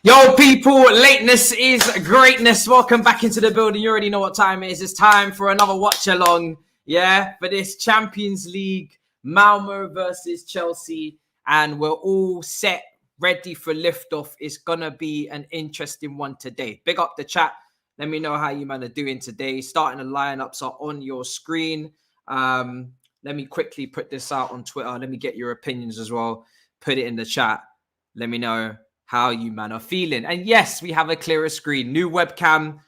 Yo, people, lateness is greatness. Welcome back into the building. You already know what time it is. It's time for another watch along, for this Champions League, Malmö versus Chelsea. And we're all set, ready for liftoff. It's going to be an interesting one today. Big up the chat. Let me know how you man are doing today. Starting the lineups are on your screen. Let me quickly put this out on Twitter. Let me get your opinions as well. Put it in the chat. Let me know how you man are feeling. And yes, we have a clearer screen. New webcam.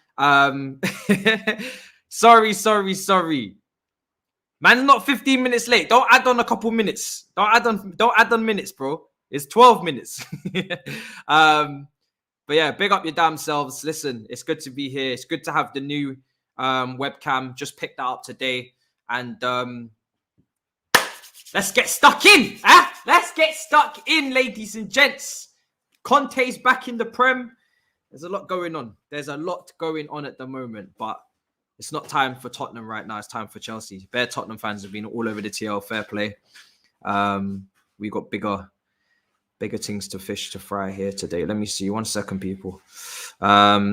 Sorry. Man's not 15 minutes late. Don't add on a couple minutes. Don't add on minutes, bro. It's 12 minutes. But yeah, big up your damn selves. Listen, it's good to be here. It's good to have the new webcam. Just picked that up today. And let's get stuck in. Let's get stuck in, ladies and gents. Conte's back in the Prem. There's a lot going on. There's a lot going on at the moment, but it's not time for Tottenham right now. It's time for Chelsea. Bare Tottenham fans have been all over the TL. Fair play. We got bigger things to fish to fry here today. Let me see. 1 second, people. So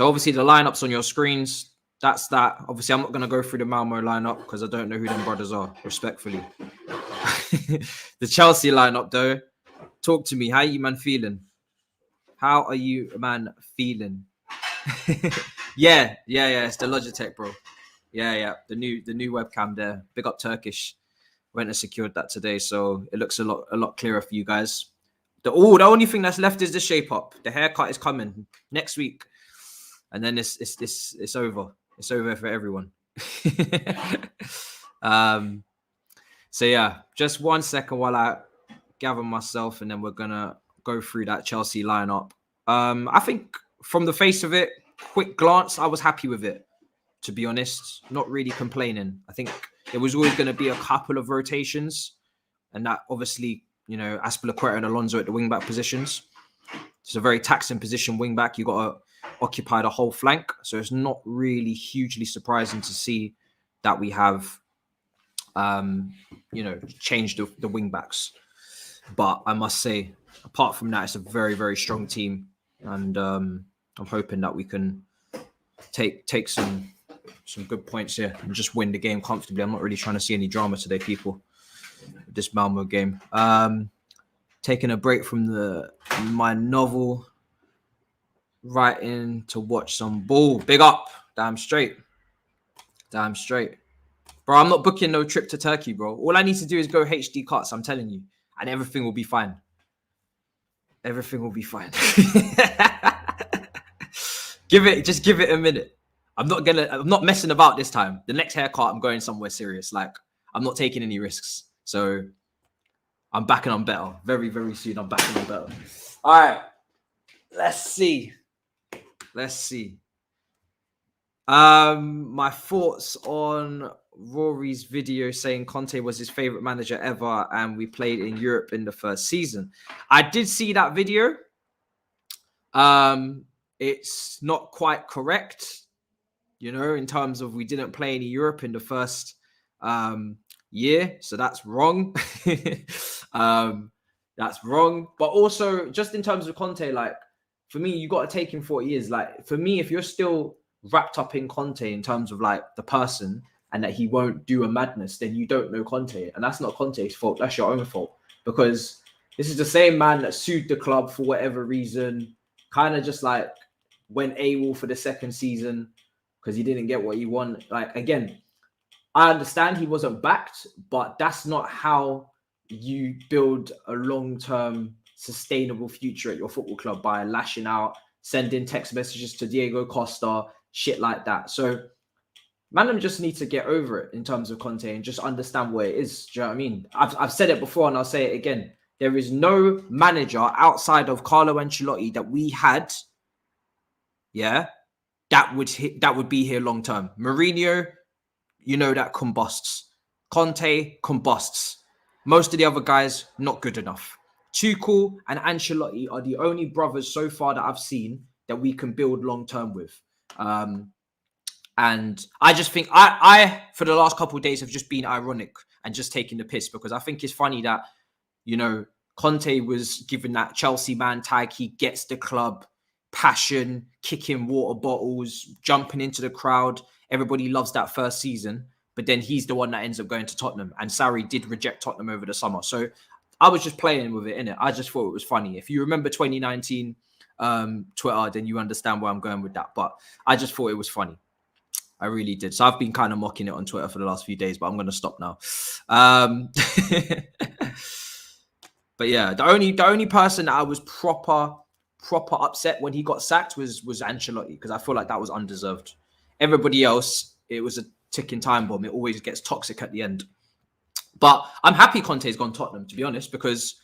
obviously the lineups on your screens. That's that. Obviously, I'm not going to go through the Malmö lineup because I don't know who them brothers are, respectfully. The Chelsea lineup, though. Talk to me. How are you, man, feeling? How are you, man, feeling? Yeah. It's the Logitech, bro. Yeah. The new webcam there. Big up Turkish. Went and secured that today, so it looks a lot clearer for you guys. The only thing that's left is the shape up. The haircut is coming next week, and then it's over. It's over for everyone. So yeah, just 1 second while I gather myself, and then we're gonna go through that Chelsea lineup. I think from the face of it, quick glance, I was happy with it, to be honest. Not really complaining. I think there was always going to be a couple of rotations, and that obviously, Aspilicueta and Alonso at the wing back positions. It's a very taxing position, wing back. You got to occupy the whole flank, so it's not really hugely surprising to see that we have, changed the wing backs. But I must say, apart from that, it's a very, very strong team. And I'm hoping that we can take some good points here and just win the game comfortably. I'm not really trying to see any drama today, people, with this Malmö game. Taking a break from my novel, writing to watch some ball. Big up. Damn straight. Bro, I'm not booking no trip to Turkey, bro. All I need to do is go HD cuts, I'm telling you. And everything will be fine. Everything will be fine. Just give it a minute. I'm not messing about this time. The next haircut, I'm going somewhere serious. Like, I'm not taking any risks. So I'm back and I'm better. Very, very soon, I'm back and I'm better. All right. Let's see. My thoughts on Rory's video saying Conte was his favorite manager ever and we played in Europe in the first season. I did see that video. It's not quite correct, in terms of we didn't play any Europe in the first year. So that's wrong. That's wrong. But also, just in terms of Conte, like, for me, you got to take him 40 years. Like, for me, if you're still wrapped up in Conte in terms of, like, the person and that he won't do a madness, then you don't know Conte. And that's not Conte's fault. That's your own fault. Because this is the same man that sued the club for whatever reason, kind of just, like, went AWOL for the second season because he didn't get what he wanted. Like, again, I understand he wasn't backed, but that's not how you build a long-term sustainable future at your football club, by lashing out, sending text messages to Diego Costa, shit like that. So man, just need to get over it in terms of Conte and just understand what it is. Do you know what I mean? I've said it before and I'll say it again. There is no manager outside of Carlo Ancelotti that we had, that would be here long term. Mourinho, that combusts. Conte combusts. Most of the other guys, not good enough. Tuchel and Ancelotti are the only brothers so far that I've seen that we can build long term with. And I just think I for the last couple of days have just been ironic and just taking the piss, because I think it's funny that, Conte was given that Chelsea man tag. He gets the club passion, kicking water bottles, jumping into the crowd. Everybody loves that first season, but then he's the one that ends up going to Tottenham. And Sarri did reject Tottenham over the summer. So I was just playing with it, innit? I just thought it was funny. If you remember 2019 Twitter, then you understand where I'm going with that. But I just thought it was funny. I really did. So I've been kind of mocking it on Twitter for the last few days, but I'm going to stop now. But yeah, the only person that I was proper upset when he got sacked was Ancelotti, because I feel like that was undeserved. Everybody else, it was a ticking time bomb. It always gets toxic at the end. But I'm happy Conte's gone Tottenham, to be honest, because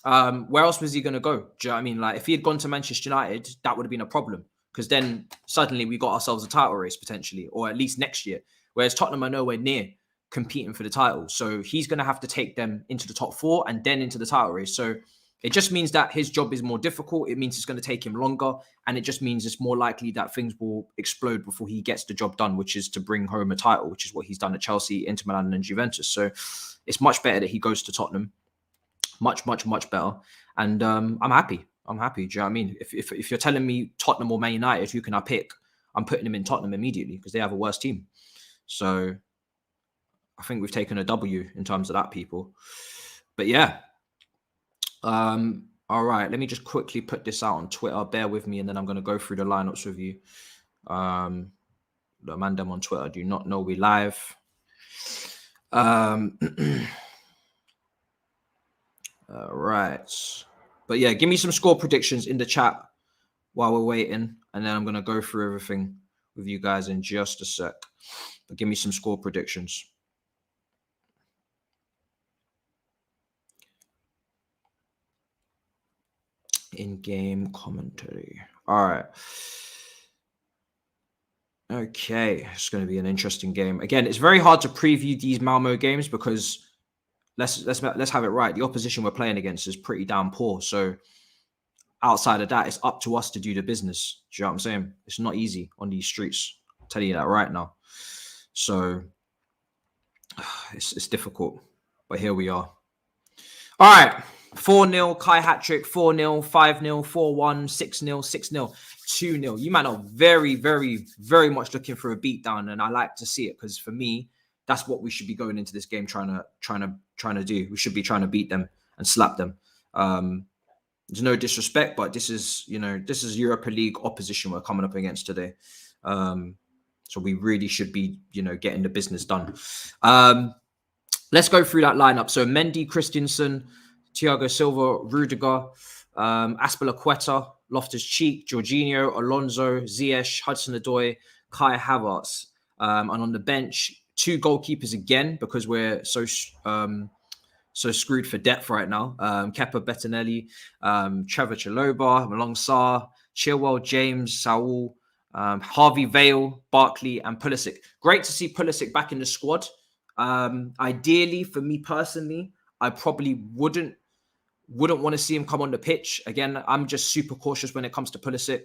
where else was he going to go? Do you know what I mean? Like, if he had gone to Manchester United, that would have been a problem, because then suddenly we got ourselves a title race potentially, or at least next year. Whereas Tottenham are nowhere near competing for the title. So he's going to have to take them into the top 4 and then into the title race. So it just means that his job is more difficult. It means it's going to take him longer. And it just means it's more likely that things will explode before he gets the job done, which is to bring home a title, which is what he's done at Chelsea, Inter Milan and Juventus. So it's much better that he goes to Tottenham. Much better. And I'm happy. Do you know what I mean? If you're telling me Tottenham or Man United, who can I pick? I'm putting him in Tottenham immediately, because they have a worse team. So I think we've taken a W in terms of that, people. But yeah. All right. Let me just quickly put this out on Twitter. Bear with me, and then I'm going to go through the lineups with you. The man them on Twitter do not know we live. All right. But yeah, give me some score predictions in the chat while we're waiting, and then I'm going to go through everything with you guys in just a sec. But give me some score predictions. In-game commentary. All right. Okay, it's going to be an interesting game. Again, it's very hard to preview these Malmö games because let's have it right. The opposition we're playing against is pretty damn poor. So outside of that, it's up to us to do the business. Do you know what I'm saying? It's not easy on these streets. I'm telling you that right now. So it's difficult, but here we are. All right. 4-0, Kai hat-trick, 4-0, 5-0, 4-1, 6-0, 6-0, 2-0. You man are very, very, very much looking for a beatdown, and I like to see it, because for me, that's what we should be going into this game trying to do. We should be trying to beat them and slap them. There's no disrespect, but this is Europa League opposition we're coming up against today. So we really should be, getting the business done. Let's go through that lineup. So Mendy, Christensen, Thiago Silva, Rudiger, Aspilicueta, Loftus-Cheek, Jorginho, Alonso, Ziyech, Hudson-Odoi, Kai Havertz. And on the bench, 2 goalkeepers again, because we're so screwed for depth right now. Kepa Bettinelli, Trevor Chalobah, Malong Sarr, Chilwell, James, Saul, Harvey Vale, Barkley, and Pulisic. Great to see Pulisic back in the squad. Ideally, for me personally, I probably wouldn't want to see him come on the pitch. Again, I'm just super cautious when it comes to Pulisic.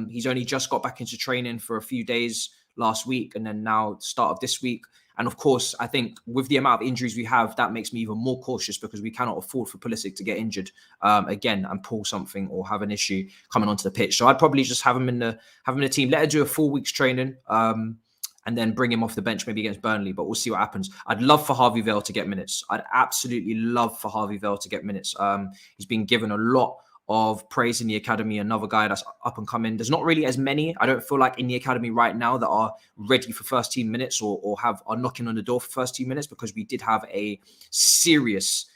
He's only just got back into training for a few days last week, and then now the start of this week. And of course, I think with the amount of injuries we have, that makes me even more cautious, because we cannot afford for Pulisic to get injured again and pull something or have an issue coming onto the pitch. So I'd probably just have him in the team. Let her do a 4 weeks training. And then bring him off the bench maybe against Burnley, but we'll see what happens. I'd love for Harvey Vale to get minutes. I'd absolutely love for Harvey Vale to get minutes. He's been given a lot of praise in the academy. Another guy that's up and coming. There's not really as many, I don't feel like, in the academy right now that are ready for first team minutes or are knocking on the door for first team minutes, because we did have a serious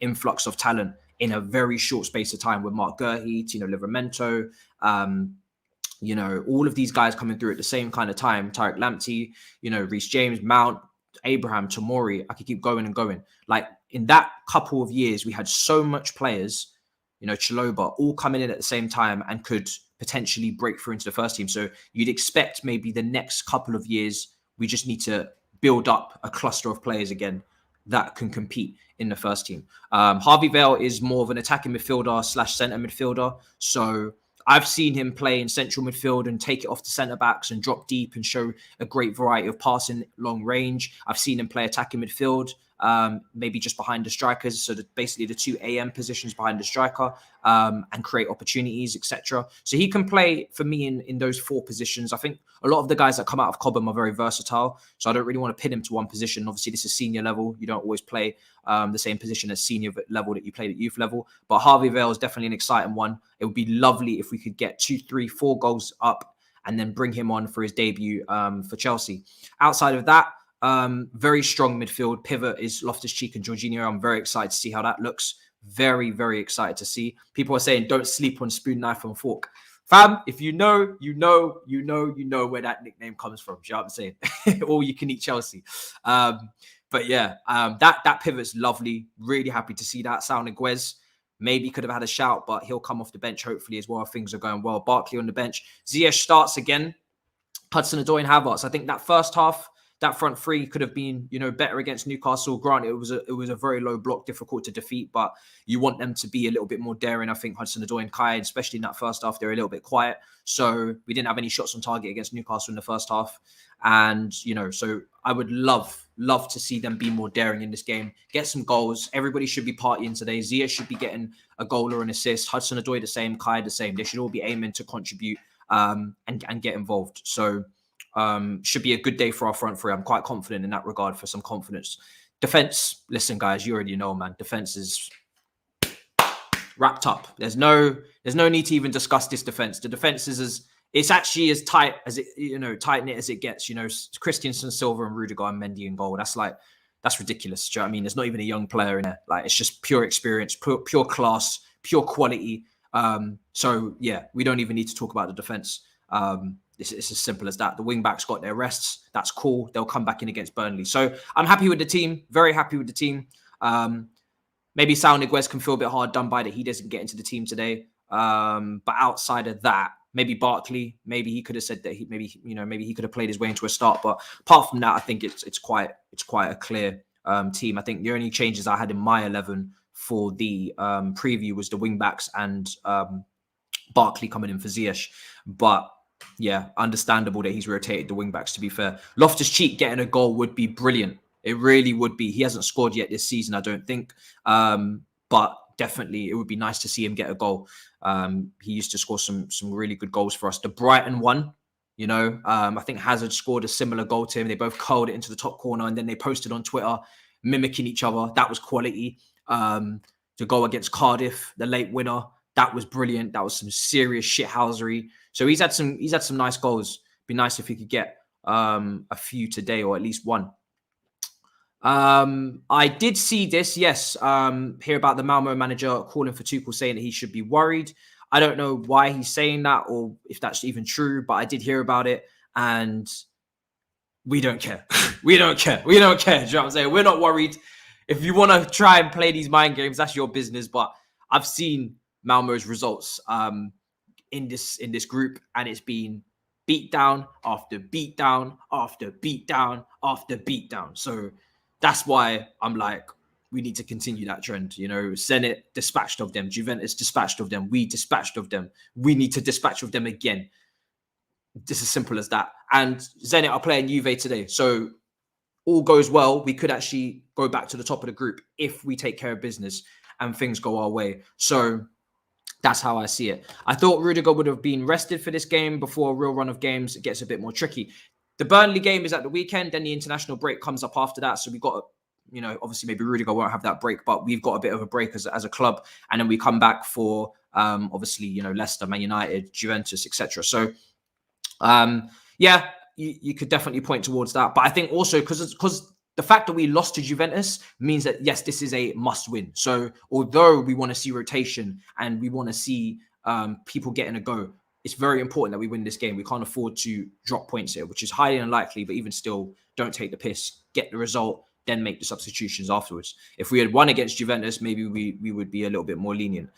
influx of talent in a very short space of time with Mark Gurhey, Tino Livramento, all of these guys coming through at the same kind of time. Tariq Lamptey, Reece James, Mount, Abraham, Tomori. I could keep going and going. Like, in that couple of years, we had so much players, Chalobah, all coming in at the same time and could potentially break through into the first team. So you'd expect maybe the next couple of years, we just need to build up a cluster of players again that can compete in the first team. Harvey Vale is more of an attacking midfielder / centre midfielder. So I've seen him play in central midfield and take it off the centre backs and drop deep and show a great variety of passing long range. I've seen him play attacking midfield. maybe just behind the strikers. So basically the 2 AM positions behind the striker, and create opportunities, etc. So he can play for me in those 4 positions. I think a lot of the guys that come out of Cobham are very versatile. So I don't really want to pin him to one position. Obviously, this is senior level. You don't always play the same position as senior level that you played at youth level. But Harvey Vale is definitely an exciting one. It would be lovely if we could get 2, 3, 4 goals up and then bring him on for his debut for Chelsea. Outside of that, very strong midfield. Pivot is Loftus-Cheek and Jorginho. I'm very excited to see how that looks. Very, very excited to see. People are saying, don't sleep on spoon, knife, and fork. Fam, if you know where that nickname comes from. Do you know what I'm saying? All you can eat Chelsea. But yeah, that pivot's lovely. Really happy to see that. Sal Niguez maybe could have had a shout, but he'll come off the bench hopefully as well if things are going well. Barkley on the bench. Ziyech starts again. Hudson-Odoi and Havertz. I think that first half, that front three could have been, better against Newcastle. Granted, it was a very low block, difficult to defeat, but you want them to be a little bit more daring. I think Hudson-Odoi and Kai, especially in that first half, they're a little bit quiet. So we didn't have any shots on target against Newcastle in the first half. And, so I would love to see them be more daring in this game. Get some goals. Everybody should be partying today. Ziyech should be getting a goal or an assist. Hudson-Odoi the same, Kai the same. They should all be aiming to contribute and get involved. So should be a good day for our front three. I'm quite confident in that regard for some confidence. Defense, listen, guys, you already know, man. Defense is wrapped up. There's no need to even discuss this defense. The defense is it's actually as tight as it, tight knit as it gets. Christensen, Silva, and Rudiger and Mendy in goal. That's ridiculous. Do you know what I mean? There's not even a young player in there. Like, it's just pure experience, pure class, pure quality. So yeah, we don't even need to talk about the defense. It's as simple as that. The wing backs got their rests. That's cool. They'll come back in against Burnley. So I'm happy with the team. Very happy with the team. Maybe Sal Niguez can feel a bit hard done by that he doesn't get into the team today. But outside of that, maybe Barkley, maybe he could have said that maybe he could have played his way into a start. But apart from that, I think it's quite a clear team. I think the only changes I had in my 11 for the preview was the wing backs and Barkley coming in for Ziyech. But yeah, understandable that he's rotated the wing backs, to be fair. Loftus-Cheek getting a goal would be brilliant. It really would be. He hasn't scored yet this season, I don't think. But definitely it would be nice to see him get a goal. He used to score some really good goals for us. The Brighton one, I think Hazard scored a similar goal to him. They both curled it into the top corner and then they posted on Twitter mimicking each other. That was quality. To go against Cardiff, the late winner, that was brilliant. That was some serious shithousery. So he's had some nice goals. Be nice if he could get a few today, or at least one. I did see this, yes. Hear about the Malmö manager calling for Tuchel, saying that he should be worried. I don't know why he's saying that or if that's even true, but I did hear about it, and we don't care. We don't care. Do you know what I'm saying? We're not worried. If you want to try and play these mind games, that's your business. But I've seen Malmö's results in this group, and it's been beat down after beat down after beat down after beat down. So that's why I'm like, we need to continue that trend. Zenit dispatched of them, Juventus dispatched of them, we dispatched of them. We need to dispatch of them again. It's as simple as that. And Zenit are playing Juve today, so all goes well, we could actually go back to the top of the group if we take care of business and things go our way. So that's how I see it. I thought Rudiger would have been rested for this game before a real run of games. It gets a bit more tricky. The Burnley game is at the weekend, then the international break comes up after that. So we've got, obviously maybe Rudiger won't have that break, but we've got a bit of a break as a club. And then we come back for, obviously, Leicester, Man United, Juventus, etc. So, yeah, you could definitely point towards that. But I think also because the fact that we lost to Juventus means that, yes, this is a must win. So although we want to see rotation and we want to see people getting a go, it's very important that we win this game. We can't afford to drop points here, which is highly unlikely, but even still, don't take the piss, get the result, then make the substitutions afterwards. If we had won against Juventus, maybe we would be a little bit more lenient.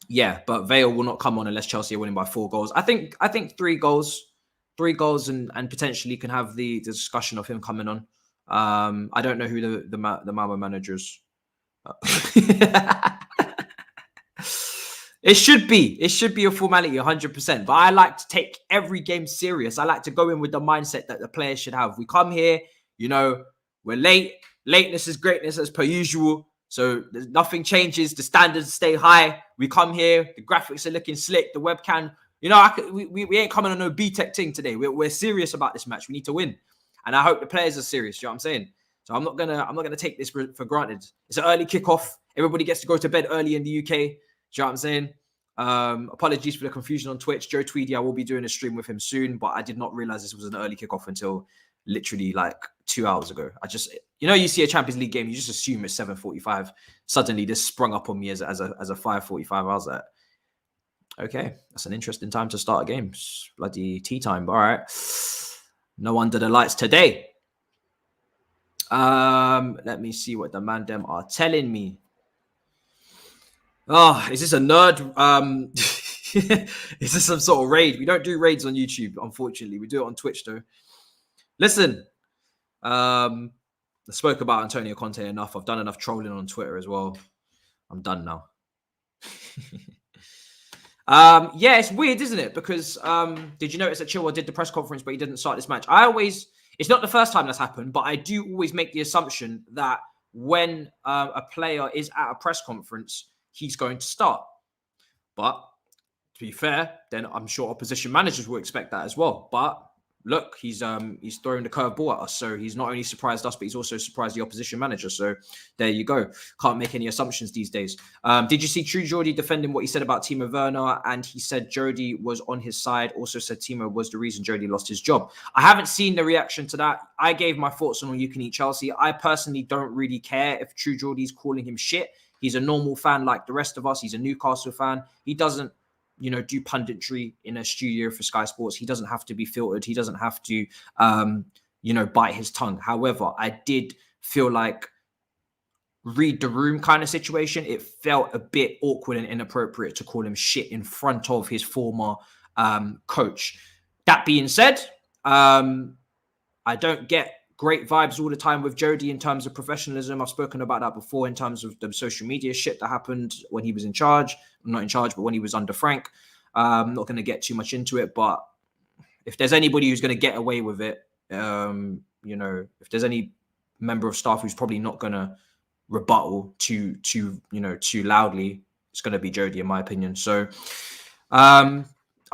Yeah, but Vale will not come on unless Chelsea are winning by 4 goals. I think 3 goals and potentially can have the discussion of him coming on. I don't know who the Malmö manager is. It should be a formality, 100%. But I like to take every game serious. I like to go in with the mindset that the players should have. We come here, We're late. Lateness is greatness as per usual. So nothing changes. The standards stay high. We come here. The graphics are looking slick. The webcam, we ain't coming on no B-Tech thing today. We're serious about this match. We need to win. And I hope the players are serious. You know what I'm saying? So I'm not gonna take this for granted. It's an early kickoff. Everybody gets to go to bed early in the UK. Do you know what I'm saying? Apologies for the confusion on Twitch. Joe Tweedy, I will be doing a stream with him soon, but I did not realize this was an early kickoff until literally like 2 hours ago. You see a Champions League game, you just assume it's 7:45. Suddenly this sprung up on me as a 5:45. I was like, okay, that's an interesting time to start a game. It's bloody tea time, but all right. No under the lights today. Let me see what the man them are telling me. Oh, is this a nerd? Is this some sort of raid? We don't do raids on YouTube, unfortunately. We do it on Twitch, though. Listen, I spoke about Antonio Conte enough. I've done enough trolling on Twitter as well. I'm done now. Yeah, it's weird, isn't it? Because did you notice that Chilwell did the press conference, but he didn't start this match? It's not the first time that's happened, but I do always make the assumption that when a player is at a press conference, he's going to start. But to be fair, then I'm sure opposition managers will expect that as well. But look, he's throwing the curveball at us. So he's not only surprised us, but he's also surprised the opposition manager. So there you go. Can't make any assumptions these days. Did you see True Geordie defending what he said about Timo Werner? And he said Jody was on his side. Also said Timo was the reason Jody lost his job. I haven't seen the reaction to that. I gave my thoughts on All You Can Eat Chelsea. I personally don't really care if True Geordie's calling him shit. He's a normal fan like the rest of us. He's a Newcastle fan. He doesn't, do punditry in a studio for Sky Sports. He doesn't have to be filtered. He doesn't have to, bite his tongue. However, I did feel like read the room kind of situation. It felt a bit awkward and inappropriate to call him shit in front of his former coach. That being said, I don't get great vibes all the time with Jody in terms of professionalism. I've spoken about that before in terms of the social media shit that happened when he was in charge. Not in charge, but when he was under Frank. I'm not going to get too much into it, but if there's anybody who's going to get away with it, if there's any member of staff who's probably not going to rebuttal too loudly, it's going to be Jody, in my opinion. So I'm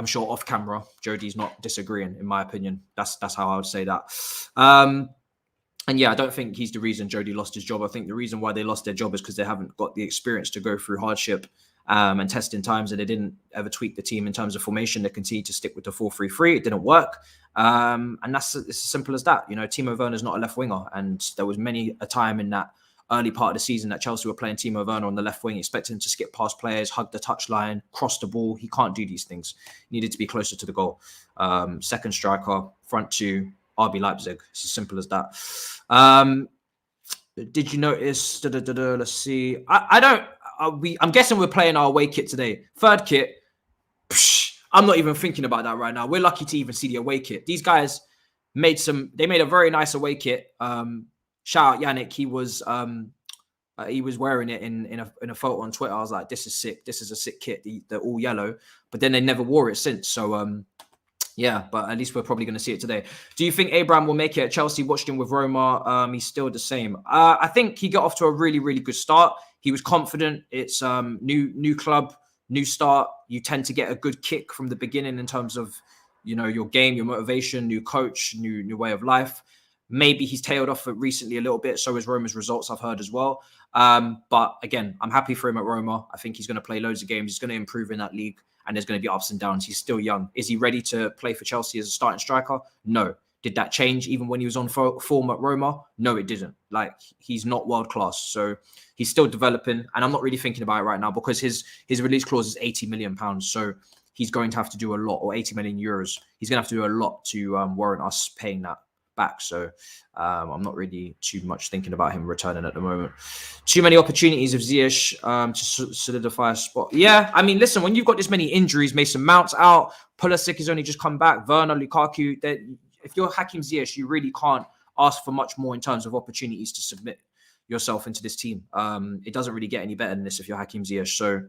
sure off camera, Jody's not disagreeing, in my opinion. That's how I would say that. And yeah, I don't think he's the reason Jody lost his job. I think the reason why they lost their job is because they haven't got the experience to go through hardship and testing times, and they didn't ever tweak the team in terms of formation. They continued to stick with the 4-3-3. It didn't work. And it's as simple as that. Timo Werner's not a left winger, and there was many a time in that early part of the season that Chelsea were playing Timo Werner on the left wing, expecting him to skip past players, hug the touchline, cross the ball. He can't do these things. He needed to be closer to the goal. Second striker, front two, RB Leipzig. It's as simple as that. Did you notice? Let's see. I'm guessing we're playing our away kit today. Third kit. I'm not even thinking about that right now. We're lucky to even see the away kit. These guys made a very nice away kit. Shout out Yannick. He was wearing it in a photo on Twitter. I was like, this is sick. This is a sick kit. They're all yellow, but then they never wore it since. So yeah, but at least we're probably going to see it today. Do you think Abraham will make it at Chelsea? Watched him with Roma. He's still the same. I think he got off to a really, really good start. He was confident. It's new club, new start. You tend to get a good kick from the beginning in terms of, your game, your motivation, new coach, new way of life. Maybe he's tailed off recently a little bit. So is Roma's results, I've heard as well. But again, I'm happy for him at Roma. I think he's going to play loads of games. He's going to improve in that league. And there's going to be ups and downs. He's still young. Is he ready to play for Chelsea as a starting striker? No. Did that change even when he was on form at Roma? No, it didn't. He's not world class. So he's still developing. And I'm not really thinking about it right now because his release clause is £80 million. So he's going to have to do a lot, or 80 million euros. He's going to have to do a lot to warrant us paying that back. So I'm not really too much thinking about him returning at the moment. Too many opportunities of Ziyech to solidify a spot. Yeah, I mean, listen, when you've got this many injuries, Mason Mount's out, Pulisic has only just come back, Werner, Lukaku, if you're Hakim Ziyech, you really can't ask for much more in terms of opportunities to submit yourself into this team. It doesn't really get any better than this if you're Hakim Ziyech. So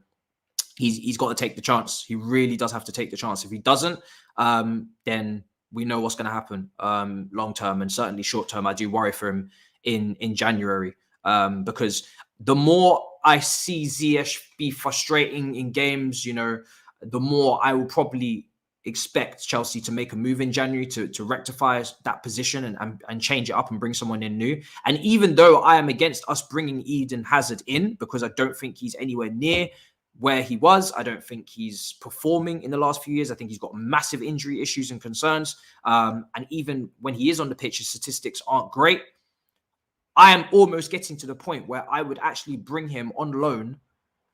he's got to take the chance. He really does have to take the chance. If he doesn't, then we know what's going to happen long term, and certainly short term. I do worry for him in January, because the more I see Ziyech be frustrating in games, the more I will probably expect Chelsea to make a move in January to rectify that position and change it up and bring someone in new. And even though I am against us bringing Eden Hazard in, because I don't think he's anywhere near where he was, I don't think he's performing in the last few years. I think he's got massive injury issues and concerns. And even when he is on the pitch, his statistics aren't great. I am almost getting to the point where I would actually bring him on loan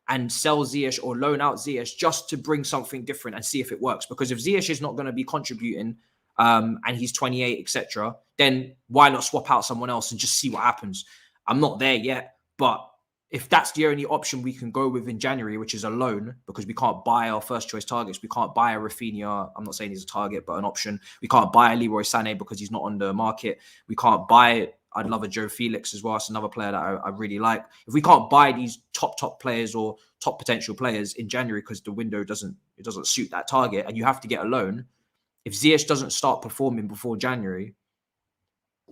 and sell Ziyech or loan out Ziyech just to bring something different and see if it works. Because if Ziyech is not going to be contributing and he's 28, etc., then why not swap out someone else and just see what happens? I'm not there yet, but if that's the only option we can go with in January, which is a loan, because we can't buy our first choice targets, we can't buy a Rafinha. I'm not saying he's a target, but an option. We can't buy a Leroy Sané because he's not on the market. We can't buy. I'd love a Joe Felix as well. It's another player that I really like. If we can't buy these top players or top potential players in January because the window doesn't suit that target, and you have to get a loan, if Ziyech doesn't start performing before January,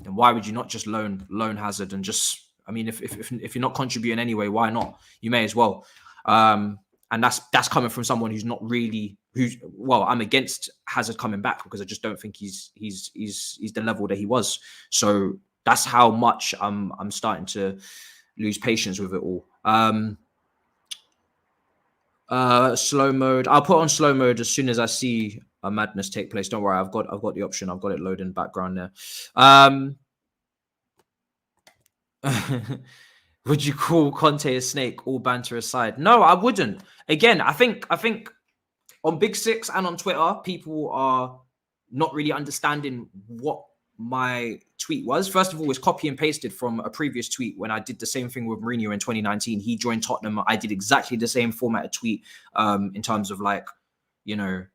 then why would you not just loan Hazard and just? I mean, if you're not contributing anyway, why not? You may as well. And that's coming from someone who's not really I'm against Hazard coming back because I just don't think he's the level that he was. So that's how much I'm starting to lose patience with it all. Slow mode. I'll put on slow mode as soon as I see a madness take place. Don't worry, I've got the option. I've got it loaded in the background there. Would you call Conte a snake, all banter aside? No, I wouldn't. Again, I think on Big Six and on Twitter, people are not really understanding what my tweet was. First of all, it's copy and pasted from a previous tweet when I did the same thing with Mourinho in 2019. He joined Tottenham. I did exactly the same format of tweet in terms of Maurizio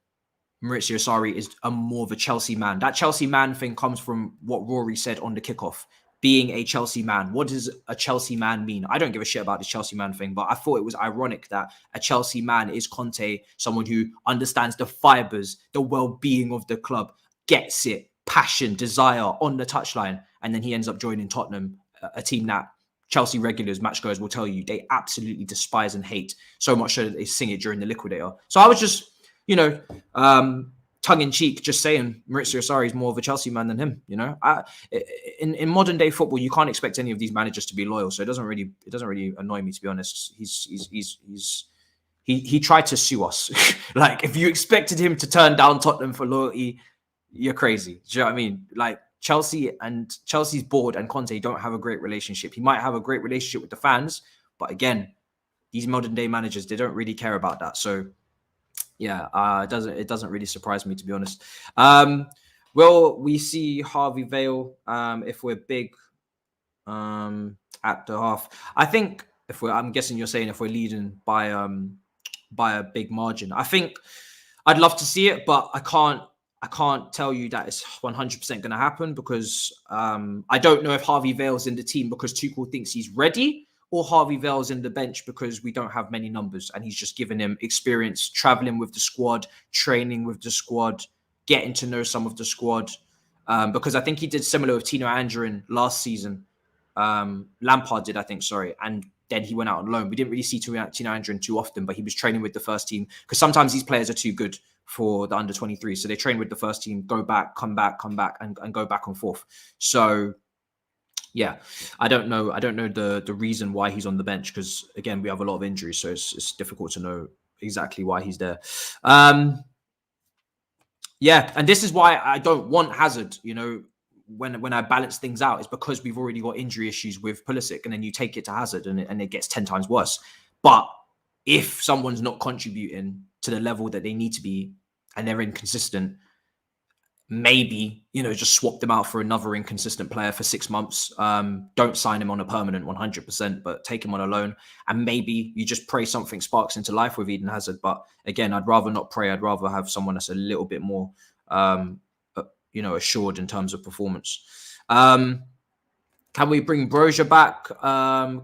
Sarri is more of a Chelsea man. That Chelsea man thing comes from what Rory said on the kickoff. Being a Chelsea man. What does a Chelsea man mean? I don't give a shit about the Chelsea man thing, but I thought it was ironic that a Chelsea man is Conte, someone who understands the fibers, the well-being of the club, gets it, passion, desire on the touchline, and then he ends up joining Tottenham, a team that Chelsea regulars, matchgoers will tell you they absolutely despise and hate, so much so that they sing it during the Liquidator. So I was just, tongue-in-cheek, just saying Maurizio Sarri is more of a Chelsea man than him. In modern day football, you can't expect any of these managers to be loyal. So it doesn't really annoy me, to be honest. He tried to sue us. Like, if you expected him to turn down Tottenham for loyalty, you're crazy. Do you know what I mean? Like, Chelsea's board and Conte don't have a great relationship. He might have a great relationship with the fans, but again, these modern day managers, they don't really care about that. So yeah, it doesn't really surprise me, to be honest. Will we see Harvey Vale if we're big at the half? I think I'm guessing you're saying if we're leading by a big margin. I think I'd love to see it, but I can't tell you that it's 100% going to happen because I don't know if Harvey Vale's in the team because Tuchel thinks he's ready, or Harvey Vale's in the bench because we don't have many numbers and he's just given him experience traveling with the squad, training with the squad, getting to know some of the squad. Because I think he did similar with Tino Anjorin last season. Lampard did, I think, and then he went out on loan. We didn't really see Tino Anjorin too often, but he was training with the first team because sometimes these players are too good for the under 23. So they train with the first team, go back, come back, and go back and forth. So yeah, I don't know the reason why he's on the bench because, again, we have a lot of injuries. So it's difficult to know exactly why he's there. Yeah, and this is why I don't want Hazard, when I balance things out, is because we've already got injury issues with Pulisic, and then you take it to Hazard and it gets 10 times worse. But if someone's not contributing to the level that they need to be and they're inconsistent, maybe, just swap them out for another inconsistent player for 6 months. Don't sign him on a permanent 100%, but take him on a loan. And maybe you just pray something sparks into life with Eden Hazard. But again, I'd rather not pray. I'd rather have someone that's a little bit more, assured in terms of performance. Can we bring Brozier back,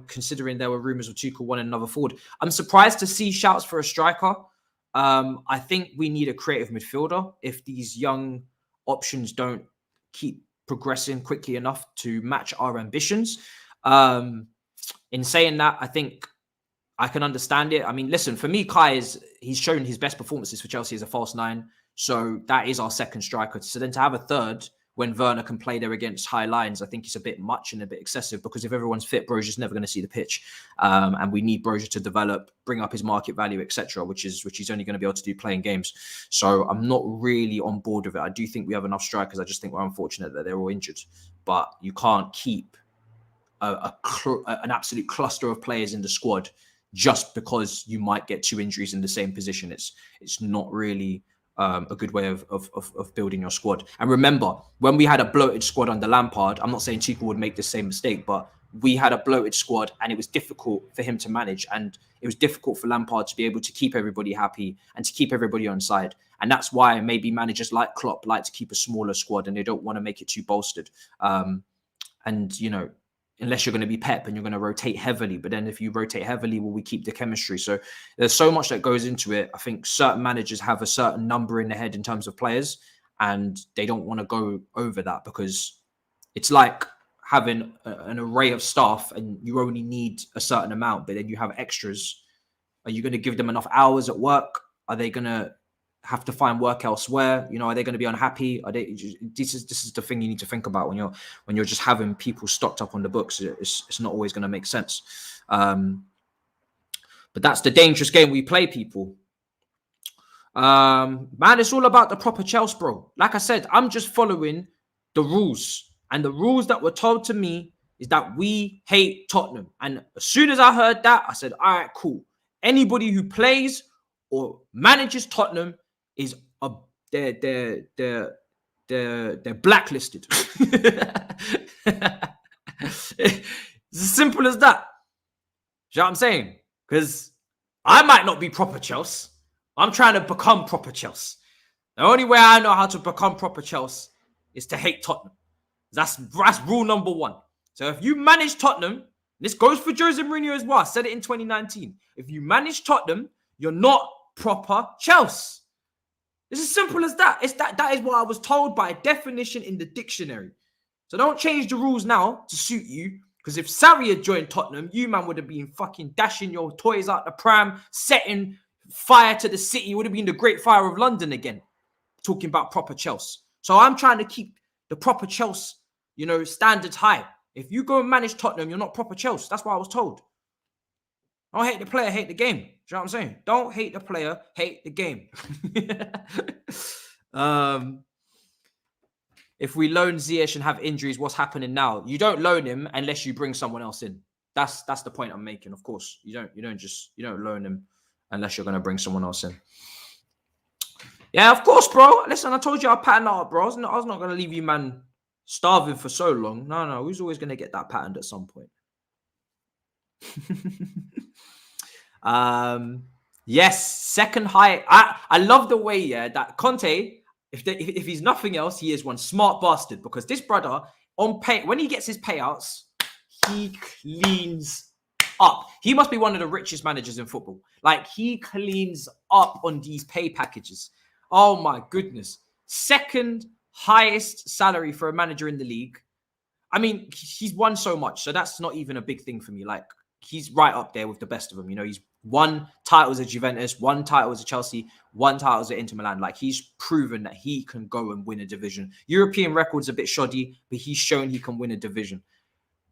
considering there were rumours of Tuchel wanting another forward? I'm surprised to see shouts for a striker. I think we need a creative midfielder if these young options don't keep progressing quickly enough to match our ambitions. In saying that, I think I can understand it. I mean, listen, for me, he's shown his best performances for Chelsea as a false nine. So that is our second striker. So then to have a third when Werner can play there against high lines, I think it's a bit much and a bit excessive, because if everyone's fit, Brozier's never going to see the pitch. And we need Brozier to develop, bring up his market value, etc., which he's only going to be able to do playing games. So I'm not really on board with it. I do think we have enough strikers. I just think we're unfortunate that they're all injured. But you can't keep an absolute cluster of players in the squad just because you might get 2 injuries in the same position. It's not really a good way of building your squad. And remember, when we had a bloated squad under Lampard, I'm not saying Tuchel would make the same mistake, but we had a bloated squad and it was difficult for him to manage, and it was difficult for Lampard to be able to keep everybody happy and to keep everybody on side. And that's why maybe managers like Klopp like to keep a smaller squad and they don't want to make it too bolstered. And, you know, unless you're going to be Pep and you're going to rotate heavily. But then if you rotate heavily, will we keep the chemistry? So there's so much that goes into it. I think certain managers have a certain number in their head in terms of players, and they don't want to go over that, because it's like having an array of staff and you only need a certain amount, but then you have extras. Are you going to give them enough hours at work? Are they going to have to find work elsewhere? You know, are they going to be unhappy? This is the thing you need to think about when you're just having people stocked up on the books. It's not always going to make sense. But that's the dangerous game we play, people. Man, it's all about the proper Chelsea, bro. Like I said, I'm just following the rules, and the rules that were told to me is that we hate Tottenham. And as soon as I heard that, I said, all right, cool. Anybody who plays or manages Tottenham is they're blacklisted. It's as simple as that. You know what I'm saying? Because I might not be proper Chelsea. I'm trying to become proper Chelsea. The only way I know how to become proper Chelsea is to hate Tottenham. That's rule number 1. So if you manage Tottenham, this goes for Jose Mourinho as well. I said it in 2019. If you manage Tottenham, you're not proper Chelsea. It's as simple as that. That is what I was told by definition in the dictionary. So don't change the rules now to suit you. Because if Sarri had joined Tottenham, you man would have been fucking dashing your toys out the pram, setting fire to the city. It would have been the Great Fire of London again. Talking about proper Chelsea. So I'm trying to keep the proper Chelsea, you know, standards high. If you go and manage Tottenham, you're not proper Chelsea. That's what I was told. Don't hate the player, hate the game. Do you know what I'm saying? Don't hate the player, hate the game. If we loan Ziyech and have injuries, what's happening now? You don't loan him unless you bring someone else in. That's the point I'm making. Of course, you don't loan him unless you're going to bring someone else in. Yeah, of course, bro. Listen, I told you I'll pattern that up, bro. I was not going to leave you, man, starving for so long. No, who's always going to get that patterned at some point? Yes, second high. I love the way, yeah, that Conte, if he's nothing else, he is one smart bastard, because this brother when he gets his payouts, he cleans up. He must be one of the richest managers in football. Like, he cleans up on these pay packages. Oh my goodness. Second highest salary for a manager in the league. I mean, he's won so much, so that's not even a big thing for me. Like, he's right up there with the best of them. You know, he's won titles at Juventus, won titles at Chelsea, won titles at Inter Milan. Like, he's proven that he can go and win a division. European record's a bit shoddy, but he's shown he can win a division.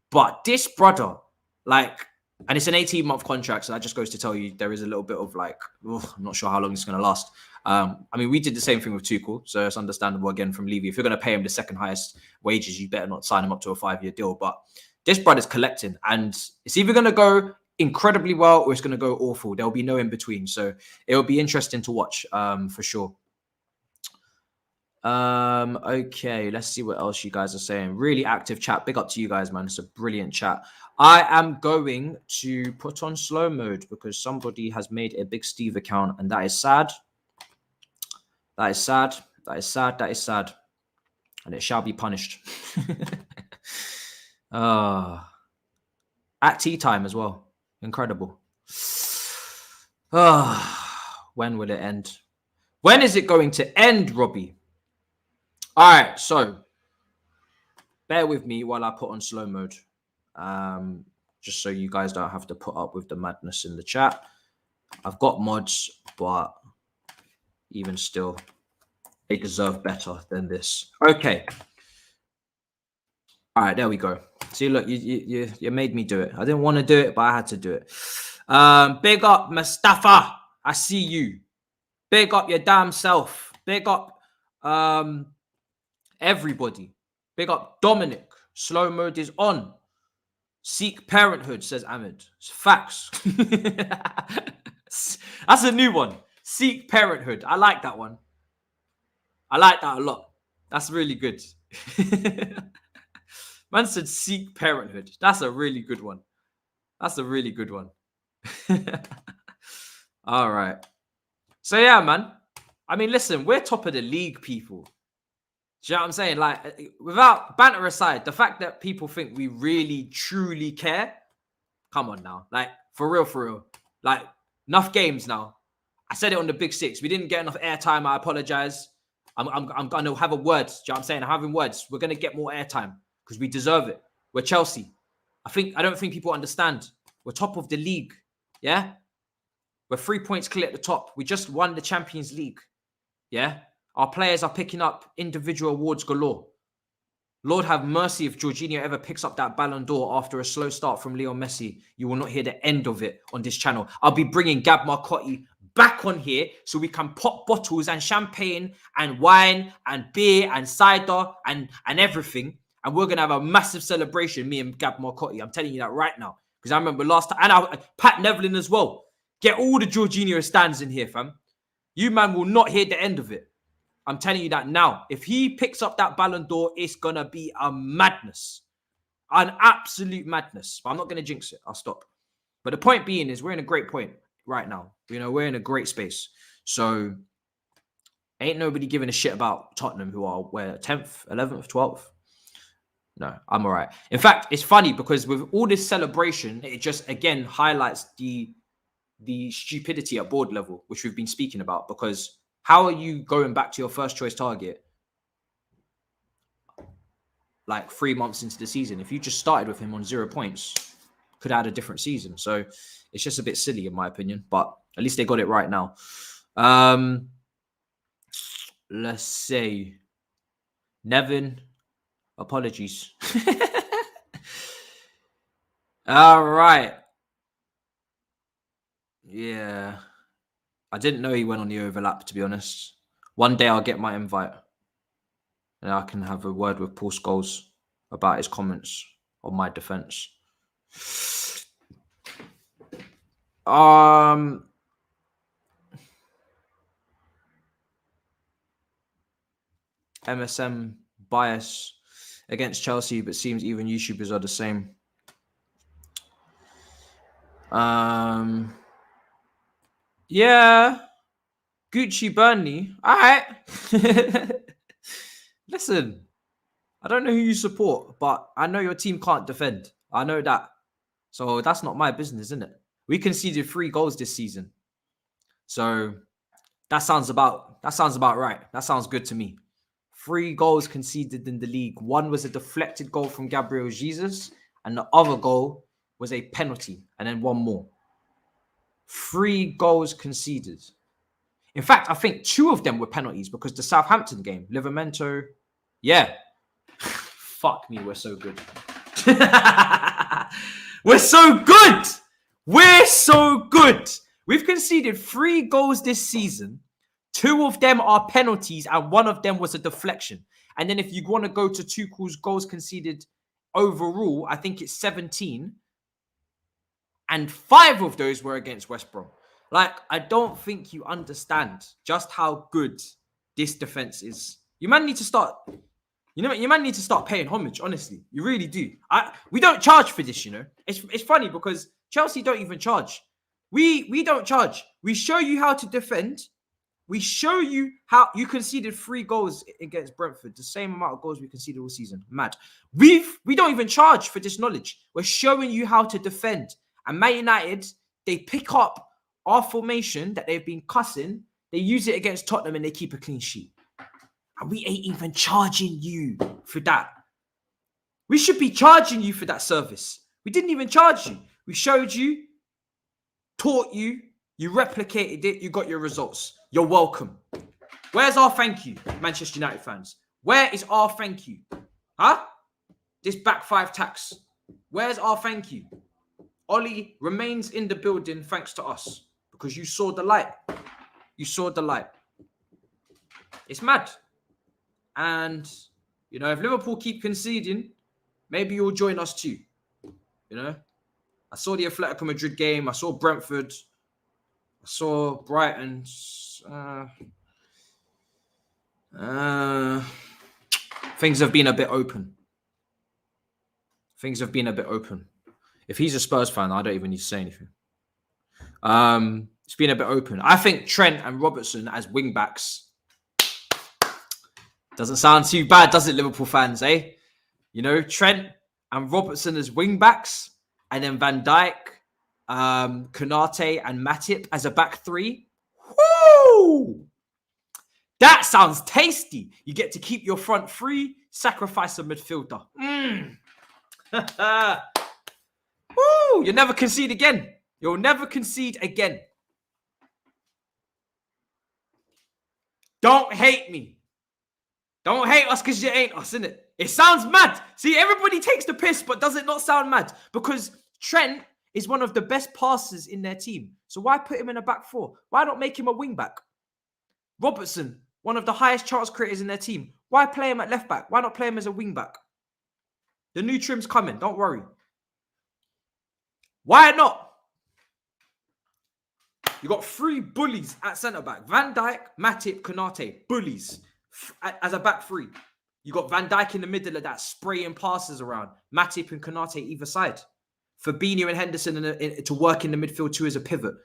But this brother, like, and it's an 18-month contract, so that just goes to tell you there is a little bit of like, I'm not sure how long it's going to last. I mean, we did the same thing with Tuchel, so it's understandable again from Levy. If you're going to pay him the second highest wages, you better not sign him up to a 5-year deal. But this brother's collecting, and it's either going to go incredibly well or it's going to go awful. There'll be no in between. So it'll be interesting to watch for sure. Okay, let's see what else you guys are saying. Really active chat. Big up to you guys, man. It's a brilliant chat. I am going to put on slow mode because somebody has made a Big Steve account, and that is sad. That is sad. That is sad. That is sad. And it shall be punished. At tea time as well. Incredible. When will it end? When is it going to end, Robbie? All right, so bear with me while I put on slow mode. Just so you guys don't have to put up with the madness in the chat. I've got mods, but even still, they deserve better than this. Okay. All right, there we go. See, look, you made me do it. I didn't want to do it, but I had to do it. Big up Mustafa. I see you. Big up your damn self. Big up everybody. Big up Dominic. Slow mode is on. Seek parenthood, says Ahmed. It's facts. That's a new one. Seek parenthood. I like that one. I like that a lot. That's really good. Man said seek parenthood. That's a really good one. That's a really good one. All right. So yeah, man. I mean, listen, we're top of the league, people. Do you know what I'm saying? Like, without banter aside, the fact that people think we really, truly care. Come on now. Like, for real. Like, enough games now. I said it on the Big Six. We didn't get enough airtime. I apologize. I'm going to have a word. Do you know what I'm saying? I'm having words. We're going to get more airtime because we deserve it. We're Chelsea. I don't think people understand. We're top of the league. Yeah? We're 3 points clear at the top. We just won the Champions League. Yeah? Our players are picking up individual awards galore. Lord have mercy if Jorginho ever picks up that Ballon d'Or after a slow start from Leo Messi. You will not hear the end of it on this channel. I'll be bringing Gab Marcotti back on here so we can pop bottles and champagne and wine and beer and cider and everything. And we're going to have a massive celebration, me and Gab Marcotti. I'm telling you that right now. Because I remember last time, and Pat Nevlin as well. Get all the Jorginho stands in here, fam. You man will not hear the end of it. I'm telling you that now. If he picks up that Ballon d'Or, it's going to be a madness. An absolute madness. But I'm not going to jinx it. I'll stop. But the point being is we're in a great point right now. You know, we're in a great space. So ain't nobody giving a shit about Tottenham who are, where, 10th, 11th, 12th? No, I'm all right. In fact, it's funny because with all this celebration, it just, again, highlights the stupidity at board level, which we've been speaking about. Because how are you going back to your first choice target like 3 months into the season? If you just started with him on 0 points, could have had a different season. So it's just a bit silly in my opinion, but at least they got it right now. Let's say Nevin, apologies. All right. Yeah. I didn't know he went on the overlap, to be honest. One day I'll get my invite. And I can have a word with Paul Scholes about his comments on my defense. MSM bias against Chelsea, but seems even YouTubers are the same. Yeah. Gucci Burnley. All right. Listen, I don't know who you support, but I know your team can't defend. I know that. So that's not my business, isn't it? We conceded 3 goals this season. So that sounds about right. That sounds good to me. 3 goals conceded in the league. 1 was a deflected goal from Gabriel Jesus, and the other goal was a penalty, and then 1 more. 3 goals conceded. In fact, I think 2 of them were penalties because the Southampton game, Livramento, yeah. Fuck me, we're so good. We're so good. We're so good. We've conceded 3 goals this season. 2 of them are penalties and 1 of them was a deflection. And then if you want to go to Tuchel's goals conceded overall, I think it's 17. And 5 of those were against West Brom. Like, I don't think you understand just how good this defense is. You man need to start, need to start paying homage, honestly. You really do. We don't charge for this, you know. It's funny because Chelsea don't even charge. We don't charge. We show you how to defend. We show you how you conceded 3 goals against Brentford, the same amount of goals we conceded all season. Mad. We don't even charge for this knowledge. We're showing you how to defend. And Man United, they pick up our formation that they've been cussing. They use it against Tottenham and they keep a clean sheet. And we ain't even charging you for that. We should be charging you for that service. We didn't even charge you. We showed you, taught you, you replicated it, you got your results. You're welcome. Where's our thank you, Manchester United fans? Where is our thank you? Huh? This back 5 tax. Where's our thank you? Ollie remains in the building thanks to us because you saw the light. You saw the light. It's mad. And, you know, if Liverpool keep conceding, maybe you'll join us too. You know? I saw the Atletico Madrid game. I saw Brentford. I saw Brighton. Things have been a bit open. Things have been a bit open. If he's a Spurs fan, I don't even need to say anything. It's been a bit open. I think Trent and Robertson as wing-backs doesn't sound too bad, does it, Liverpool fans, eh? You know, Trent and Robertson as wing-backs, and then Van Dijk, Konate and Matip as a back 3. Woo! That sounds tasty. You get to keep your front 3, sacrifice a midfielder. Woo! You'll never concede again. You'll never concede again. Don't hate me. Don't hate us because you ain't us, innit? It sounds mad. See, everybody takes the piss, but does it not sound mad? Because Trent is one of the best passers in their team. So why put him in a back 4? Why not make him a wing back? Robertson, one of the highest chance creators in their team. Why play him at left back? Why not play him as a wing back? The new trim's coming. Don't worry. Why not? You got 3 bullies at centre back. Van Dijk, Matip, Konate. Bullies as a back 3. You got Van Dijk in the middle of that, spraying passes around. Matip and Konate either side. Fabinho and Henderson to work in the midfield too as a pivot.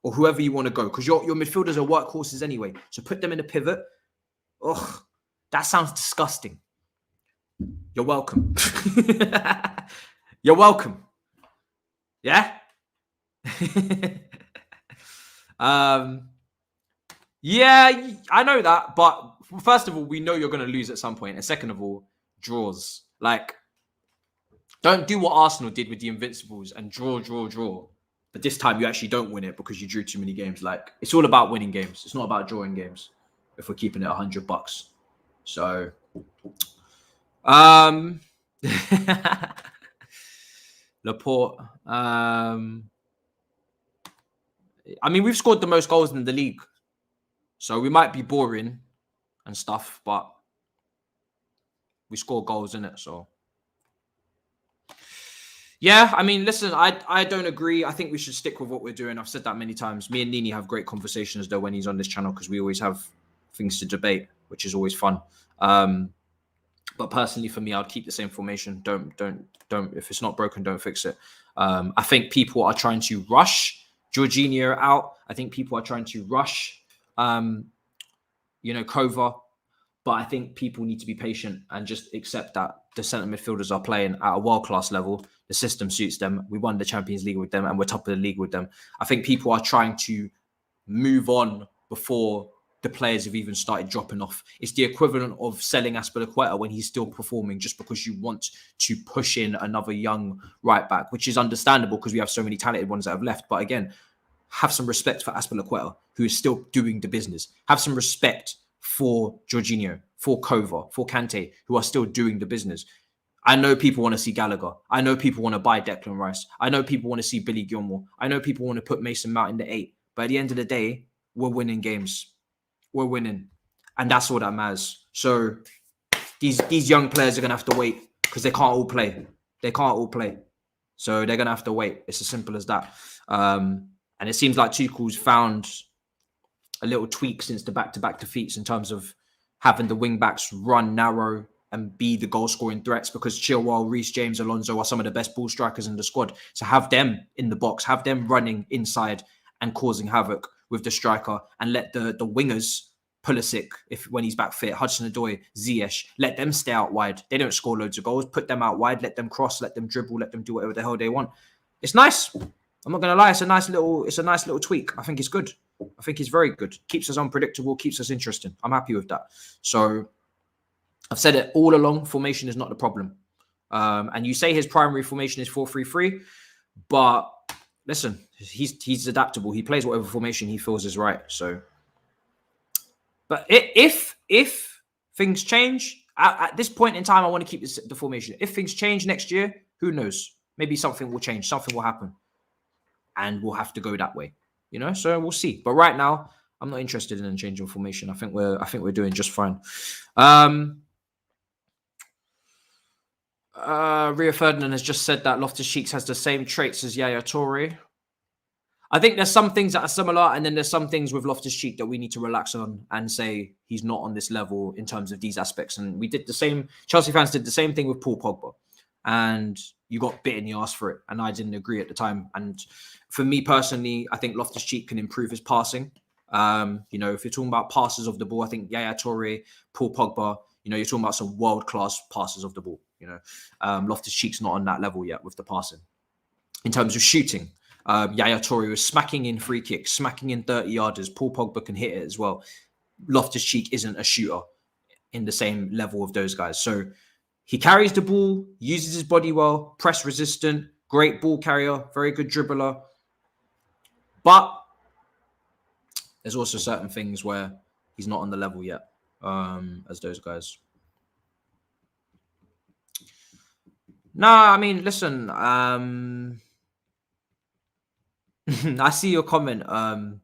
Or whoever you want to go. Because your midfielders are workhorses anyway. So put them in a pivot. Ugh. That sounds disgusting. You're welcome. You're welcome. Yeah? Yeah, I know that. But first of all, we know you're going to lose at some point. And second of all, draws. Like, don't do what Arsenal did with the Invincibles and draw. But this time you actually don't win it because you drew too many games. Like, it's all about winning games. It's not about drawing games. If we're keeping it $100. So, Laporte. I mean, we've scored the most goals in the league. So we might be boring and stuff, but we score goals in it. So, yeah, I mean, listen, I don't agree. I think we should stick with what we're doing. I've said that many times. Me and Nini have great conversations, though, when he's on this channel, because we always have things to debate, which is always fun. But personally, for me, I'd keep the same formation. Don't. If it's not broken, don't fix it. I think people are trying to rush Jorginho out. I think people are trying to rush, Kova. But I think people need to be patient and just accept that the centre midfielders are playing at a world-class level. The system suits them. We won the Champions League with them and we're top of the league with them. I think people are trying to move on before the players have even started dropping off. It's the equivalent of selling Azpilicueta when he's still performing just because you want to push in another young right back, which is understandable because we have so many talented ones that have left. But again, have some respect for Azpilicueta, who is still doing the business. Have some respect for Jorginho, for Kova, for Kante, who are still doing the business. I know people want to see Gallagher. I know people want to buy Declan Rice. I know people want to see Billy Gilmore. I know people want to put Mason Mount in the 8. But at the end of the day, we're winning games. We're winning. And that's all that matters. So these young players are going to have to wait because they can't all play. They can't all play. So they're going to have to wait. It's as simple as that. And it seems like Tuchel's found a little tweak since the back-to-back defeats in terms of having the wing-backs run narrow and be the goal-scoring threats, because Chilwell, Reece James, Alonso are some of the best ball strikers in the squad. So have them in the box, have them running inside and causing havoc with the striker, and let the wingers, Pulisic, when he's back fit, Hudson-Odoi, Ziyech, let them stay out wide. They don't score loads of goals. Put them out wide, let them cross, let them dribble, let them do whatever the hell they want. It's nice. I'm not going to lie. It's a nice little tweak. I think it's good. I think it's very good. Keeps us unpredictable, keeps us interesting. I'm happy with that. So I've said it all along. Formation is not the problem. And you say his primary formation is 4-3-3, but listen, he's adaptable. He plays whatever formation he feels is right. So, but if things change at this point in time, I want to keep the formation. If things change next year, who knows? Maybe something will change. Something will happen, and we'll have to go that way. So we'll see. But right now, I'm not interested in changing formation. I think we're doing just fine. Rio Ferdinand has just said that Loftus-Cheek has the same traits as Yaya Toure. I think there's some things that are similar, and then there's some things with Loftus-Cheek that we need to relax on and say he's not on this level in terms of these aspects. And we did the same. Chelsea fans did the same thing with Paul Pogba, and you got bit in the arse for it. And I didn't agree at the time. And for me personally, I think Loftus-Cheek can improve his passing. If you're talking about passes of the ball, I think Yaya Toure, Paul Pogba, you're talking about some world-class passes of the ball. Loftus-Cheek's not on that level yet with the passing. In terms of shooting, Yaya Toure was smacking in free kicks, smacking in 30-yarders. Paul Pogba can hit it as well. Loftus-Cheek isn't a shooter in the same level of those guys. So he carries the ball, uses his body well, press resistant, great ball carrier, very good dribbler. But there's also certain things where he's not on the level yet as those guys. Nah, I mean, listen, I see your comment, Man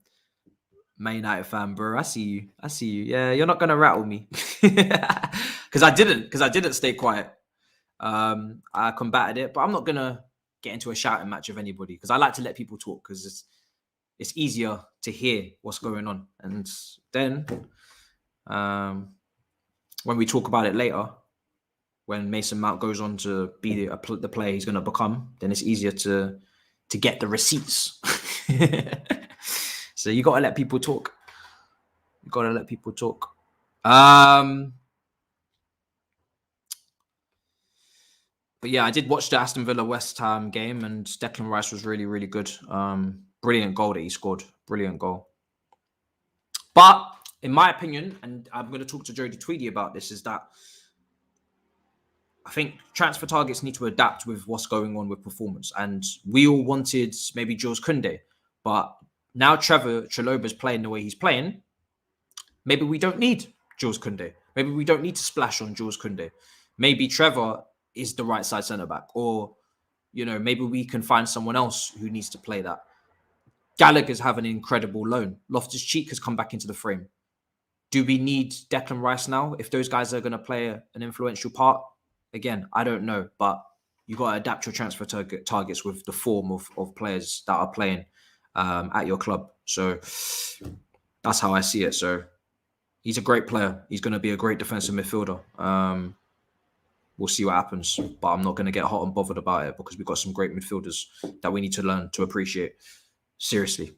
United fan, bro. I see you. Yeah, you're not gonna rattle me because I didn't stay quiet. I combated it, but I'm not gonna get into a shouting match with anybody because I like to let people talk because it's easier to hear what's going on, and then when we talk about it later, when Mason Mount goes on to be the player he's going to become, then it's easier to get the receipts. So you got to let people talk. But yeah, I did watch the Aston Villa West Ham game, and Declan Rice was really, really good. Brilliant goal that he scored. Brilliant goal. But in my opinion, and I'm going to talk to Jody Tweedy about this, is that I think transfer targets need to adapt with what's going on with performance. And we all wanted maybe Jules Koundé, but now Trevor Chalobah's playing the way he's playing. Maybe we don't need Jules Koundé. Maybe we don't need to splash on Jules Koundé. Maybe Trevor is the right side centre back, or maybe we can find someone else who needs to play that. Gallagher's having an incredible loan. Loftus-Cheek has come back into the frame. Do we need Declan Rice now? If those guys are going to play an influential part, again, I don't know, but you got to adapt your transfer targets with the form of players that are playing at your club. So that's how I see it. So he's a great player. He's going to be a great defensive midfielder. We'll see what happens, but I'm not going to get hot and bothered about it because we've got some great midfielders that we need to learn to appreciate. Seriously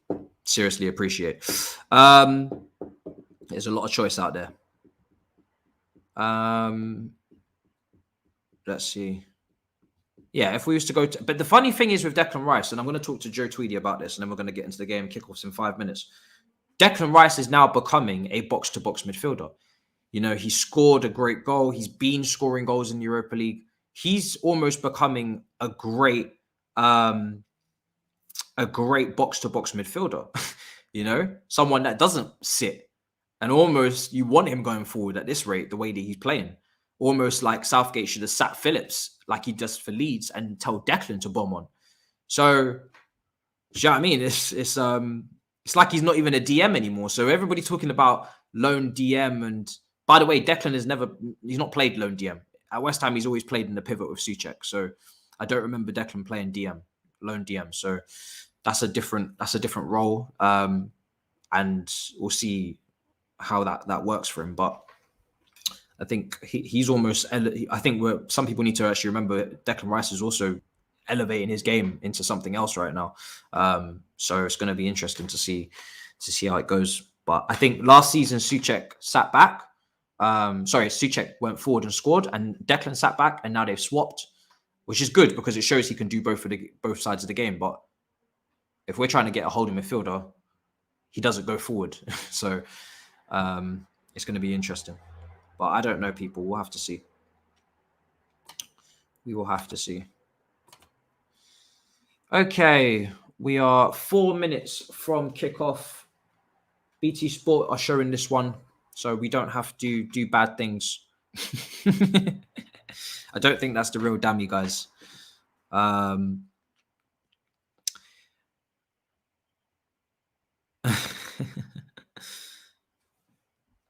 appreciate. There's a lot of choice out there. Let's see. Yeah, if we used to go to... But the funny thing is with Declan Rice, and I'm going to talk to Joe Tweedy about this, and then we're going to get into the game kickoffs in 5 minutes. Declan Rice is now becoming a box-to-box midfielder. He scored a great goal. He's been scoring goals in the Europa League. He's almost becoming a great box-to-box midfielder. Someone that doesn't sit. And almost you want him going forward at this rate, the way that he's playing. Almost like Southgate should have sat Phillips like he does for Leeds and tell Declan to bomb on. So, do you know what I mean? It's like he's not even a DM anymore. So everybody's talking about lone DM. And by the way, Declan he's not played lone DM. At West Ham, he's always played in the pivot with Souček. So I don't remember Declan playing lone DM. So that's a different role. And we'll see how that works for him. But I think he's almost... I think some people need to actually remember Declan Rice is also elevating his game into something else right now. So it's going to be interesting to see how it goes. But I think last season Souček sat back. Souček went forward and scored, and Declan sat back, and now they've swapped, which is good because it shows he can do both sides of the game. But if we're trying to get a holding midfielder, he doesn't go forward. So it's going to be interesting. But I don't know, people. We'll have to see. We will have to see. Okay, we are 4 minutes from kickoff. BT Sport are showing this one, so we don't have to do bad things. I don't think that's the real Dammy, guys.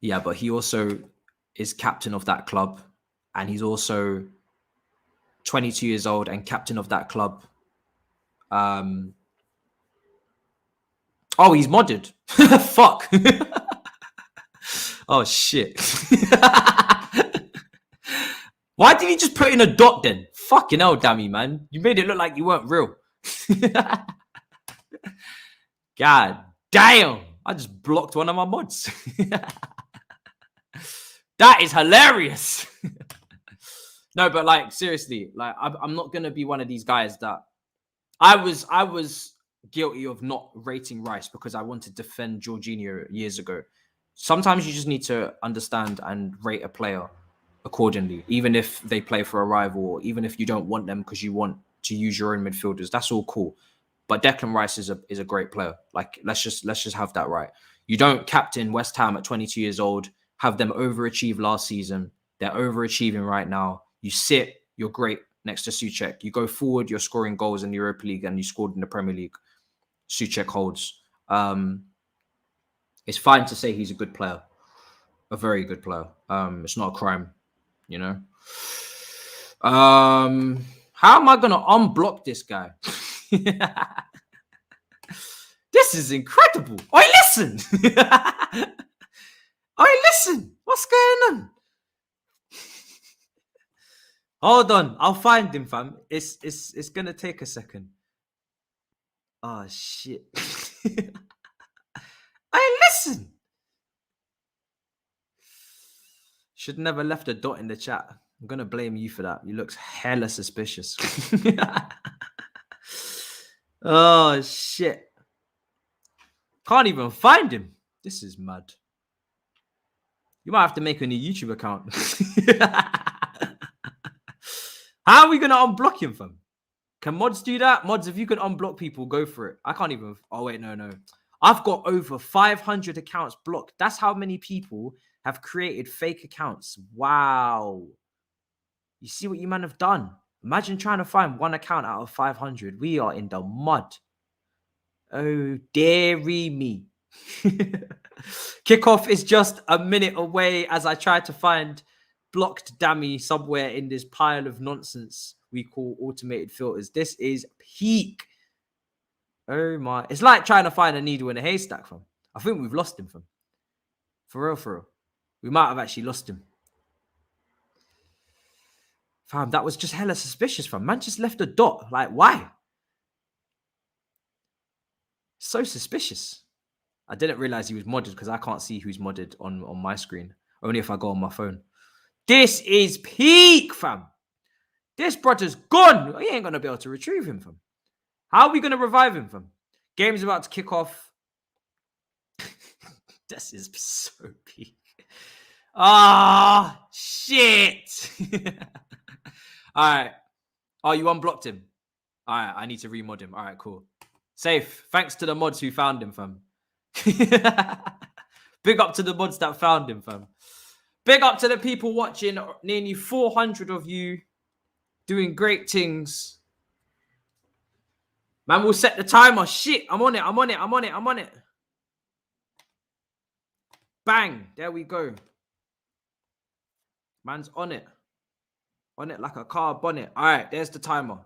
Yeah, but he also is captain of that club, and he's also 22 years old and captain of that club. Oh, he's modded. Fuck. Oh, shit. Why did he just put in a dot then? Fucking hell, Dammy, man. You made it look like you weren't real. God damn. I just blocked one of my mods. That is hilarious. No, but like, seriously, like, I'm not going to be one of these guys that I was guilty of not rating Rice because I wanted to defend Jorginho years ago. Sometimes you just need to understand and rate a player accordingly, even if they play for a rival, or even if you don't want them because you want to use your own midfielders. That's all cool. But Declan Rice is a great player. Like, let's just have that right. You don't captain West Ham at 22 years old, have them overachieve last season. They're overachieving right now. You sit, you're great next to Souček. You go forward, you're scoring goals in the Europa League and you scored in the Premier League. Souček holds. It's fine to say he's a good player, a very good player. It's not a crime, you know. How am I gonna unblock this guy? This is incredible. Oi, listen. Oi, listen. What's going on? Hold on, I'll find him, fam. It's gonna take a second. Oh shit. Hey, listen. Should never left a dot in the chat. I'm gonna blame you for that. You look hella suspicious. Oh shit. Can't even find him. This is mad. You might have to make a new YouTube account. How are we gonna unblock him, fam? Can mods do that? Mods, if you can unblock people, go for it. I can't even. Oh wait, no. I've got over 500 accounts blocked. That's how many people have created fake accounts. Wow. You see what you man have done? Imagine trying to find one account out of 500. We are in the mud. Oh, dearie me. Kickoff is just a minute away as I try to find blocked Dammy somewhere in this pile of nonsense we call automated filters. This is peak. Oh my. It's like trying to find a needle in a haystack, fam. I think we've lost him, fam. For real. We might have actually lost him. Fam, that was just hella suspicious, fam. Man just left a dot. Like, why? So suspicious. I didn't realize he was modded because I can't see who's modded on my screen. Only if I go on my phone. This is peak, fam. This brother's gone. We ain't going to be able to retrieve him, fam. How are we going to revive him, fam? Game's about to kick off. This is so peak. Ah, shit. All right. Oh, you unblocked him. All right, I need to remod him. All right, cool. Safe. Thanks to the mods who found him, fam. Big up to the mods that found him, fam. Big up to the people watching. Nearly 400 of you doing great things. Man, we'll set the timer. Shit, I'm on it. Bang. There we go. Man's on it. On it like a car bonnet. All right, there's the timer.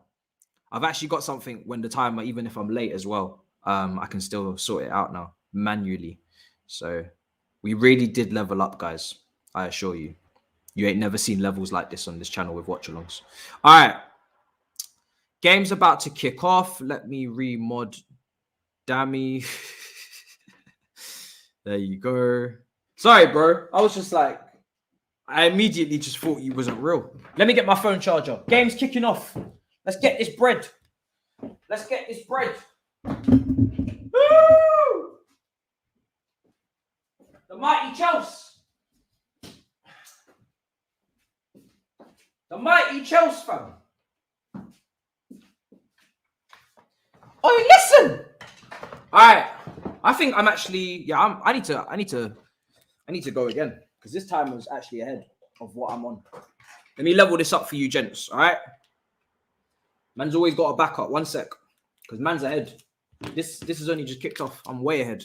I've actually got something when the timer, even if I'm late as well, I can still sort it out now manually. So we really did level up, guys. I assure you. You ain't never seen levels like this on this channel with watch-alongs. All right. Game's about to kick off. Let me remod Dammy. There you go. Sorry, bro. I was just like, I immediately just thought you wasn't real. Let me get my phone charger. Game's kicking off. Let's get this bread. Woo! The mighty Chelsea. The mighty Chelsea, fam. Oh, listen. All right. I think I'm actually. Yeah. I need to go again because this time was actually ahead of what I'm on. Let me level this up for you, gents. All right. Man's always got a backup. One sec, because man's ahead. This is only just kicked off. I'm way ahead.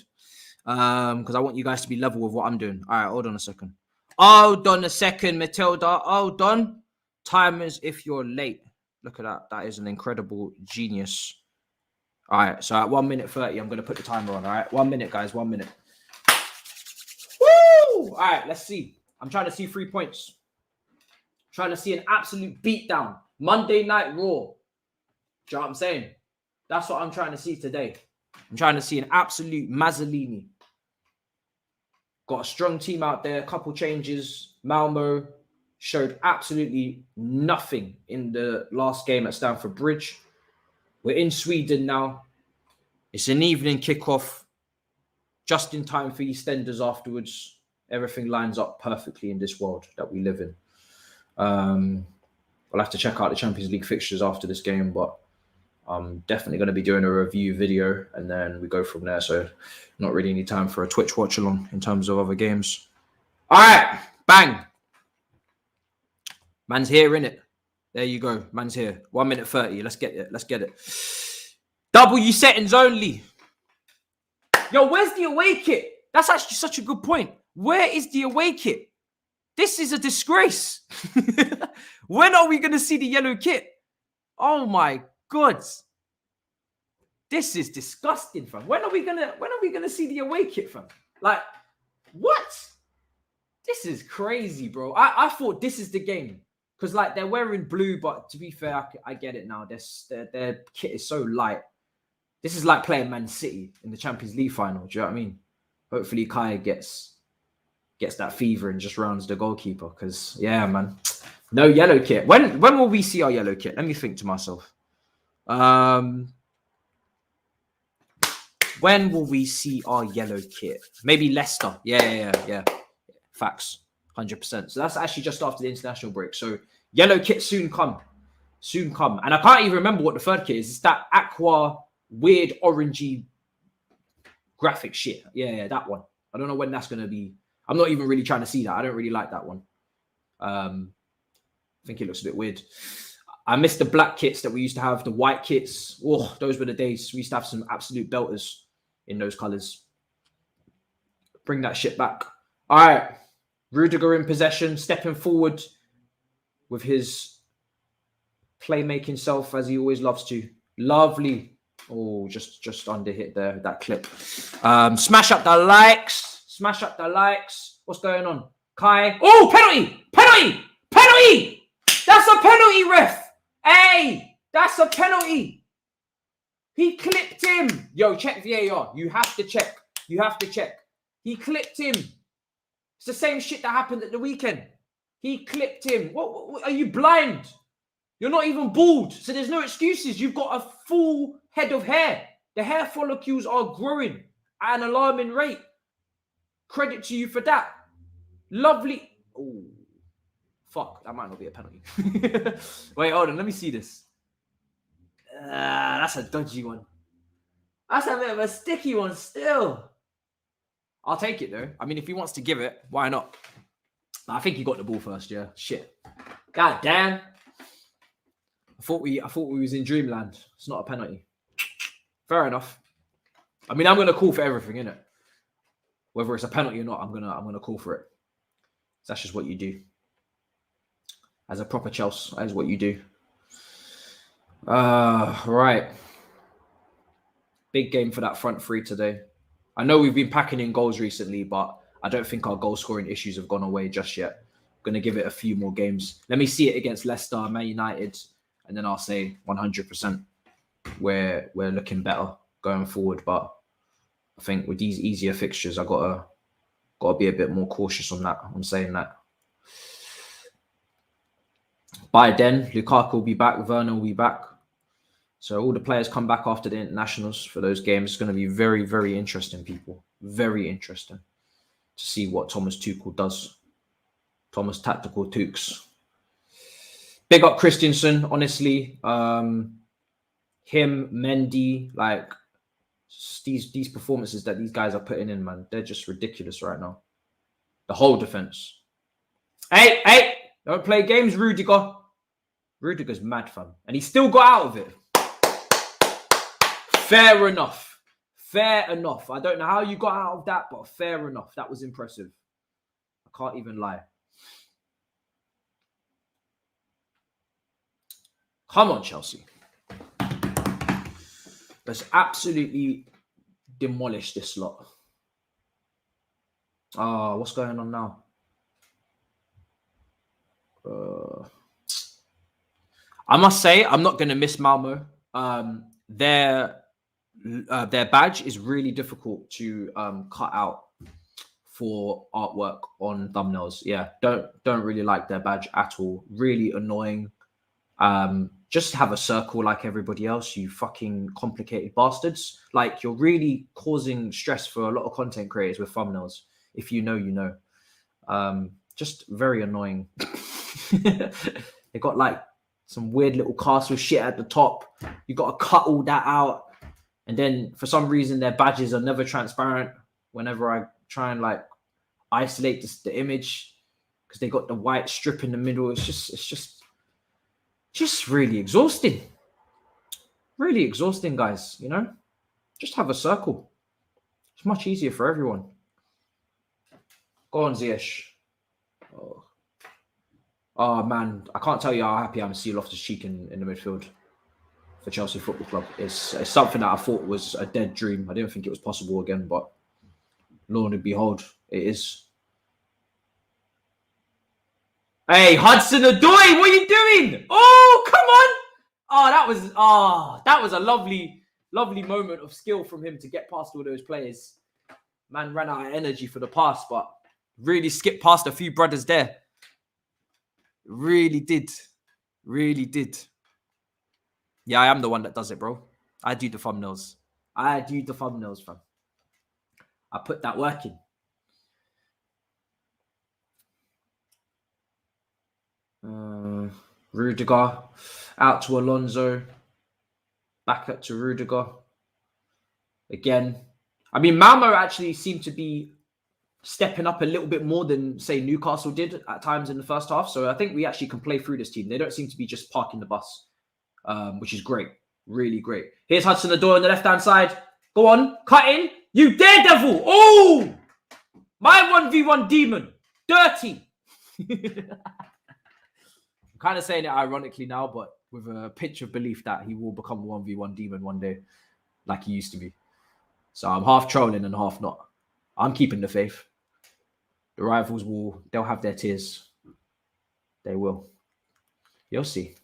Because I want you guys to be level with what I'm doing. All right. Hold on a second. Hold on a second, Matilda. Hold on. Timers, if you're late. Look at that. That is an incredible genius. All right. So at 1 minute 30, I'm going to put the timer on. All right. 1 minute, guys. 1 minute. Woo! All right. Let's see. I'm trying to see 3 points. Trying to see an absolute beatdown. Monday Night Raw. Do you know what I'm saying? That's what I'm trying to see today. I'm trying to see an absolute Mazzolini. Got a strong team out there. A couple changes. Malmö showed absolutely nothing in the last game at Stamford Bridge. We're in Sweden now. It's an evening kickoff. Just in time for EastEnders afterwards. Everything lines up perfectly in this world that we live in. I'll have to check out the Champions League fixtures after this game, but I'm definitely going to be doing a review video and then we go from there. So not really any time for a Twitch watch along in terms of other games. All right, bang. Man's here, innit? There you go. Man's here. 1 minute 30. Let's get it. Let's get it. W settings only. Yo, where's the away kit? That's actually such a good point. Where is the away kit? This is a disgrace. When are we going to see the yellow kit? Oh my God. This is disgusting, fam. When are we gonna see the away kit, fam? Like, what? This is crazy, bro. I thought this is the game. Because, like, they're wearing blue, but to be fair, I get it now. Their kit is so light. This is like playing Man City in the Champions League final. Do you know what I mean? Hopefully, Kai gets that fever and just rounds the goalkeeper. Because, yeah, man. No yellow kit. When will we see our yellow kit? Let me think to myself. When will we see our yellow kit? Maybe Leicester. Yeah. Facts. 100%. So that's actually just after the international break. So yellow kit soon come. And I can't even remember what the third kit is. It's that aqua, weird, orangey graphic shit. Yeah, that one. I don't know when that's going to be. I'm not even really trying to see that. I don't really like that one. I think it looks a bit weird. I miss the black kits that we used to have, the white kits. Oh, those were the days. We used to have some absolute belters in those colours. Bring that shit back. All right. Rudiger in possession, stepping forward with his playmaking self as he always loves to. Lovely. Oh, just under hit there, that clip. Smash up the likes. What's going on? Kai. Oh, penalty. That's a penalty, ref. Hey, that's a penalty. He clipped him. Yo, check VAR. You have to check. He clipped him. It's the same shit that happened at the weekend. He clipped him. What are you blind? You're not even bald. So there's no excuses. You've got a full head of hair. The hair follicles are growing at an alarming rate. Credit to you for that. Lovely. Oh. Fuck, that might not be a penalty. Wait, hold on. Let me see this. That's a dodgy one. That's a bit of a sticky one still. I'll take it, though. I mean, if he wants to give it, why not? I think he got the ball first, yeah. Shit. God damn. I thought we was in dreamland. It's not a penalty. Fair enough. I mean, I'm going to call for everything, innit? Whether it's a penalty or not, I'm gonna call for it. That's just what you do. As a proper Chelsea, that is what you do. Right. Big game for that front three today. I know we've been packing in goals recently, but I don't think our goal scoring issues have gone away just yet. I'm going to give it a few more games. Let me see it against Leicester, Man United, and then I'll say 100% we're looking better going forward. But I think with these easier fixtures, I gotta be a bit more cautious on that. I'm saying that. By then, Lukaku will be back, Werner will be back. So all the players come back after the internationals for those games. It's going to be very, very interesting, people. Very interesting to see what Thomas Tuchel does. Thomas Tactical Tukes. Big up Christensen, honestly. him, Mendy, like these performances that these guys are putting in, man, they're just ridiculous right now. The whole defense. Hey, don't play games, Rudiger. Rudiger's mad, fam. And he still got out of it. Fair enough. I don't know how you got out of that, but fair enough. That was impressive. I can't even lie. Come on, Chelsea. Let's absolutely demolish this lot. What's going on now? I must say, I'm not going to miss Malmö. Their badge is really difficult to cut out for artwork on thumbnails. Yeah, don't really like their badge at all. Really annoying. Just have a circle like everybody else, you fucking complicated bastards. Like, you're really causing stress for a lot of content creators with thumbnails. If you know, you know. Just very annoying. They got like some weird little castle shit at the top. You got to cut all that out. And then for some reason, their badges are never transparent whenever I try and like isolate the image, because they got the white strip in the middle. It's just really exhausting. Really exhausting, guys, you know? Just have a circle. It's much easier for everyone. Go on, Ziyech. Oh, man. I can't tell you how happy I am to see Loftus-Cheek in the midfield for Chelsea Football Club. It's something that I thought was a dead dream. I didn't think it was possible again, but lo and behold, it is. Hey, Hudson-Odoi, what are you doing? Oh, come on. That was a lovely moment of skill from him to get past all those players. Man ran out of energy for the pass, but really skipped past a few brothers there. Really did. Yeah, I am the one that does it, bro. I do the thumbnails. Fam. I put that work in. Rudiger out to Alonso, back up to Rudiger again. I mean, Malmö actually seemed to be stepping up a little bit more than, say, Newcastle did at times in the first half. So I think we actually can play through this team. They don't seem to be just parking the bus, which is great. Really great. Here's Hudson-Odoi on the left-hand side. Go on, cut in. You daredevil. Oh, my 1v1 demon. Dirty. I'm kind of saying it ironically now, but with a pinch of belief that he will become a 1v1 demon one day, like he used to be. So I'm half trolling and half not. I'm keeping the faith. The rivals they'll have their tears. They will. You'll see.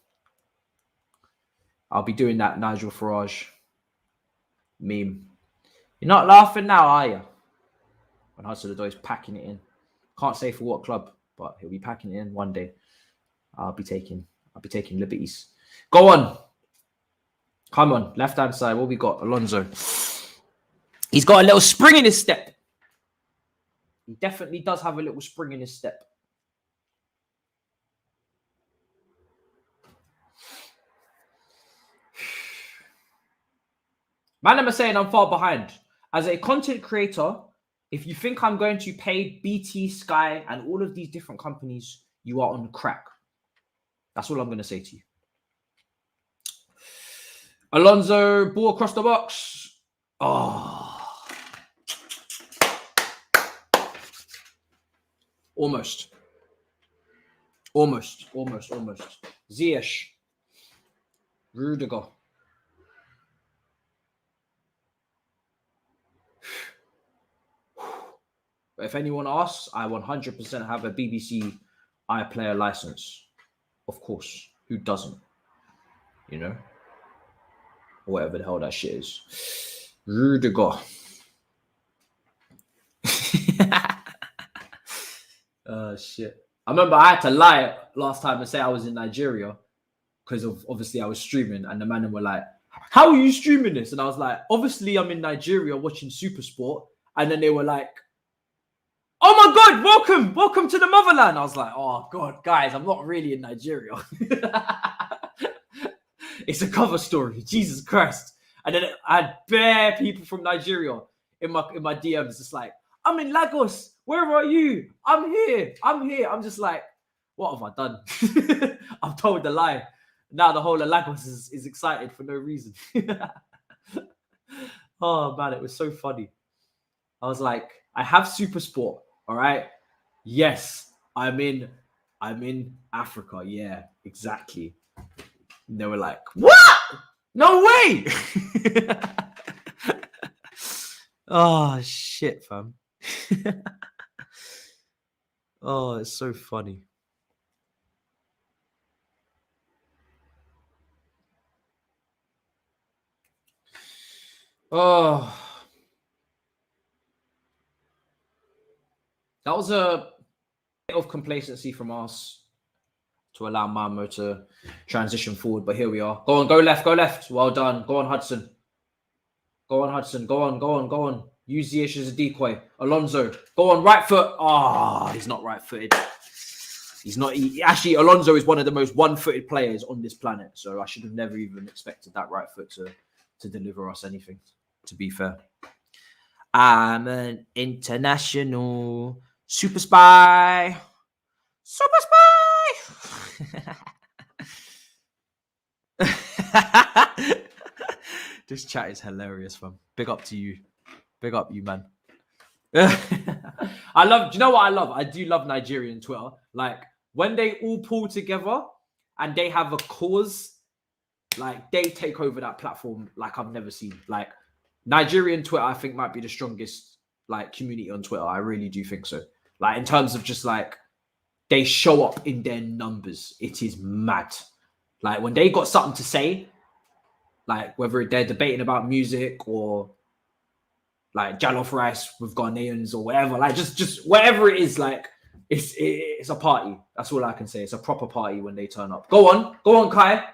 I'll be doing that Nigel Farage meme. You're not laughing now, are you? When Hudson-Odoi is packing it in. Can't say for what club, but he'll be packing it in one day. I'll be taking liberties. Go on. Come on. Left-hand side. What we got? Alonso. He's got a little spring in his step. He definitely does have a little spring in his step. Man, I'm saying I'm far behind. As a content creator, if you think I'm going to pay BT, Sky, and all of these different companies, you are on crack. That's all I'm going to say to you. Alonso, ball across the box. Oh. Almost. Ziyech. Rudiger. If anyone asks, I 100% have a BBC iPlayer license. Of course. Who doesn't? You know? Whatever the hell that shit is. Rudiger. Shit. I remember I had to lie last time and say I was in Nigeria because of obviously I was streaming, and the man were like, how are you streaming this? And I was like, obviously I'm in Nigeria watching Super Sport. And then they were like, oh my God, welcome to the motherland. I was like, oh God, guys, I'm not really in Nigeria. It's a cover story. Jesus Christ. And then I had bare people from Nigeria in my DMs, just like, I'm in Lagos. Where are you? I'm here. I'm just like, what have I done? I've told the lie. Now the whole of Lagos is excited for no reason. Oh man, it was so funny. I was like, I have super sport. All right. Yes, I'm in Africa. Yeah, exactly. And they were like, what? No way. Oh shit, fam. Oh, it's so funny. Oh, that was a bit of complacency from us to allow Malmö to transition forward, but here we are. Go on, go left. Well done. Go on, Hudson. Go on. Use Ziyech as a decoy. Alonso, go on, right foot. Oh, he's not right-footed. He's not. Actually, Alonso is one of the most one-footed players on this planet, so I should have never even expected that right foot to deliver us anything, to be fair. I'm an international super spy. This chat is hilarious, fam. Big up to you. Big up you, man. Do you know what I love? I do love Nigerian Twitter. Like, when they all pull together and they have a cause, like, they take over that platform like I've never seen. Like, Nigerian Twitter, I think, might be the strongest, like, community on Twitter. I really do think so. Like, in terms of just, like, they show up in their numbers. It is mad. Like, when they got something to say, like, whether they're debating about music or, like, jollof rice with Ghanaians or whatever, like, just whatever it is, like, it's a party. That's all I can say. It's a proper party when they turn up. Go on, Kai.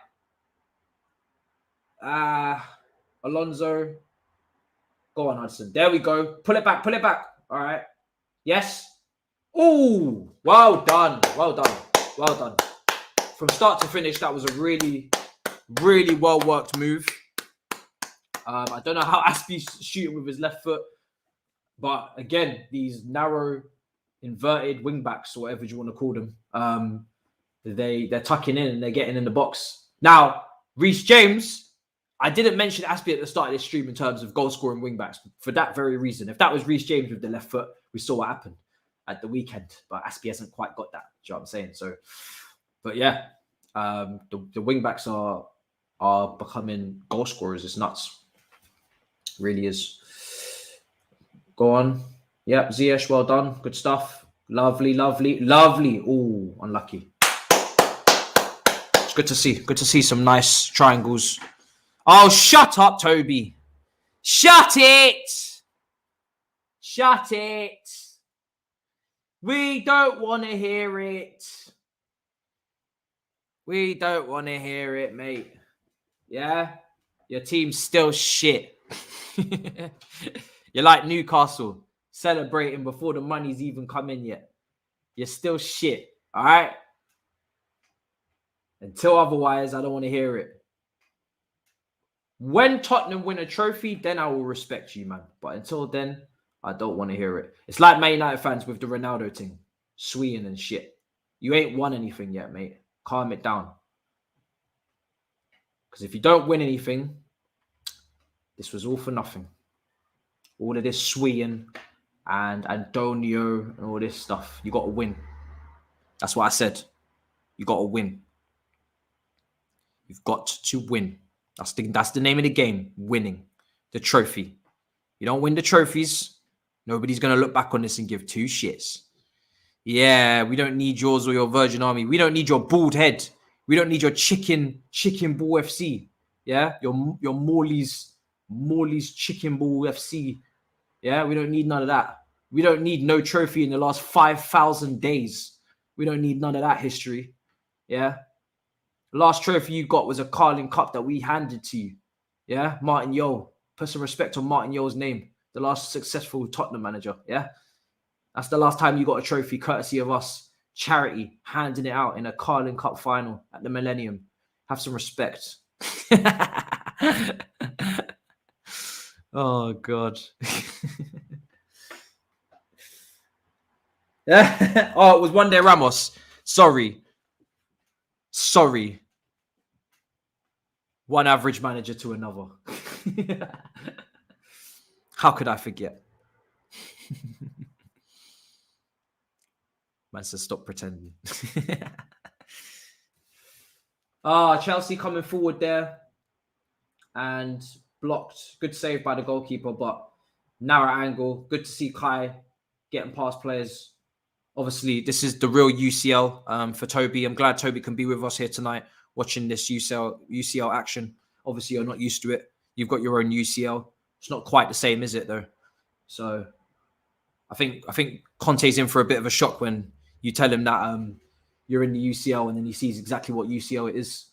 Alonso. Go on, Hudson. There we go. Pull it back. All right. Yes. Ooh, well done. From start to finish, that was a really, really well-worked move. I don't know how Aspie's shooting with his left foot, but again, these narrow, inverted wing-backs, or whatever you want to call them, they're tucking in and they're getting in the box. Now, Reece James, I didn't mention Aspie at the start of this stream in terms of goal-scoring wing-backs for that very reason. If that was Reece James with the left foot, we saw what happened at the weekend, but Aspie hasn't quite got that. Do you know what I'm saying? So, but yeah, the wing-backs are becoming goal scorers. It's nuts. Really is. Go on. Yep, Ziyech, well done. Good stuff. Lovely. Ooh, unlucky. It's good to see. Good to see some nice triangles. Oh, shut up, Toby. Shut it. We don't want to hear it. We don't want to hear it, mate. Yeah? Your team's still shit. You're like Newcastle, celebrating before the money's even come in yet. You're still shit, all right? Until otherwise, I don't want to hear it. When Tottenham win a trophy, then I will respect you, man. But until then, I don't want to hear it. It's like Man United fans with the Ronaldo thing. Sweeting and shit. You ain't won anything yet, mate. Calm it down. Because if you don't win anything, this was all for nothing. All of this sweeting and Antonio and all this stuff. You got to win. That's what I said. You got to win. You've got to win. That's the name of the game. Winning. The trophy. You don't win the trophies, nobody's going to look back on this and give two shits. Yeah, we don't need yours or your Virgin Army. We don't need your bald head. We don't need your chicken ball FC. Yeah, your Morley's chicken ball FC. Yeah, we don't need none of that. We don't need no trophy in the last 5,000 days. We don't need none of that history. Yeah. The last trophy you got was a Carling Cup that we handed to you. Yeah, Martin Yeo. Put some respect on Martin Yeo's name. The last successful Tottenham manager. Yeah. That's the last time you got a trophy courtesy of us. Charity, handing it out in a Carling Cup final at the Millennium. Have some respect. Oh God. Yeah. Oh, it was one day Ramos. Sorry. One average manager to another. How could I forget? Man says stop pretending. Chelsea coming forward there and blocked. Good save by the goalkeeper, but narrow angle. Good to see Kai getting past players. Obviously, this is the real UCL for Toby. I'm glad Toby can be with us here tonight watching this UCL action. Obviously, you're not used to it. You've got your own UCL. It's not quite the same, is it, though? So I think Conte's in for a bit of a shock when you tell him that you're in the UCL and then he sees exactly what UCL it is.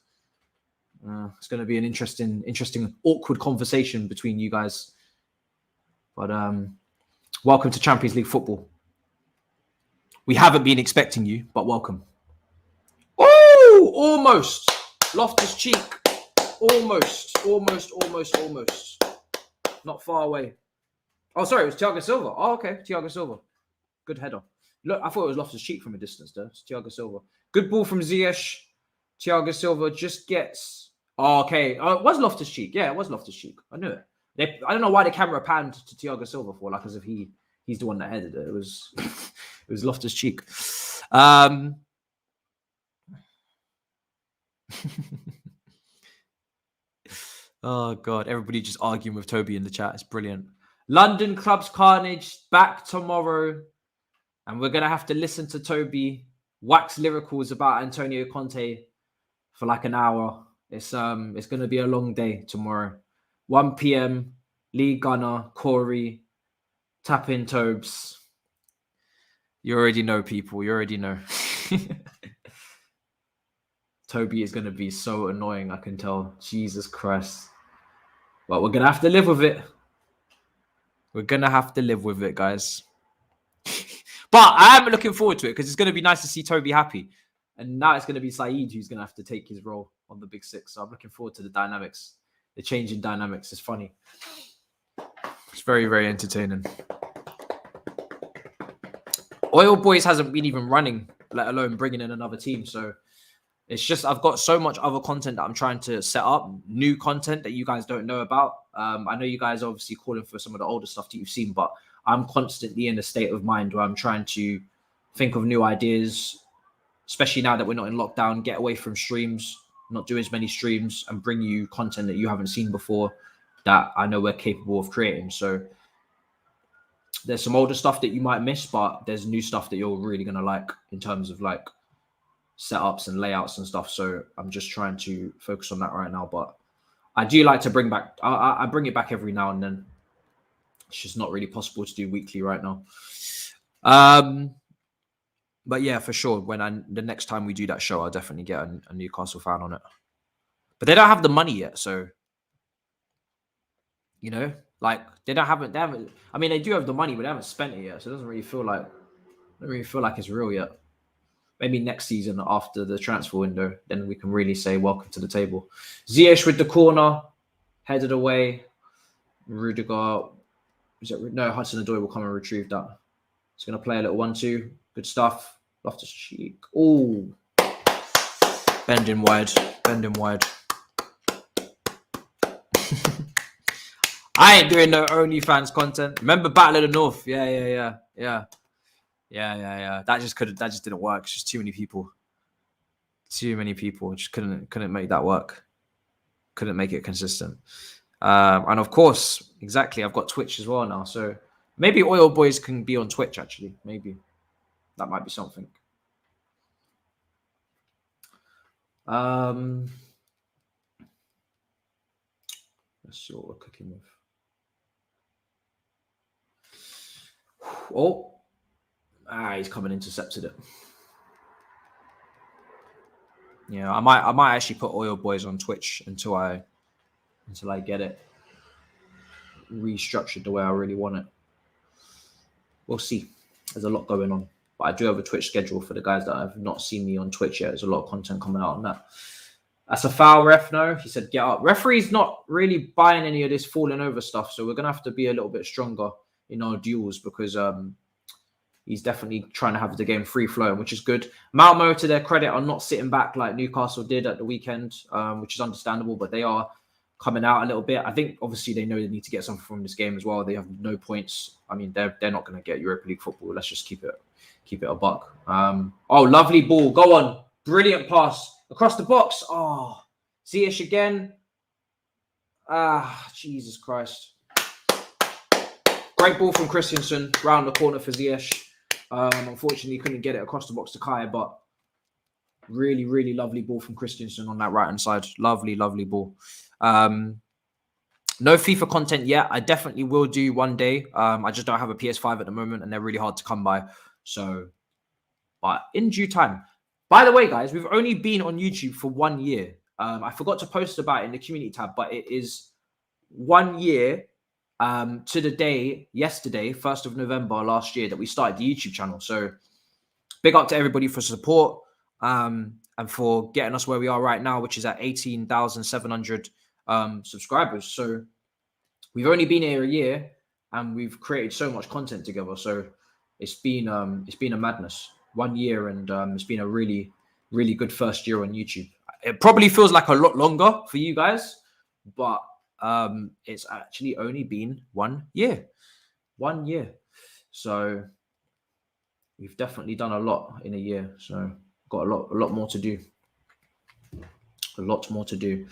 It's going to be an interesting, awkward conversation between you guys. But welcome to Champions League football. We haven't been expecting you, but welcome. Oh, almost. Loftus-Cheek. Almost. Not far away. Oh, sorry, it was Thiago Silva. Oh, okay, Thiago Silva. Good header. Look, I thought it was Loftus-Cheek from a distance there. It's Thiago Silva. Good ball from Ziyech. Thiago Silva just gets... Oh, okay. It was Loftus-Cheek. Yeah, it was Loftus-Cheek. I knew it. I don't know why the camera panned to Thiago Silva for, like as if he's the one that headed it. It was it was Loftus-Cheek. Oh God, everybody just arguing with Toby in the chat. It's brilliant. London Clubs Carnage back tomorrow, and we're gonna have to listen to Toby wax lyricals about Antonio Conte for like an hour. It's gonna be a long day tomorrow. 1 p.m. Lee Gunner, Corey, tap in Tobes. You already know, people. You already know. Toby is going to be so annoying, I can tell. Jesus Christ. But we're going to have to live with it. We're going to have to live with it, guys. But I am looking forward to it because it's going to be nice to see Toby happy. And now it's going to be Saeed who's going to have to take his role on the Big Six. So I'm looking forward to the dynamics. The change in dynamics is funny. It's very, very entertaining. Oil Boys hasn't been even running, let alone bringing in another team. So it's just, I've got so much other content that I'm trying to set up, new content that you guys don't know about. I know you guys are obviously calling for some of the older stuff that you've seen, but I'm constantly in a state of mind where I'm trying to think of new ideas, especially now that we're not in lockdown, get away from streams, not do as many streams and bring you content that you haven't seen before that I know we're capable of creating. So there's some older stuff that you might miss, but there's new stuff that you're really going to like in terms of like setups and layouts and stuff. So I'm just trying to focus on that right now. But I do like to bring back, I bring it back every now and then. It's just not really possible to do weekly right now. But yeah, for sure, the next time we do that show, I'll definitely get a Newcastle fan on it. But they don't have the money yet, so you know, like they haven't. I mean, they do have the money, but they haven't spent it yet, so it doesn't really feel like it's real yet. Maybe next season after the transfer window, then we can really say welcome to the table. Ziyech with the corner, headed away. Rudiger, Hudson-Odoi will come and retrieve that. It's going to play a little 1-2. Good stuff. Loftus-Cheek. Oh, bending wide. I ain't doing no OnlyFans content. Remember Battle of the North? Yeah. That just didn't work. It's just too many people. Just couldn't make that work. Couldn't make it consistent. And of course, exactly, I've got Twitch as well now. So maybe Oil Boys can be on Twitch, actually. Maybe. That might be something. Let's see what we're cooking with. Oh. He's come and intercepted it. Yeah, I might actually put Oil Boys on Twitch until I get it restructured the way I really want it. We'll see. There's a lot going on. But I do have a Twitch schedule for the guys that have not seen me on Twitch yet. There's a lot of content coming out on that. That's a foul, ref. No, he said get up. Referee's not really buying any of this falling over stuff, so we're gonna have to be a little bit stronger in our duels because he's definitely trying to have the game free flowing, which is good. Malmö, to their credit, are not sitting back like Newcastle did at the weekend, which is understandable, but they are coming out a little bit. I think obviously they know they need to get something from this game as well. They have no points. I mean, they're not going to get Europa League football. Let's just keep it a buck. Oh, lovely ball. Go on. Brilliant pass. Across the box. Oh, Ziyech again. Jesus Christ. Great ball from Christensen. Round the corner for Ziyech. Unfortunately, couldn't get it across the box to Kai, but really, really lovely ball from Christensen on that right-hand side. Lovely, lovely ball. No FIFA content yet. I definitely will do one day. I just don't have a PS5 at the moment, and they're really hard to come by. So, but in due time. By the way, guys, we've only been on YouTube for 1 year. I forgot to post about it in the community tab, but it is 1 year to the day, yesterday, 1st of November last year, that we started the YouTube channel. So big up to everybody for support and for getting us where we are right now, which is at 18,700 subscribers. So we've only been here a year and we've created so much content together. So it's been a madness. 1 year, and it's been a really, really good first year on YouTube. It probably feels like a lot longer for you guys, but it's actually only been 1 year. 1 year. So we've definitely done a lot in a year. So got a lot more to do. A lot more to do.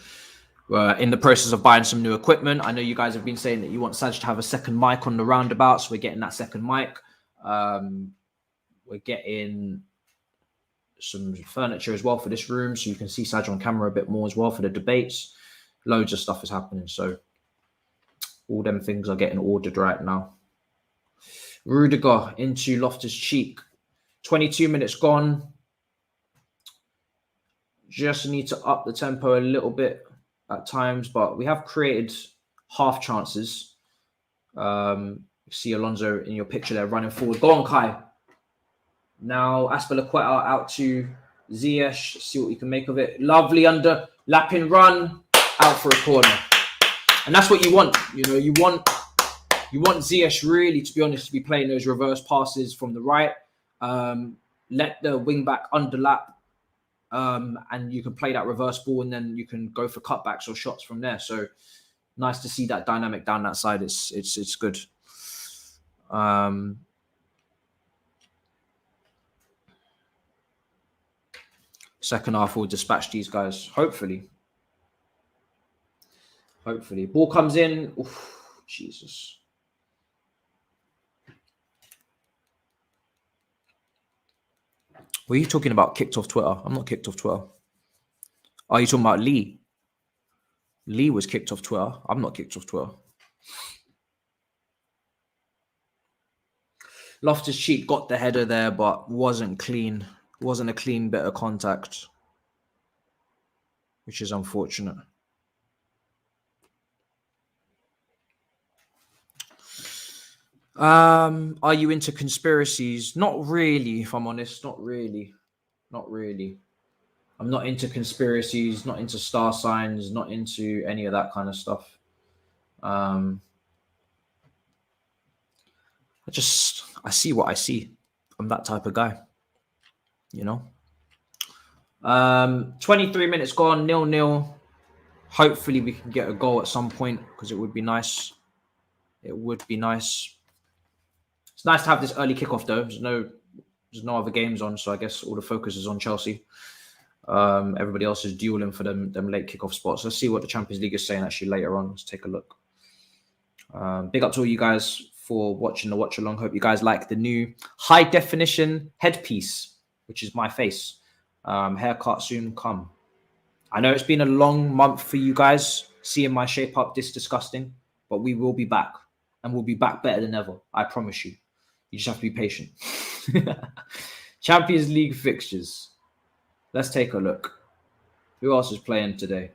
We're in the process of buying some new equipment. I know you guys have been saying that you want Saj to have a second mic on the roundabout, so we're getting that second mic. We're getting some furniture as well for this room, so you can see Saj on camera a bit more as well for the debates. Loads of stuff is happening, so all them things are getting ordered right now. Rudiger into Loftus-Cheek. 22 minutes gone. Just need to up the tempo a little bit at times, but we have created half chances. You see Alonso in your picture there running forward. Go on, Kai. Now Aspilicueta out to Ziyech. See what you can make of it. Lovely under lapping run out for a corner, and that's what you want. You know, you want Ziyech really, to be honest, to be playing those reverse passes from the right. Let the wing back underlap, and you can play that reverse ball, and then you can go for cutbacks or shots from there. So nice to see that dynamic down that side. It's good. Second half will dispatch these guys, hopefully. Ball comes in. Oof, Jesus. What are you talking about? Kicked off Twitter? I'm not kicked off Twitter. Are you talking about Lee? Lee was kicked off Twitter. I'm not kicked off Twitter. Loftus-Cheek got the header there, but wasn't clean. Wasn't a clean bit of contact, which is unfortunate. Are you into conspiracies? Not really, if I'm honest. Not really. I'm not into conspiracies, not into star signs, not into any of that kind of stuff. I see what I see. I'm that type of guy. You know, 23 minutes gone, 0-0. Hopefully we can get a goal at some point, because it would be nice. It's nice to have this early kickoff though. There's no other games on, so I guess all the focus is on Chelsea. Everybody else is dueling for them late kickoff spots. Let's see what the Champions League is saying actually later on. Let's take a look. Big up to all you guys for watching the watch along. Hope you guys like the new high definition headpiece, which is my face. Haircut soon come. I know it's been a long month for you guys seeing my shape up this disgusting, but we will be back, and we'll be back better than ever. I promise you. You just have to be patient. Champions League fixtures. Let's take a look. Who else is playing today?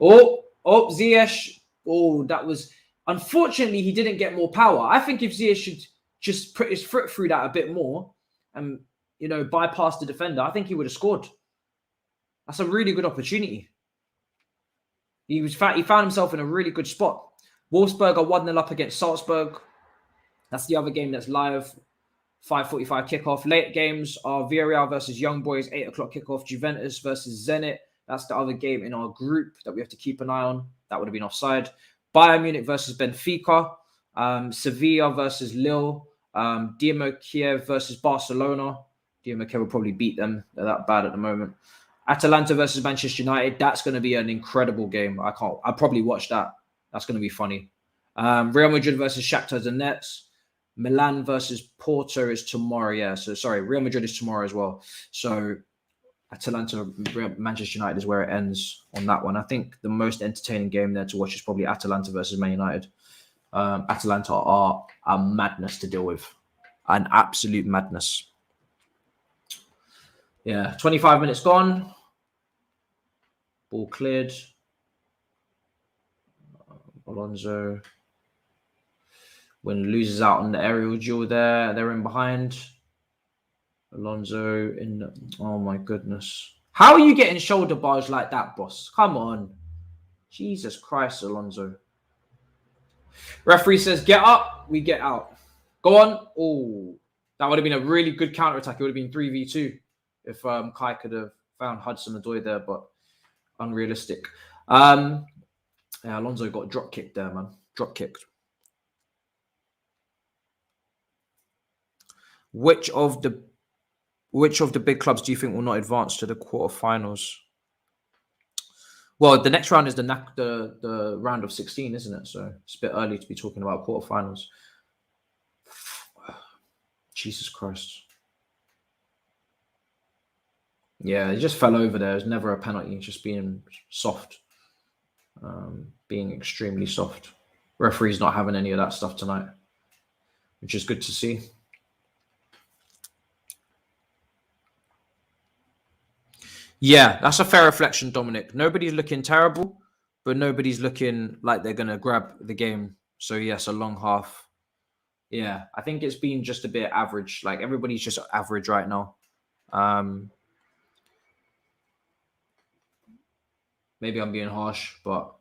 Oh, Ziyech. Oh, that was... Unfortunately, he didn't get more power. I think if Ziyech should just put his foot through that a bit more and, bypass the defender, I think he would have scored. That's a really good opportunity. He found himself in a really good spot. Wolfsburg are 1-0 up against Salzburg. That's the other game that's live. 5:45 kickoff. Late games are Villarreal versus Young Boys, 8 o'clock kickoff. Juventus versus Zenit. That's the other game in our group that we have to keep an eye on. That would have been offside. Bayern Munich versus Benfica. Sevilla versus Lille. Dynamo Kiev versus Barcelona. Dynamo Kiev will probably beat them. They're that bad at the moment. Atalanta versus Manchester United. That's going to be an incredible game. I'll probably watch that. That's going to be funny. Real Madrid versus Shakhtar Donetsk. Milan versus Porto is tomorrow. Yeah, so sorry, Real Madrid is tomorrow as well. So Atalanta, Manchester United is where it ends on that one. I think the most entertaining game there to watch is probably Atalanta versus Man United. Atalanta are a madness to deal with. An absolute madness. Yeah, 25 minutes gone. Ball cleared. Alonso. When loses out on the aerial duel there, they're in behind. Alonso in. Oh my goodness. How are you getting shoulder bars like that, boss? Come on. Jesus Christ, Alonso. Referee says, get up, we get out. Go on. Oh, that would have been a really good counter-attack. It would have been 3v2 if Kai could have found Hudson-Odoi there, but unrealistic. Yeah, Alonso got drop-kicked there, man. Drop-kicked. Which of the big clubs do you think will not advance to the quarterfinals? Well, the next round is the round of 16, isn't it? So it's a bit early to be talking about quarterfinals. Jesus Christ. Yeah, he just fell over there. It was never a penalty. Just being soft. Being extremely soft. Referee's not having any of that stuff tonight, which is good to see. Yeah, that's a fair reflection, Dominic. Nobody's looking terrible, but nobody's looking like they're going to grab the game. So, yes, a long half. Yeah, I think it's been just a bit average. Like, everybody's just average right now. Maybe I'm being harsh, but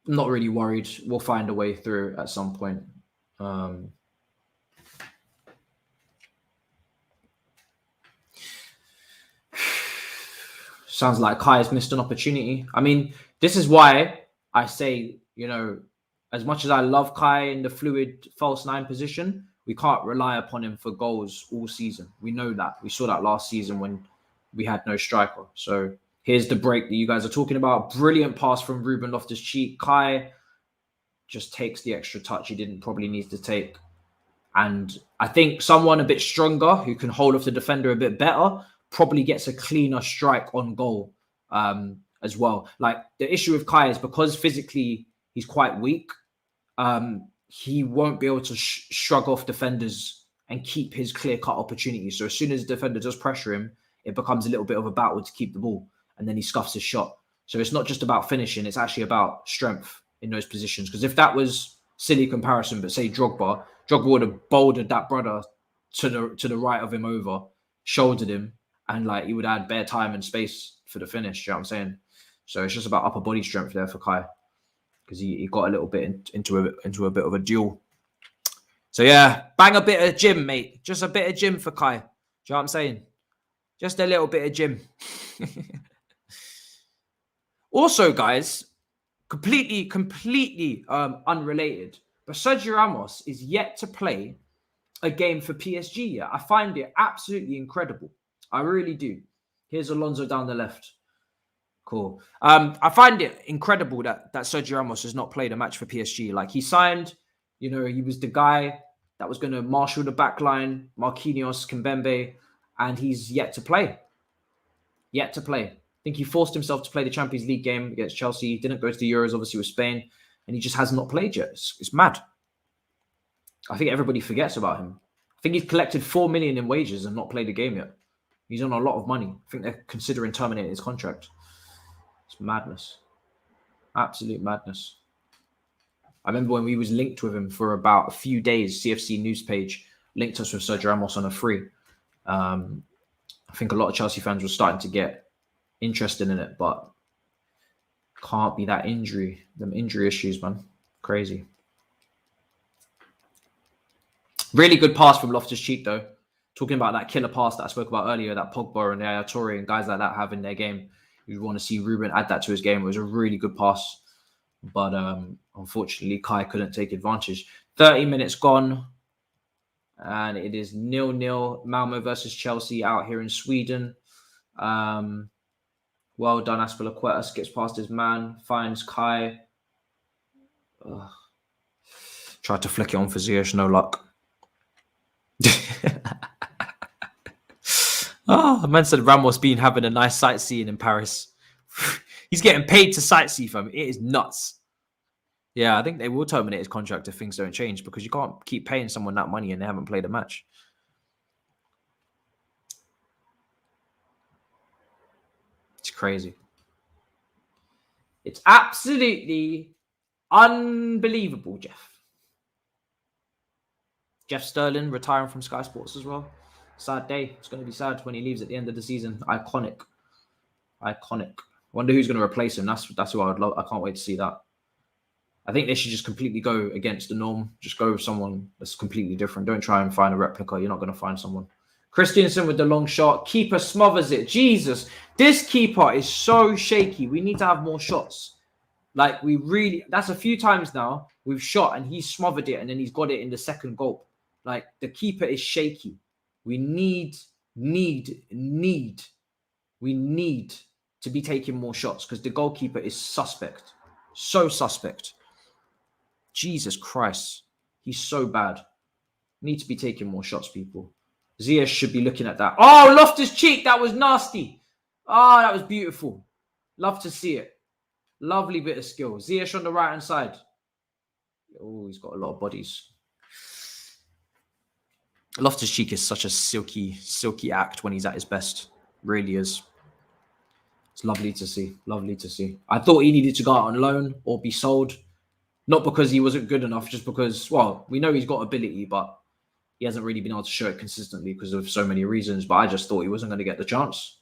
I'm not really worried. We'll find a way through at some point. Sounds like Kai has missed an opportunity. I mean, this is why I say, as much as I love Kai in the fluid false nine position, we can't rely upon him for goals all season. We know that. We saw that last season when we had no striker. So here's the break that you guys are talking about. Brilliant pass from Ruben Loftus-Cheek. Kai just takes the extra touch he didn't probably need to take. And I think someone a bit stronger who can hold off the defender a bit better probably gets a cleaner strike on goal as well. Like, the issue with Kai is because physically he's quite weak, he won't be able to shrug off defenders and keep his clear-cut opportunities. So as soon as the defender does pressure him, it becomes a little bit of a battle to keep the ball, and then he scuffs his shot. So it's not just about finishing, it's actually about strength in those positions. Because if that was silly comparison, but say Drogba would have bouldered that brother to the right of him over, shouldered him, and like he would add bare time and space for the finish. You know what I'm saying? So it's just about upper body strength there for Kai, because he got a little bit into a bit of a duel. So yeah, bang a bit of gym, mate. Just a bit of gym for Kai. Do you know what I'm saying? Just a little bit of gym. Also, guys, completely unrelated, but Sergio Ramos is yet to play a game for PSG. Yeah, I find it absolutely incredible. I really do. Here's Alonso down the left. Cool. I find it incredible that Sergio Ramos has not played a match for PSG. Like, he signed, he was the guy that was going to marshal the back line, Marquinhos, Kimpembe, and he's yet to play. Yet to play. I think he forced himself to play the Champions League game against Chelsea. He didn't go to the Euros, obviously, with Spain, and he just has not played yet. It's mad. I think everybody forgets about him. I think he's collected 4 million in wages and not played a game yet. He's on a lot of money. I think they're considering terminating his contract. It's madness. Absolute madness. I remember when we was linked with him for about a few days, CFC news page linked us with Sergio Ramos on a free. I think a lot of Chelsea fans were starting to get interested in it, but can't be that injury. Them injury issues, man. Crazy. Really good pass from Loftus-Cheek, though. Talking about that killer pass that I spoke about earlier, that Pogba and Yaya Toure and guys like that have in their game. You want to see Ruben add that to his game. It was a really good pass. But unfortunately, Kai couldn't take advantage. 30 minutes gone. And it is 0-0. Malmö versus Chelsea out here in Sweden. Well done, Aspilicueta. Skips past his man. Finds Kai. Tried to flick it on for Ziyech. No luck. Man said Ramos been having a nice sightseeing in Paris. He's getting paid to sightsee, fam. It is nuts. Yeah, I think they will terminate his contract if things don't change, because you can't keep paying someone that money and they haven't played a match. It's crazy. It's absolutely unbelievable, Jeff. Jeff Sterling retiring from Sky Sports as well. Sad day. It's going to be sad when he leaves at the end of the season. Iconic. Wonder who's going to replace him. That's who I would love. I can't wait to see that. I think they should just completely go against the norm. Just go with someone that's completely different. Don't try and find a replica. You're not going to find someone. Christiansen with the long shot. Keeper smothers it. Jesus. This keeper is so shaky. We need to have more shots. Like, that's a few times now we've shot and he's smothered it and then he's got it in the second goal. Like, the keeper is shaky. We need to be taking more shots because the goalkeeper is suspect. So suspect. Jesus Christ. He's so bad. Need to be taking more shots, people. Ziyech should be looking at that. Oh, Loftus-Cheek. That was nasty. Oh, that was beautiful. Love to see it. Lovely bit of skill. Ziyech on the right-hand side. Oh, he's got a lot of bodies. Loftus-Cheek is such a silky act when he's at his best. Really is. It's lovely to see. Lovely to see. I thought he needed to go out on loan or be sold. Not because he wasn't good enough, just because, well, we know he's got ability, but he hasn't really been able to show it consistently because of so many reasons. But I just thought he wasn't going to get the chance.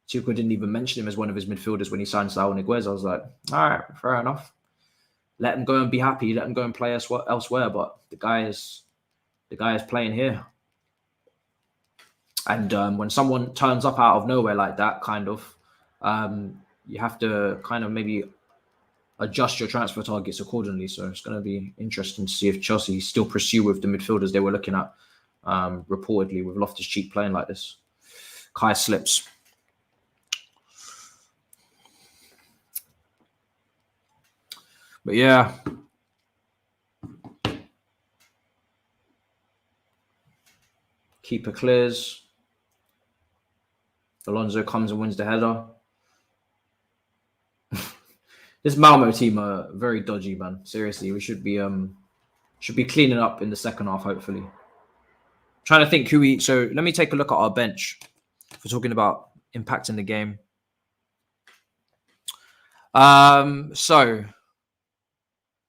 Tuchel didn't even mention him as one of his midfielders when he signed Saúl Ñíguez. I was like, all right, fair enough. Let him go and be happy. Let him go and play elsewhere. But the guy is playing here. And when someone turns up out of nowhere like that, kind of, you have to kind of maybe adjust your transfer targets accordingly. So it's going to be interesting to see if Chelsea still pursue with the midfielders they were looking at, reportedly, with Loftus-Cheek playing like this. Kai slips. But yeah. Keeper clears. Alonso comes and wins the header. This Malmö team are very dodgy, man. Seriously, we should be cleaning up in the second half, hopefully. Trying to think so let me take a look at our bench for talking about impacting the game. So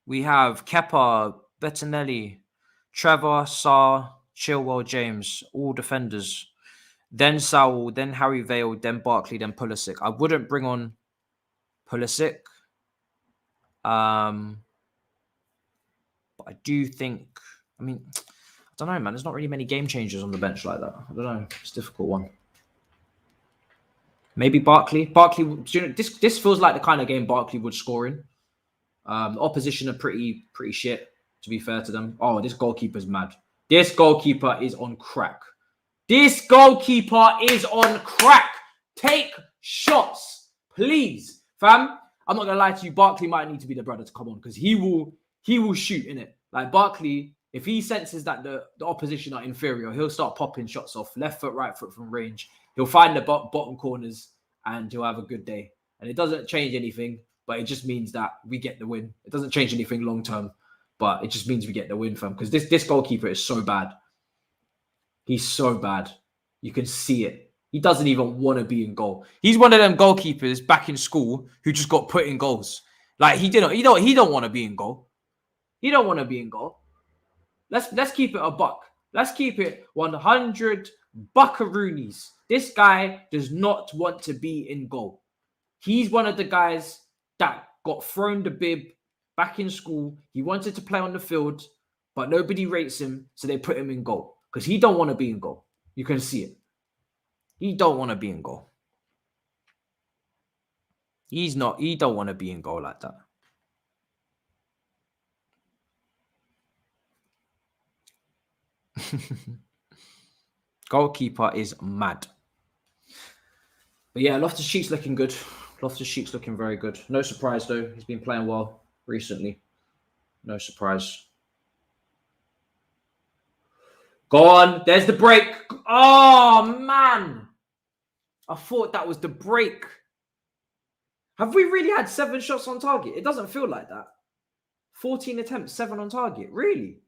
we have Kepa, Bettinelli, Trevor, Sarr, Chilwell, James, all defenders. Then Saúl, then Harry Vale, then Barkley, then Pulisic. I wouldn't bring on Pulisic. But I do think, I don't know, man. There's not really many game changers on the bench like that. I don't know. It's a difficult one. Maybe Barkley. This feels like the kind of game Barkley would score in. Opposition are pretty shit, to be fair to them. Oh, this goalkeeper's mad. This goalkeeper is on crack. Take shots, please, fam. I'm not gonna lie to you. Barkley might need to be the brother to come on because he will shoot in it. Like Barkley, if he senses that the opposition are inferior, he'll start popping shots off left foot, right foot from range. He'll find the bottom corners and he'll have a good day. And it doesn't change anything, but it just means that we get the win. It doesn't change anything long term, but it just means we get the win, fam. Because this goalkeeper is so bad. He's so bad. You can see it. He doesn't even want to be in goal. He's one of them goalkeepers back in school who just got put in goals. Like he don't want to be in goal. He don't want to be in goal. Let's keep it a buck. Let's keep it 100 buckaroonies. This guy does not want to be in goal. He's one of the guys that got thrown the bib back in school. He wanted to play on the field, but nobody rates him, so they put him in goal because he don't want to be in goal. You can see it. He don't want to be in goal. He don't want to be in goal like that. Goalkeeper is mad. But yeah, Loftus-Cheek's looking good. Loftus-Cheek's looking very good. No surprise, though. He's been playing well recently. No surprise. Go on. There's the break. Oh, man. I thought that was the break. Have we really had 7 shots on target? It doesn't feel like that. 14 attempts, 7 on target. Really?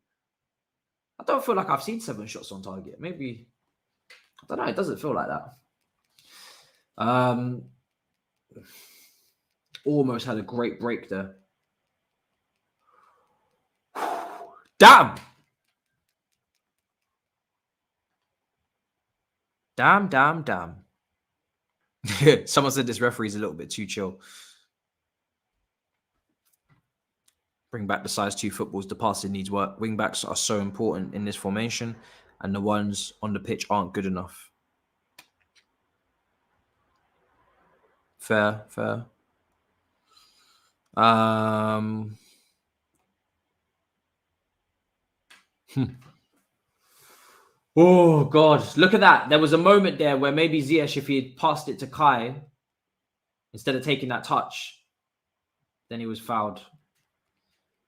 I don't feel like I've seen 7 shots on target. Maybe, I don't know. It doesn't feel like that. Almost had a great break there. Damn. Damn. Someone said this referee's a little bit too chill. Bring back the size 2 footballs. The passing needs work. Wing backs are so important in this formation, and the ones on the pitch aren't good enough. Fair. Oh, God. Look at that. There was a moment there where maybe Ziyech, if he had passed it to Kai, instead of taking that touch, then he was fouled.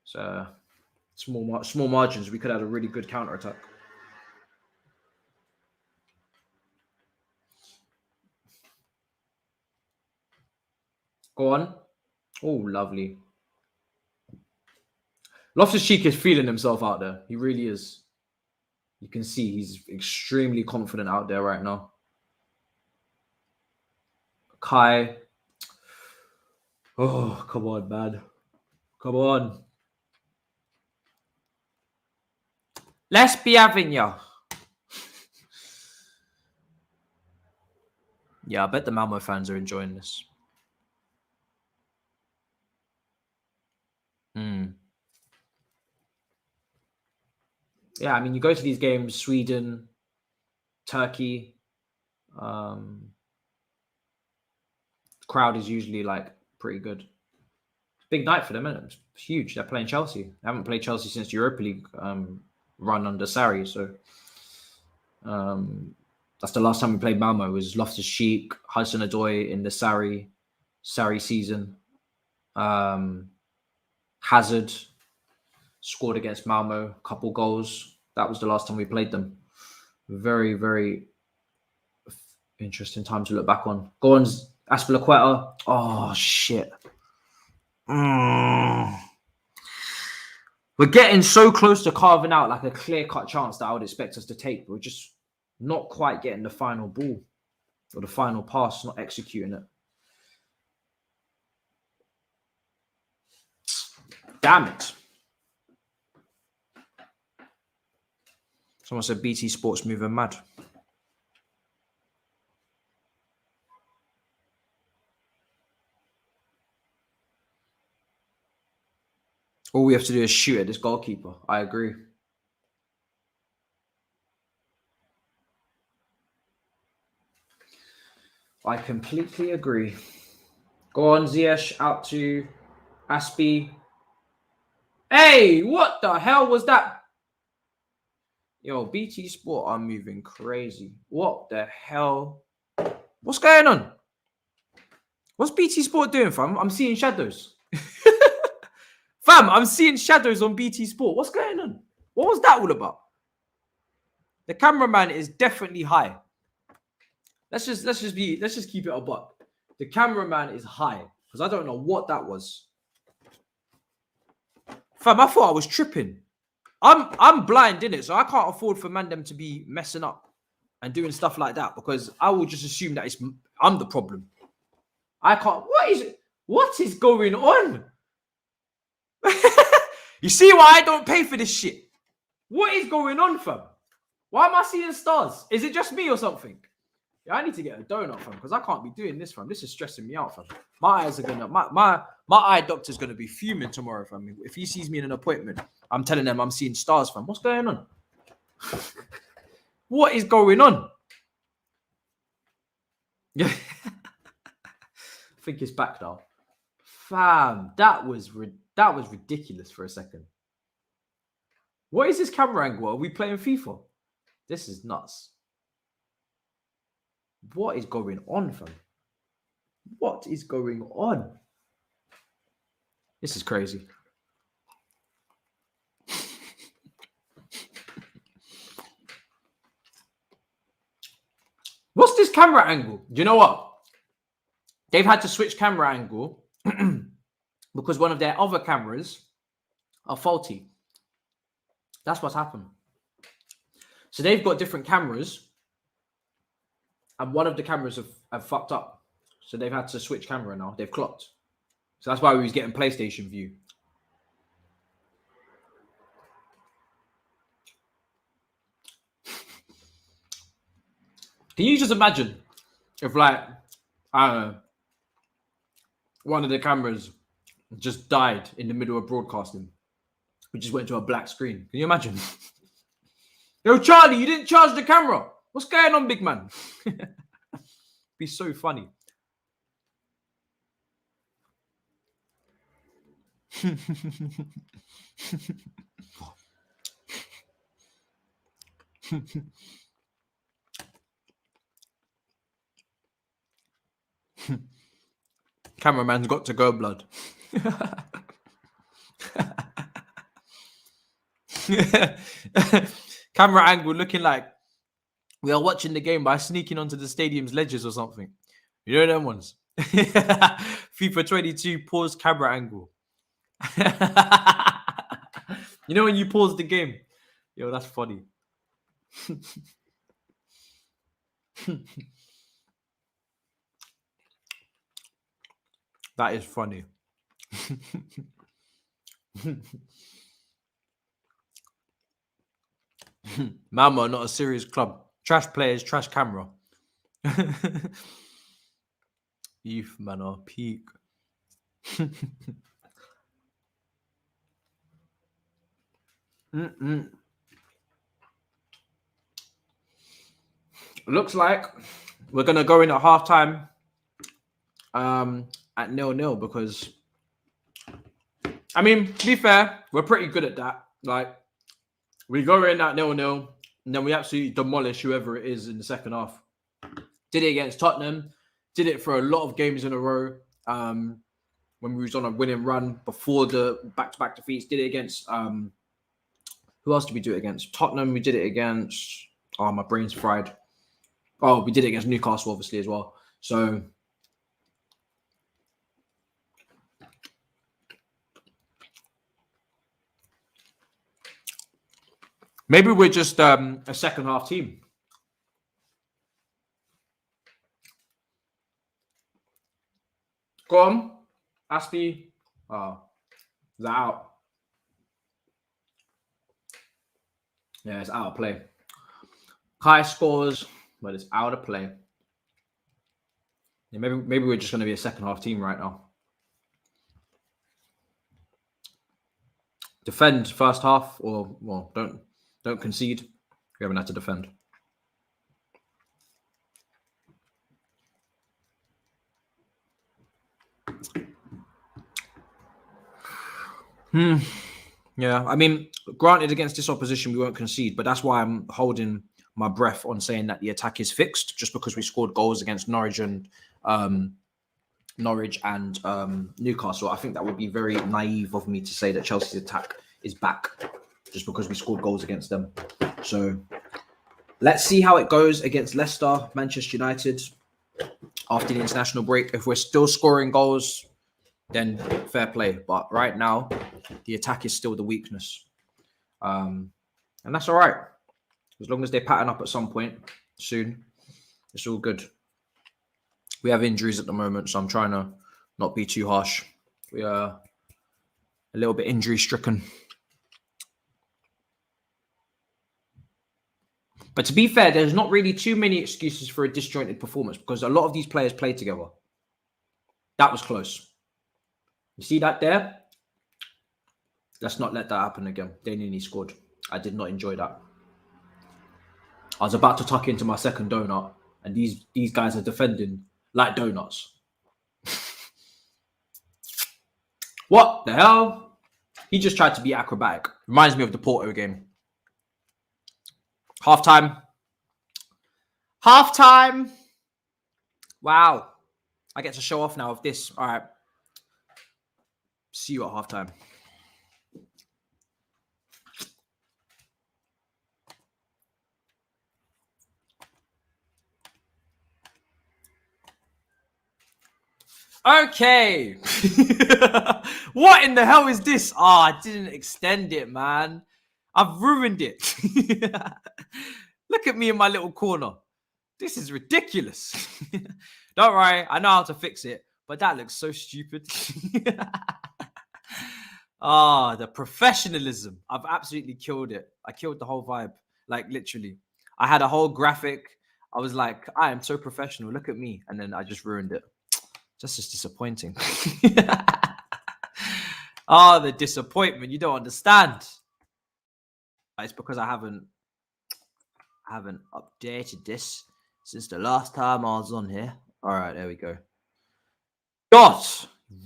So, small margins. We could have had a really good counter-attack. Go on. Oh, lovely. Loftus-Cheek is feeling himself out there. He really is. You can see he's extremely confident out there right now. Kai. Oh, come on, man. Come on. Let's be having ya. Yeah, I bet the Malmö fans are enjoying this. Yeah, I mean, you go to these games, Sweden, Turkey, crowd is usually like pretty good. Big night for them, isn't it? It's huge. They're playing Chelsea. They haven't played Chelsea since Europa League run under Sarri. So that's the last time we played Malmö. It was Loftus-Cheek, Hudson-Odoi in the Sarri season. Hazard scored against Malmö, a couple goals. That was the last time we played them. Very, very interesting time to look back on. Go on, Aspilicueta. Oh, shit. We're getting so close to carving out like a clear-cut chance that I would expect us to take. We're just not quite getting the final ball or the final pass, not executing it. Damn it. Someone said BT Sports moving mad. All we have to do is shoot at this goalkeeper. I agree. I completely agree. Go on, Ziyech, out to Aspi. Hey, what the hell was that? Yo, BT Sport are moving crazy. What the hell? What's going on? What's BT Sport doing, fam? I'm seeing shadows. Fam, I'm seeing shadows on BT Sport. What's going on? What was that all about? The cameraman is definitely high. Let's just keep it a buck. The cameraman is high because I don't know what that was. Fam, I thought I was tripping. I'm blind, innit? So I can't afford for them to be messing up and doing stuff like that because I will just assume that I'm the problem. I can't. What is going on? You see why I don't pay for this shit? What is going on, fam? Why am I seeing stars? Is it just me or something? Yeah, I need to get a donut, fam, because I can't be doing this, fam. This is stressing me out, fam. My eyes are gonna, my eye doctor's gonna be fuming tomorrow, fam. If he sees me in an appointment, I'm telling them I'm seeing stars, fam. What's going on? What is going on? Yeah, I think it's back now, fam. That was ridiculous for a second. What is this camera angle? Are we playing FIFA? This is nuts. What is going on, fam? What is going on? This is crazy. What's this camera angle? Do you know what? They've had to switch camera angle because one of their other cameras are faulty. That's what's happened. So they've got different cameras and one of the cameras have fucked up. So they've had to switch camera now. They've clocked. So that's why we was getting PlayStation view. Can you just imagine if, like, I don't know, one of the cameras just died in the middle of broadcasting? We just went to a black screen. Can you imagine? Yo, Charlie, you didn't charge the camera. What's going on, big man? Be so funny. Cameraman's got to go, blood. Camera angle looking like we are watching the game by sneaking onto the stadium's ledges or something. You know them ones? FIFA 22 pause camera angle. You know when you pause the game? Yo, that's funny. That is funny. Malmö, not a serious club. Trash players, trash camera. Youth, man, are peak. Looks like we're going to go in at halftime at 0-0 because, I mean, to be fair, we're pretty good at that. Like, we go in at 0-0 and then we absolutely demolish whoever it is in the second half. Did it against Tottenham. Did it for a lot of games in a row when we was on a winning run before the back-to-back defeats. Did it against, who else did we do it against? Tottenham. We did it against, oh, my brain's fried. Oh, we did it against Newcastle, obviously, as well. So, maybe we're just a second half team. Go on. Asti. Oh, is that out? Yeah, it's out of play. Kai scores, but it's out of play. Yeah, maybe we're just going to be a second half team right now. Defend first half, or well, don't concede. We haven't had to defend. Yeah, I mean, granted, against this opposition, we won't concede, but that's why I'm holding my breath on saying that the attack is fixed, just because we scored goals against Norwich and Newcastle. I think that would be very naive of me to say that Chelsea's attack is back just because we scored goals against them. So let's see how it goes against Leicester, Manchester United after the international break. If we're still scoring goals, then fair play. But right now, the attack is still the weakness. And that's all right. As long as they pattern up at some point soon, it's all good. We have injuries at the moment, so I'm trying to not be too harsh. We are a little bit injury stricken. But to be fair, there's not really too many excuses for a disjointed performance because a lot of these players played together. That was close. You see that there? Let's not let that happen again. They nearly scored. I did not enjoy that. I was about to tuck into my second donut, and these guys are defending like donuts. What the hell? He just tried to be acrobatic. Reminds me of the Porto game. Halftime. Wow. I get to show off now of this. All right. See you at halftime. Okay. What in the hell is this? I didn't extend it, man. I've ruined it. Look at me in my little corner. This is ridiculous. Don't worry. I know how to fix it, but that looks so stupid. The professionalism. I've absolutely killed it. I killed the whole vibe. Like, literally. I had a whole graphic. I was like, I am so professional. Look at me. And then I just ruined it. That's just disappointing. The disappointment. You don't understand. It's because I haven't updated this since the last time I was on here. All right, there we go. God,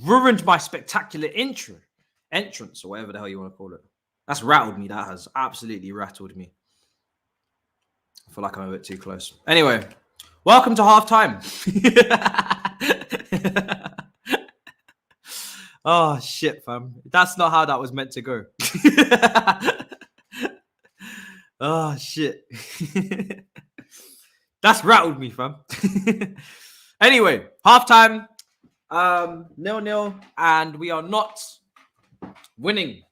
ruined my spectacular entrance, or whatever the hell you want to call it. That's rattled me. That has absolutely rattled me. I feel like I'm a bit too close. Anyway, welcome to halftime. Oh shit, fam. That's not how that was meant to go. Oh shit. That's rattled me, fam. Anyway, halftime. 0-0, and we are not winning,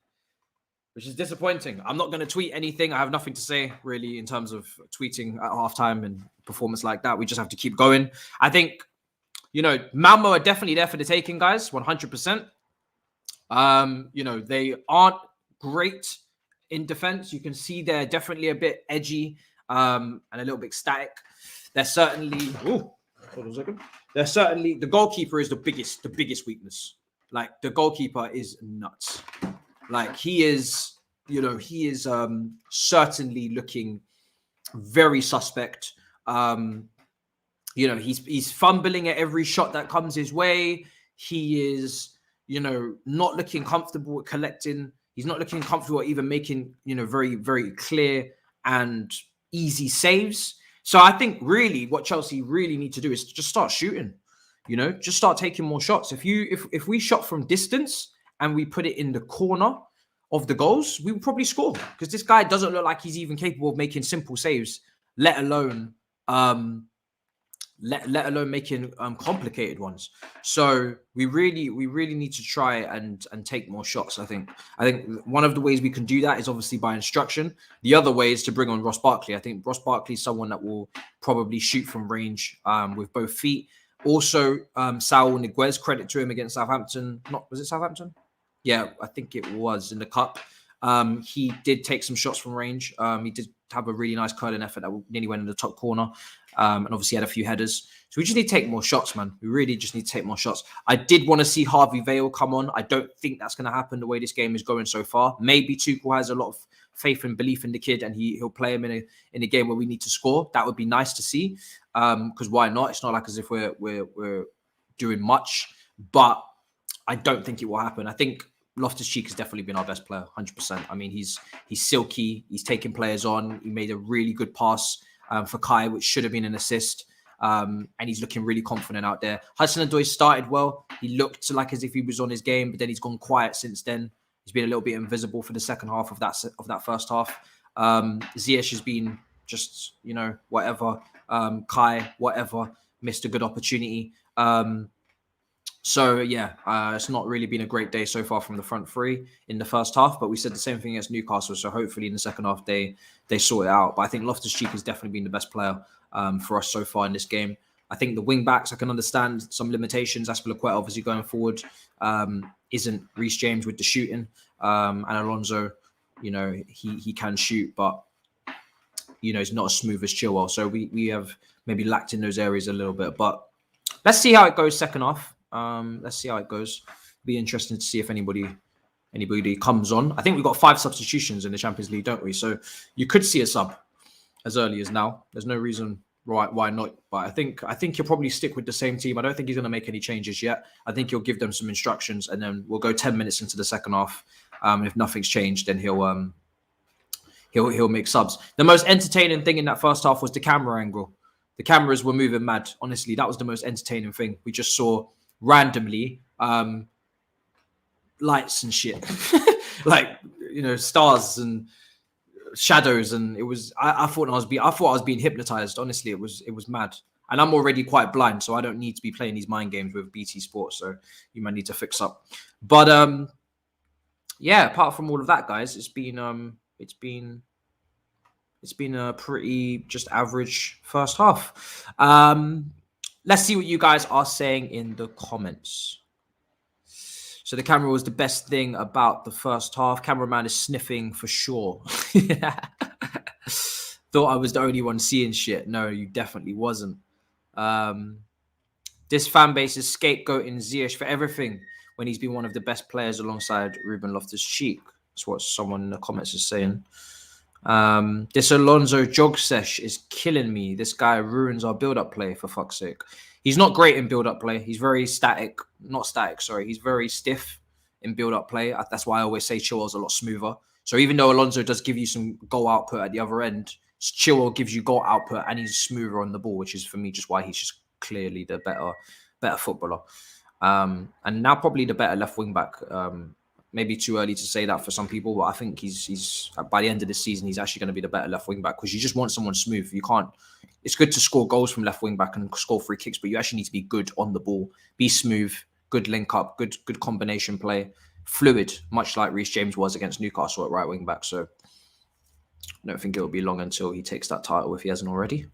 which is disappointing. I'm not going to tweet anything. I have nothing to say really in terms of tweeting at halftime and performance like that. We just have to keep going. I think, Malmö are definitely there for the taking, guys. 100%. They aren't great in defense. You can see they're definitely a bit edgy and a little bit static. They're certainly. Hold on a second. They're certainly, the goalkeeper is the biggest weakness. Like, the goalkeeper is nuts. Like, he is certainly looking very suspect. He's fumbling at every shot that comes his way. He is, not looking comfortable with collecting. He's not looking comfortable at even making, very, very clear and easy saves. So I think really what Chelsea really need to do is just start shooting, just start taking more shots. If we shot from distance and we put it in the corner of the goals, we would probably score, because this guy doesn't look like he's even capable of making simple saves, let alone making complicated ones. So we really need to try and take more shots. I think one of the ways we can do that is obviously by instruction. The other way is to bring on Ross Barkley. I think Ross Barkley is someone that will probably shoot from range with both feet. Also, Saul Niguez, credit to him against Southampton. Was it Southampton? Yeah, I think it was in the cup. He did take some shots from range. He did have a really nice curling effort that nearly went in the top corner. And obviously had a few headers. So we just need to take more shots, man. We really just need to take more shots. I did want to see Harvey Vale come on. I don't think that's going to happen the way this game is going so far. Maybe Tuchel has a lot of faith and belief in the kid, and he'll play him in a game where we need to score. That would be nice to see. Because why not? It's not like as if we're doing much, but I don't think it will happen. I think Loftus-Cheek has definitely been our best player, 100%. I mean, he's silky. He's taking players on. He made a really good pass for Kai, which should have been an assist. And he's looking really confident out there. Hudson-Odoi started well. He looked like as if he was on his game, but then he's gone quiet since then. He's been a little bit invisible for the second half of that first half. Ziyech has been just, whatever. Kai, whatever. Missed a good opportunity. It's not really been a great day so far from the front three in the first half, but we said the same thing against Newcastle. So hopefully in the second half, they sort it out. But I think Loftus-Cheek has definitely been the best player for us so far in this game. I think the wing backs, I can understand some limitations. Azpilicueta obviously going forward isn't Reece James with the shooting. And Alonso, he can shoot, but he's not as smooth as Chilwell. So we have maybe lacked in those areas a little bit. But let's see how it goes second half. Let's see how it goes. Be interesting to see if anybody comes on. I think we've got 5 substitutions in the Champions League, don't we? So you could see a sub as early as now. There's no reason why not. But I think he'll probably stick with the same team. I don't think he's going to make any changes yet. I think he'll give them some instructions, and then we'll go 10 minutes into the second half. If nothing's changed, then he'll make subs. The most entertaining thing in that first half was the camera angle. The cameras were moving mad. Honestly, that was the most entertaining thing. We just saw randomly lights and shit, like stars and shadows, and it was. I thought I was being hypnotized. Honestly, it was mad. And I'm already quite blind, so I don't need to be playing these mind games with BT Sports. So you might need to fix up. But yeah. Apart from all of that, guys, it's been a pretty just average first half. Let's see what you guys are saying in the comments. So the camera was the best thing about the first half. Cameraman is sniffing for sure. Thought I was the only one seeing shit. No, you definitely wasn't. This fan base is scapegoating Ziyech for everything when he's been one of the best players alongside Ruben Loftus-Cheek. That's what someone in the comments is saying. This Alonso jog sesh is killing me. This guy ruins our build-up play, for fuck's sake. He's not great in build-up play. He's very He's very stiff in build-up play. That's why I always say Chilwell's a lot smoother. So even though Alonso does give you some goal output at the other end, Chilwell gives you goal output and he's smoother on the ball, which is for me just why he's just clearly the better footballer. And now probably the better left wing back. Maybe too early to say that for some people, but I think he's by the end of the season, he's actually going to be the better left wing back, because you just want someone smooth. You can't. It's good to score goals from left wing back and score free kicks, but you actually need to be good on the ball, be smooth, good link up, good combination play, fluid, much like Reece James was against Newcastle at right wing back. So I don't think it will be long until he takes that title if he hasn't already.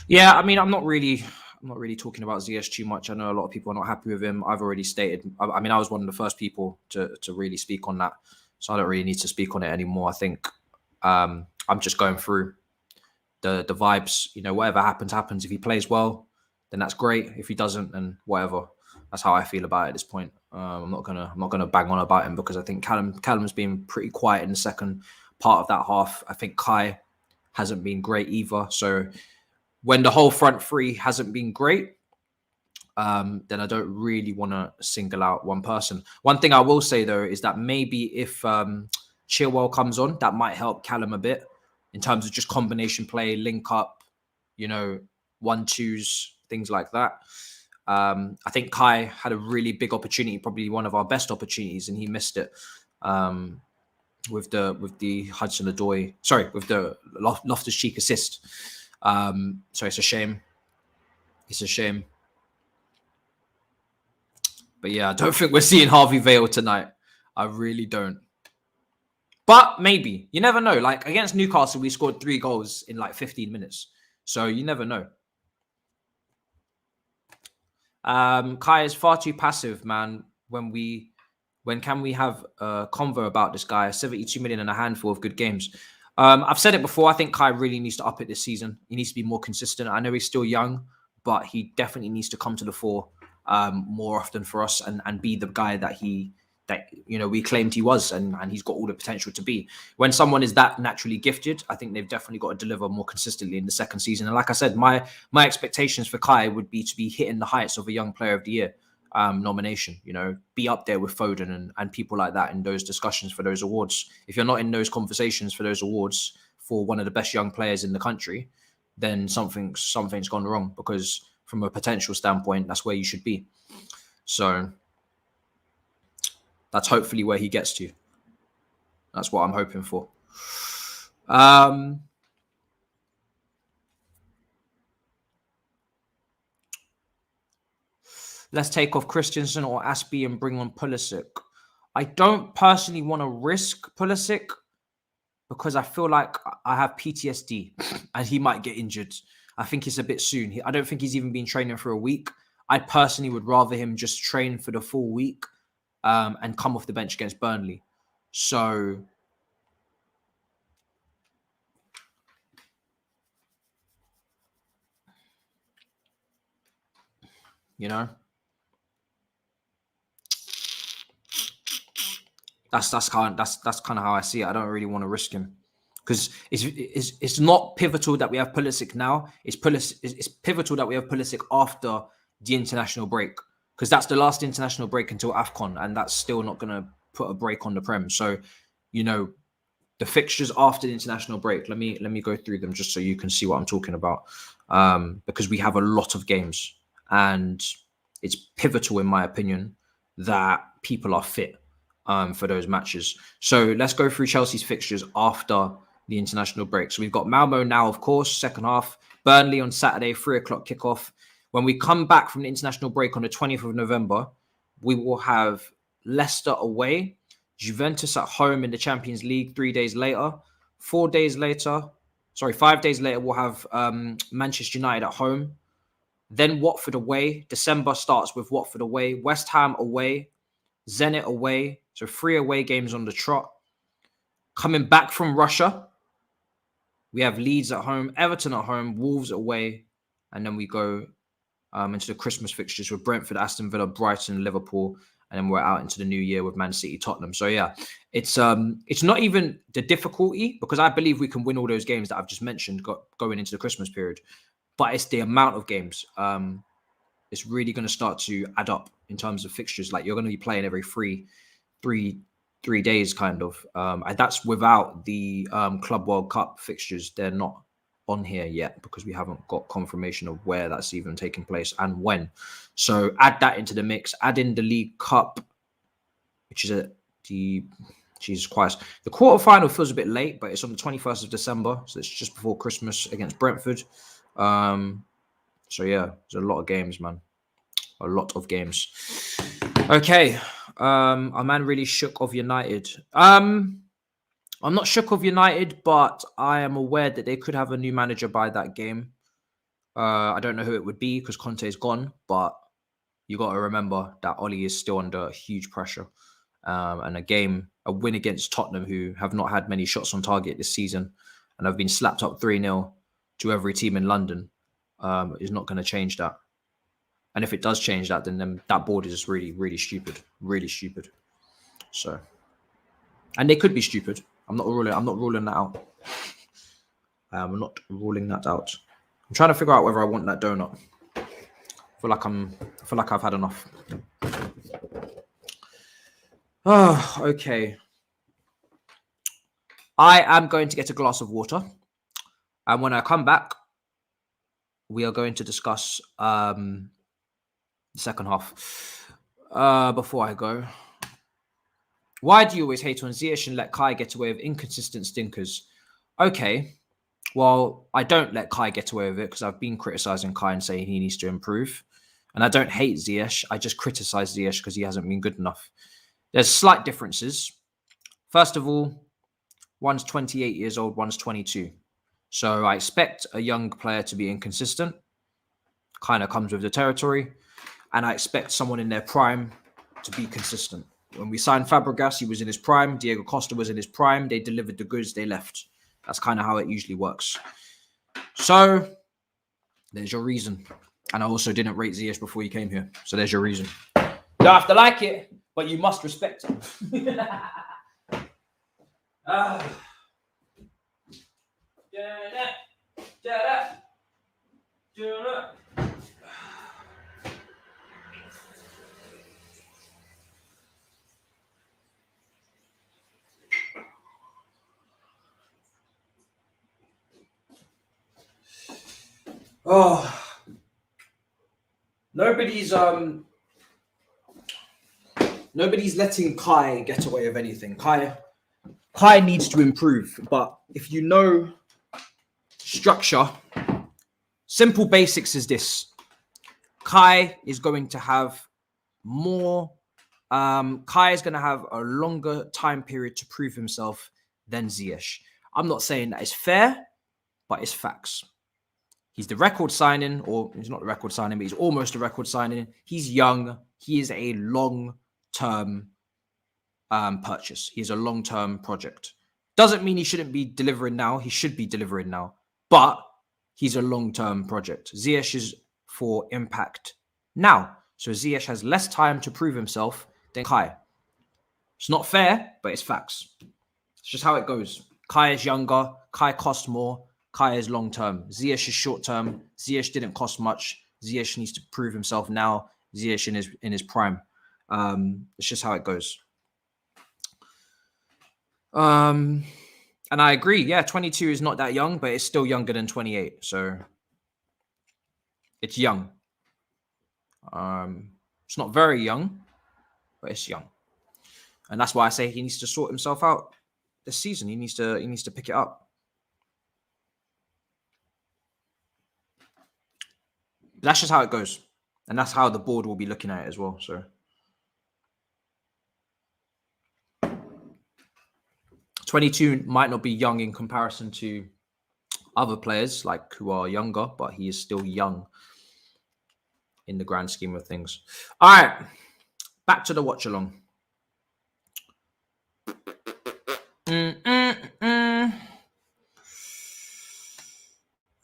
Yeah, I mean, I'm not really talking about Ziyech too much. I know a lot of people are not happy with him. I've already stated. I mean, I was one of the first people to really speak on that, so I don't really need to speak on it anymore. I think I'm just going through the vibes. Whatever happens. If he plays well, then that's great. If he doesn't, then whatever. That's how I feel about it at this point. I'm not gonna bang on about him, because I think Callum's been pretty quiet in the second part of that half. I think Kai hasn't been great either. So when the whole front three hasn't been great, then I don't really want to single out one person. One thing I will say, though, is that maybe if Chilwell comes on, that might help Callum a bit in terms of just combination play, link up, 1-2s, things like that. I think Kai had a really big opportunity, probably one of our best opportunities, and he missed it with the Hudson-Odoi, with the Loftus-Cheek assist. So it's a shame. But yeah, I don't think we're seeing Harvey Vale tonight. I really don't. But maybe. You never know. Like against Newcastle, we scored 3 goals in like 15 minutes. So you never know. Kai is far too passive, man. When can we have a convo about this guy? 72 million and a handful of good games. I've said it before. I think Kai really needs to up it this season. He needs to be more consistent. I know he's still young, but he definitely needs to come to the fore more often for us and be the guy that we claimed he was, and he's got all the potential to be. When someone is that naturally gifted, I think they've definitely got to deliver more consistently in the second season. And like I said, my expectations for Kai would be to be hitting the heights of a Young Player of the Year nomination, be up there with Foden and people like that in those discussions for those awards. If you're not in those conversations for those awards for one of the best young players in the country, then something's gone wrong, because from a potential standpoint, that's where you should be. So that's hopefully where he gets to. That's what I'm hoping for. Let's take off Christensen or Aspie and bring on Pulisic. I don't personally want to risk Pulisic because I feel like I have PTSD and he might get injured. I think it's a bit soon. I don't think he's even been training for a week. I personally would rather him just train for the full week and come off the bench against Burnley. So You know, that's kind of how I see it. I don't really want to risk him because it's not pivotal that we have Pulisic now. It's pivotal that we have Pulisic after the international break, because that's the last international break until AFCON, and that's still not going to put a break on the Prem. So, you know, the fixtures after the international break, let me go through them just so you can see what I'm talking about, because we have a lot of games, and it's pivotal, in my opinion, that people are fit for those matches. So let's go through Chelsea's fixtures after the international break. So we've got Malmö now, of course, second half. Burnley on Saturday, 3:00 kickoff. When we come back from the international break on the 20th of November, we will have Leicester away, Juventus at home in the Champions League 3 days later. 5 days later, we'll have Manchester United at home. Then Watford away. December starts with Watford away, West Ham away, Zenit away. So 3 away games on the trot. Coming back from Russia, we have Leeds at home, Everton at home, Wolves away, and then we go into the Christmas fixtures with Brentford, Aston Villa, Brighton, Liverpool, and then we're out into the new year with Man City, Tottenham. So yeah, it's not even the difficulty, because I believe we can win all those games that I've just mentioned going into the Christmas period, but it's the amount of games. It's really going to start to add up in terms of fixtures. Like, you're going to be playing every three days kind of, and that's without the Club World Cup fixtures. They're not on here yet because we haven't got confirmation of where that's even taking place and when. So add that into the mix. Add in the League Cup, which is Jesus Christ. The quarterfinal feels a bit late, but it's on the 21st of December, so it's just before Christmas against Brentford. So yeah, there's a lot of games, man. A lot of games. Okay. Our man really shook of United. I'm not shook of United, but I am aware that they could have a new manager by that game. I don't know who it would be because Conte is gone, but you got to remember that Oli is still under huge pressure. And a win against Tottenham, who have not had many shots on target this season and have been slapped up 3-0 to every team in London, is not going to change that. And if it does change that, then that board is really, really stupid. Really stupid. So, and they could be stupid. I'm not ruling that out. I'm not ruling that out. I'm trying to figure out whether I want that donut. I feel like I've had enough. Oh, okay. I am going to get a glass of water. And when I come back, we are going to discuss the second half. Before I go, why do you always hate on Ziyech and let Kai get away with inconsistent stinkers? Okay, well, I don't let Kai get away with it because I've been criticizing Kai and saying he needs to improve. And I don't hate Ziyech. I just criticize Ziyech because he hasn't been good enough. There's slight differences. First of all, one's 28 years old, one's 22. So I expect a young player to be inconsistent. Kind of comes with the territory. And I expect someone in their prime to be consistent. When we signed Fabregas, he was in his prime. Diego Costa was in his prime. They delivered the goods, they left. That's kind of how it usually works. So there's your reason. And I also didn't rate Ziyech before he came here. So there's your reason. You don't have to like it, but you must respect him. Oh, nobody's letting Kai get away with anything. Kai needs to improve, but if you know structure, simple basics is this: Kai is going to have more. Kai is going to have a longer time period to prove himself than Ziyech. I'm not saying that it's fair, but it's facts. He's the record signing, or he's not the record signing, but he's almost a record signing. He's young. He is a long-term purchase. He is a long-term project. Doesn't mean he shouldn't be delivering now. He should be delivering now. But he's a long-term project. Ziyech is for impact now. So Ziyech has less time to prove himself than Kai. It's not fair, but it's facts. It's just how it goes. Kai is younger. Kai costs more. Kai is long-term. Ziyech is short-term. Ziyech didn't cost much. Ziyech needs to prove himself now. Ziyech in his prime. It's just how it goes. And I agree. Yeah, 22 is not that young, but it's still younger than 28. So it's young. It's not very young, but it's young. And that's why I say he needs to sort himself out this season. He needs to pick it up. That's just how it goes. And that's how the board will be looking at it as well. So 22 might not be young in comparison to other players like who are younger, but he is still young in the grand scheme of things. All right, back to the watch along.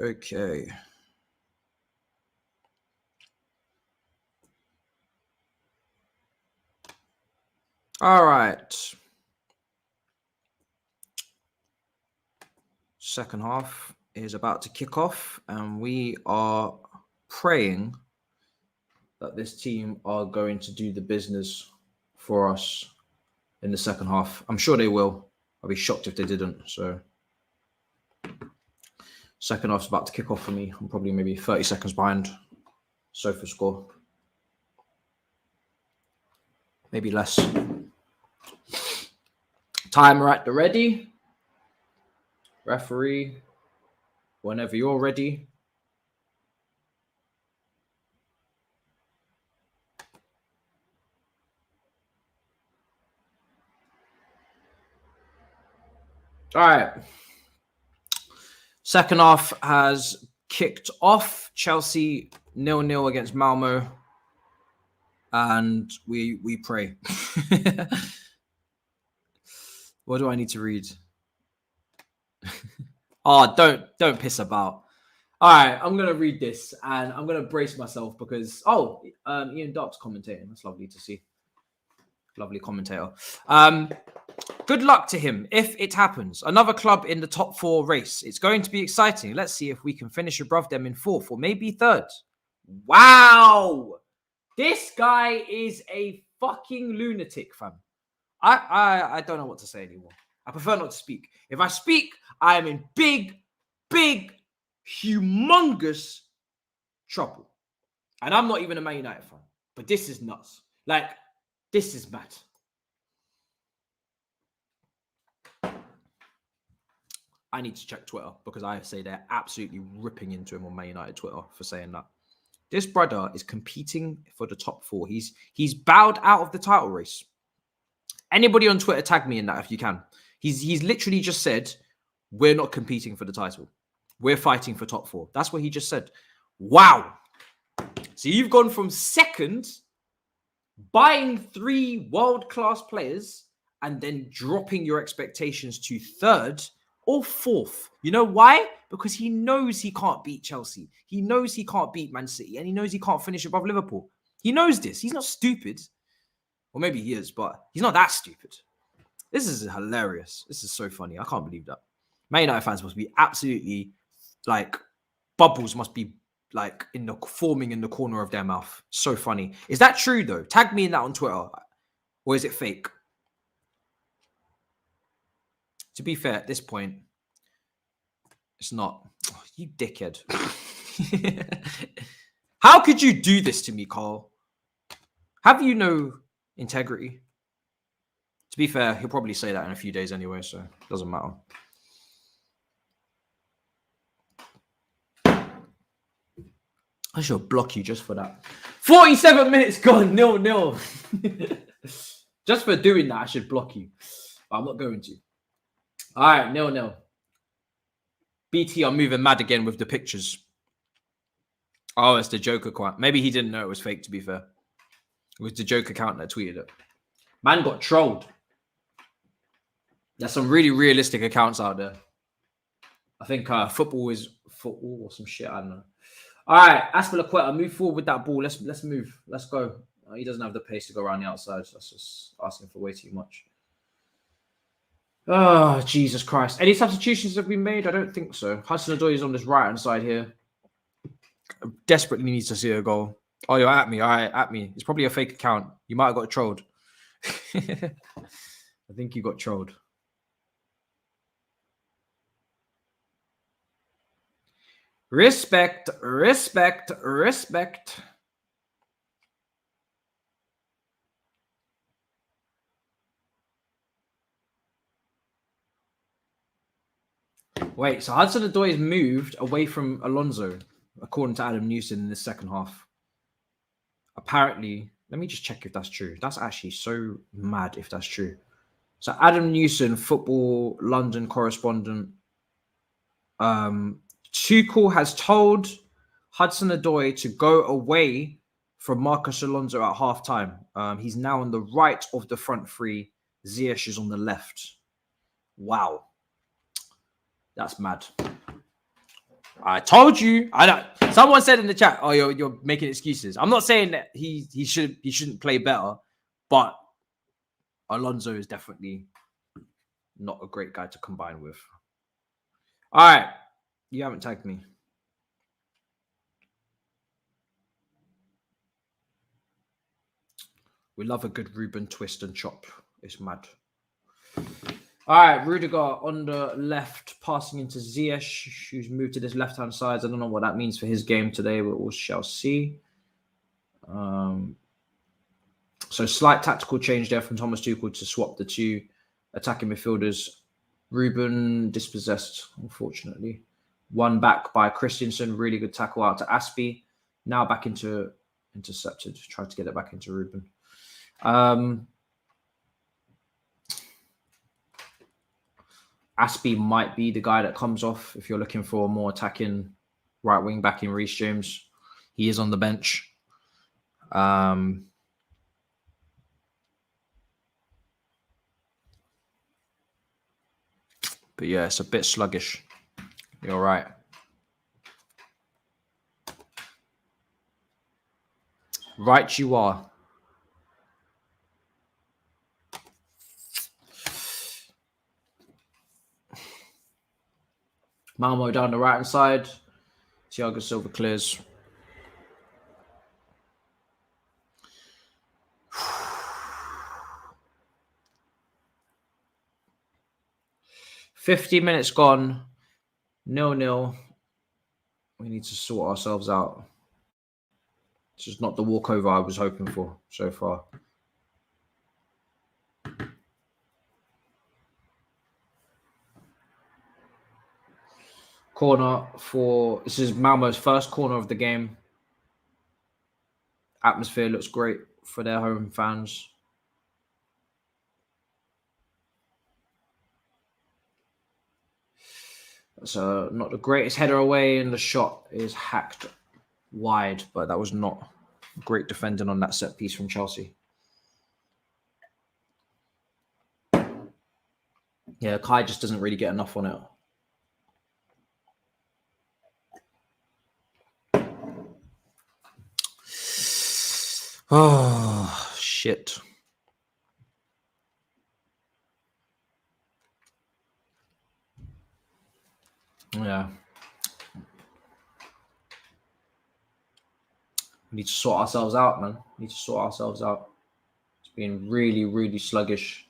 Okay. All right. Second half is about to kick off, and we are praying that this team are going to do the business for us in the second half. I'm sure they will. I'll be shocked if they didn't. So second half's about to kick off for me. I'm probably maybe 30 seconds behind Sofa score. Maybe less. Timer at the ready. Referee, whenever you're ready. All right. Second half has kicked off. Chelsea 0-0 against Malmö. And we pray. What do I need to read? Oh, don't piss about. All right, I'm gonna read this and I'm gonna brace myself because Ian Dark's commentating. That's lovely to see. Lovely commentator. Good luck to him if it happens. Another club in the top 4 race. It's going to be exciting. Let's see if we can finish above them in 4th or maybe 3rd. Wow, this guy is a fucking lunatic, fam. I don't know what to say anymore. I prefer not to speak. If I speak, I am in big, humongous trouble. And I'm not even a Man United fan. But this is nuts. Like, this is mad. I need to check Twitter because I say they're absolutely ripping into him on Man United Twitter for saying that. This brother is competing for the top 4. He's bowed out of the title race. Anybody on Twitter, tag me in that if you can. He's literally just said, we're not competing for the title. We're fighting for top 4. That's what he just said. Wow. So you've gone from 2nd, buying 3 world-class players, and then dropping your expectations to 3rd or 4th. You know why? Because he knows he can't beat Chelsea. He knows he can't beat Man City. And he knows he can't finish above Liverpool. He knows this. He's not stupid. Or maybe he is, but he's not that stupid. This is hilarious. This is so funny. I can't believe that. Man United fans must be absolutely, like, bubbles must be, like, forming in the corner of their mouth. So funny. Is that true, though? Tag me in that on Twitter. Or is it fake? To be fair, at this point, it's not. Oh, you dickhead. How could you do this to me, Carl? Have you no integrity? To be fair, he'll probably say that in a few days anyway, so it doesn't matter. I should block you just for that. 47 minutes gone, 0-0. Just for doing that, I should block you. But I'm not going to. All right, 0-0. BT are moving mad again with the pictures. Oh, it's the joke account. Maybe he didn't know it was fake, to be fair. It was the joke account that tweeted it. Man got trolled. There's some really realistic accounts out there. I think football or some shit. I don't know. All right, Aspilicueta, move forward with that ball. Let's move. Let's go. He doesn't have the pace to go around the outside, so that's just asking for way too much. Oh, Jesus Christ. Any substitutions have been made? I don't think so. Hudson-Odoi is on this right-hand side here. Desperately needs to see a goal. Oh, you're at me. All right, at me. It's probably a fake account. You might have got trolled. I think you got trolled. Respect, respect, respect. Wait, so Hudson-Odoi has moved away from Alonso, according to Adam Newson in the second half. Apparently, let me just check if that's true. That's actually so mad if that's true. So Adam Newson, Football London correspondent, Tuchel has told Hudson-Odoi to go away from Marcos Alonso at halftime. He's now on the right of the front three. Ziyech is on the left. Wow. That's mad. I told you. I know. Someone said in the chat, "Oh, you're making excuses." I'm not saying that he shouldn't play better, but Alonso is definitely not a great guy to combine with. All right, you haven't tagged me. We love a good Ruben twist and chop. It's mad. All right, Rudiger on the left, passing into Ziyech, who's moved to this left-hand side. I don't know what that means for his game today, but we shall see. So slight tactical change there from Thomas Tuchel to swap the two attacking midfielders. Ruben dispossessed, unfortunately. One back by Christensen. Really good tackle out to Aspie. Now back into intercepted. Tried to get it back into Ruben. Aspie might be the guy that comes off if you're looking for a more attacking right wing back in Reece James. He is on the bench. But yeah, it's a bit sluggish. You're right. Right you are. Malmö down the right-hand side. Thiago Silva clears. $50 minutes gone. 0-0. We need to sort ourselves out. This is not the walkover I was hoping for so far. Corner for... This is Malmö's first corner of the game. Atmosphere looks great for their home fans. So not the greatest header away, and the shot is hacked wide, but that was not great defending on that set piece from Chelsea. Yeah, Kai just doesn't really get enough on it. Oh, shit. Yeah. We need to sort ourselves out, man. We need to sort ourselves out. It's been really, really sluggish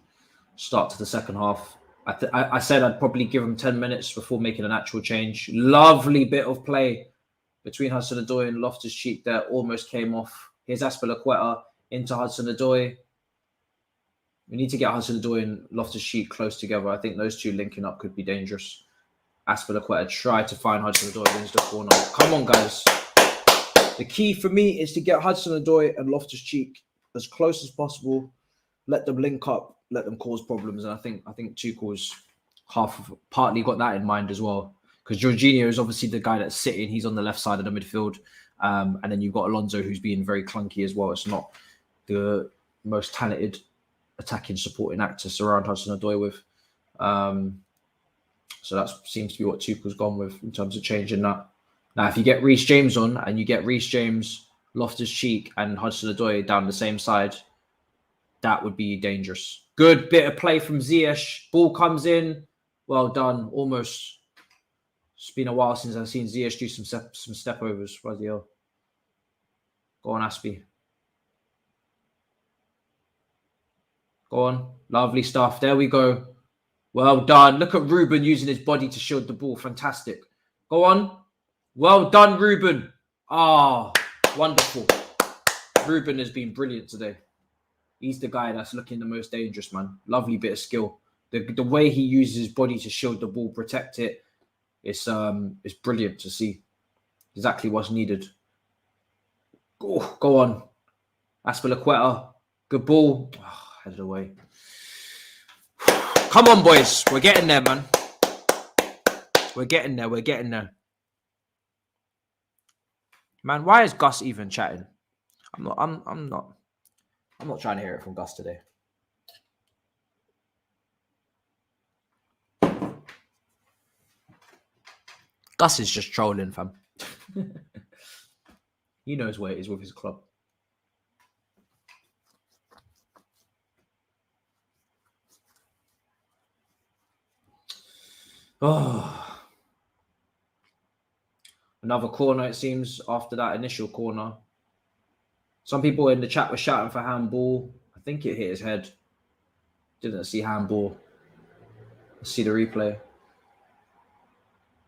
start to the second half. I said I'd probably give him 10 minutes before making an actual change. Lovely bit of play between Hudson-Odoi and Loftus-Cheek there. Almost came off. Here's Aspilicueta into Hudson-Odoi. We need to get Hudson-Odoi and Loftus-Cheek close together. I think those two linking up could be dangerous. Aspilicueta tried to find Hudson-Odoi, wins the corner. Come on, guys. The key for me is to get Hudson-Odoi and Loftus-Cheek as close as possible. Let them link up, let them cause problems. And I think Tuchel's partly got that in mind as well. Because Jorginho is obviously the guy that's sitting. He's on the left side of the midfield. And then you've got Alonso, who's being very clunky as well. It's not the most talented attacking supporting actor surround Hudson-Odoi with. So that seems to be what Tuchel's gone with in terms of changing that. Now, if you get Reece James on and you get Reece James, Loftus-Cheek and Hudson-Odoi down the same side, that would be dangerous. Good bit of play from Ziyech. Ball comes in. Well done. Almost. It's been a while since I've seen Ziyech do some step overs. Bloody hell. Go on, Aspie. Go on. Lovely stuff. There we go. Well done. Look at Ruben using his body to shield the ball. Fantastic. Go on. Well done, Ruben. Ah, wonderful. Ruben has been brilliant today. He's the guy that's looking the most dangerous, man. Lovely bit of skill. The way he uses his body to shield the ball, protect it, it's brilliant to see. Exactly what's needed. Oh, go on. Aspilicueta. Good ball. Oh, headed away. Come on, boys. We're getting there, man. We're getting there. We're getting there. Man, why is Gus even chatting? I'm not trying to hear it from Gus today. Gus is just trolling, fam. He knows where it is with his club. Oh. Another corner, it seems, after that initial corner. Some people in the chat were shouting for handball. I think it hit his head. Didn't see handball. Let's see the replay.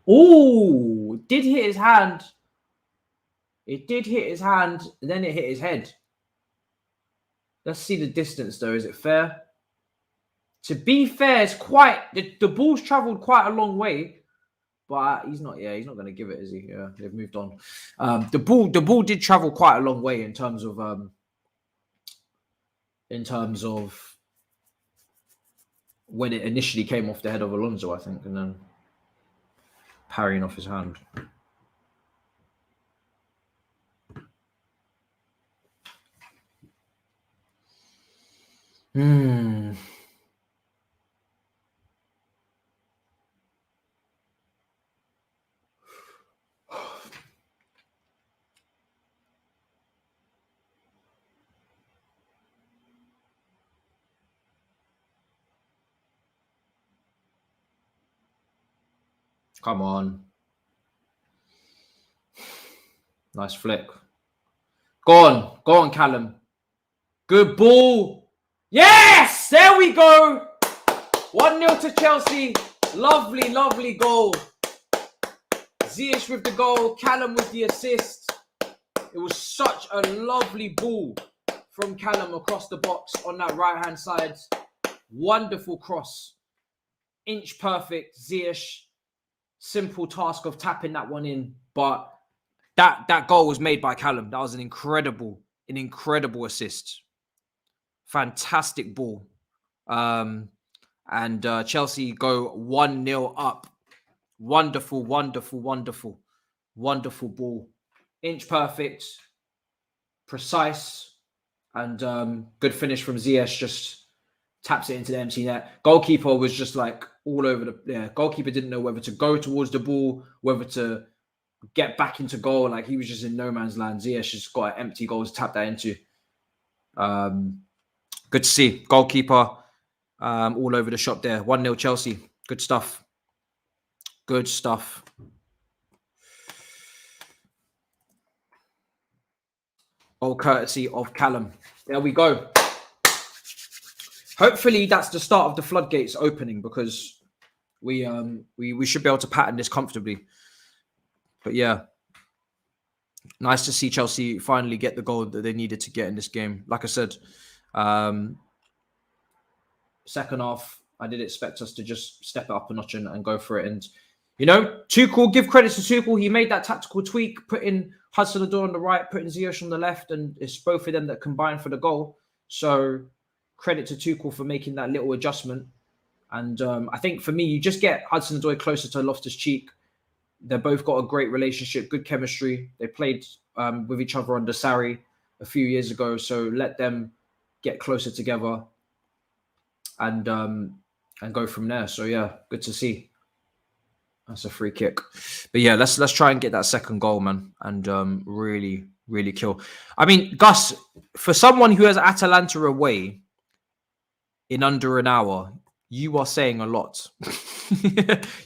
Oh, it did hit his hand. It did hit his hand, and then it hit his head. Let's see the distance, though. Is it fair? To be fair, it's quite... The ball's travelled quite a long way, but he's not going to give it, is he? Yeah, they've moved on. The ball did travel quite a long way in terms of when it initially came off the head of Alonso, I think, and then parrying off his hand. Come on. Nice flick. Go on, Callum. Good ball. Yes! There we go. 1-0 to Chelsea. Lovely, lovely goal. Ziyech with the goal. Callum with the assist. It was such a lovely ball from Callum across the box on that right-hand side. Wonderful cross. Inch perfect. Ziyech. Simple task of tapping that one in. But that goal was made by Callum. That was an incredible assist. Fantastic ball. And Chelsea go 1-0 up. Wonderful ball. Inch perfect, precise, and good finish from Ziyech. Just taps it into the empty net. Goalkeeper was just like all over the... Yeah, goalkeeper didn't know whether to go towards the ball, whether to get back into goal. Like, he was just in no man's land. Ziyech just got an empty goal to tap that into. Good to see. Goalkeeper all over the shop there. 1-0 Chelsea. Good stuff. Good stuff. All courtesy of Callum. There we go. Hopefully that's the start of the floodgates opening, because we should be able to pattern this comfortably. But yeah, nice to see Chelsea finally get the goal that they needed to get in this game. Like I said, second half, I did expect us to just step it up a notch and go for it. And, you know, Tuchel, give credit to Tuchel. He made that tactical tweak, putting Hudson-Odoi on the right, putting Ziyech on the left, and it's both of them that combined for the goal. So credit to Tuchel for making that little adjustment. And I think for me, you just get Hudson-Odoi closer to Loftus-Cheek. They've both got a great relationship, good chemistry. They played with each other under Sarri a few years ago. So let them get closer together and go from there. So yeah, good to see. That's a free kick. But yeah, let's try and get that second goal, man, and really, really kill. I mean, Gus, for someone who has Atalanta away in under an hour, you are saying a lot.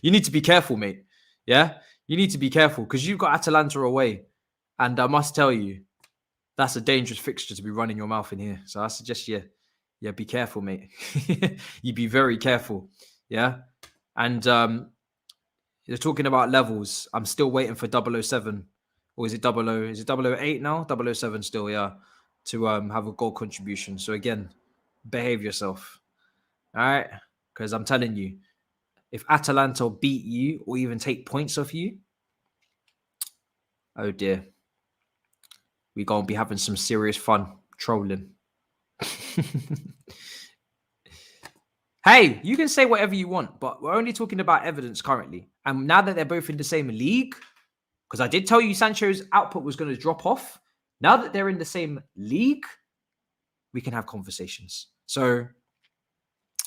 You need to be careful, mate. Yeah, you need to be careful because you've got Atalanta away, and I must tell you, that's a dangerous fixture to be running your mouth in here. So I suggest you, be careful, mate. You be very careful. Yeah, and you're talking about levels. I'm still waiting for 007. Or is it 00? Is it 008 now? 007 still, yeah. To have a goal contribution. So again, behave yourself. All right? Because I'm telling you, if Atalanta beat you or even take points off you, oh dear. We're going to be having some serious fun trolling. Hey, you can say whatever you want, but we're only talking about evidence currently. And now that they're both in the same league, because I did tell you Sancho's output was going to drop off. Now that they're in the same league, we can have conversations. So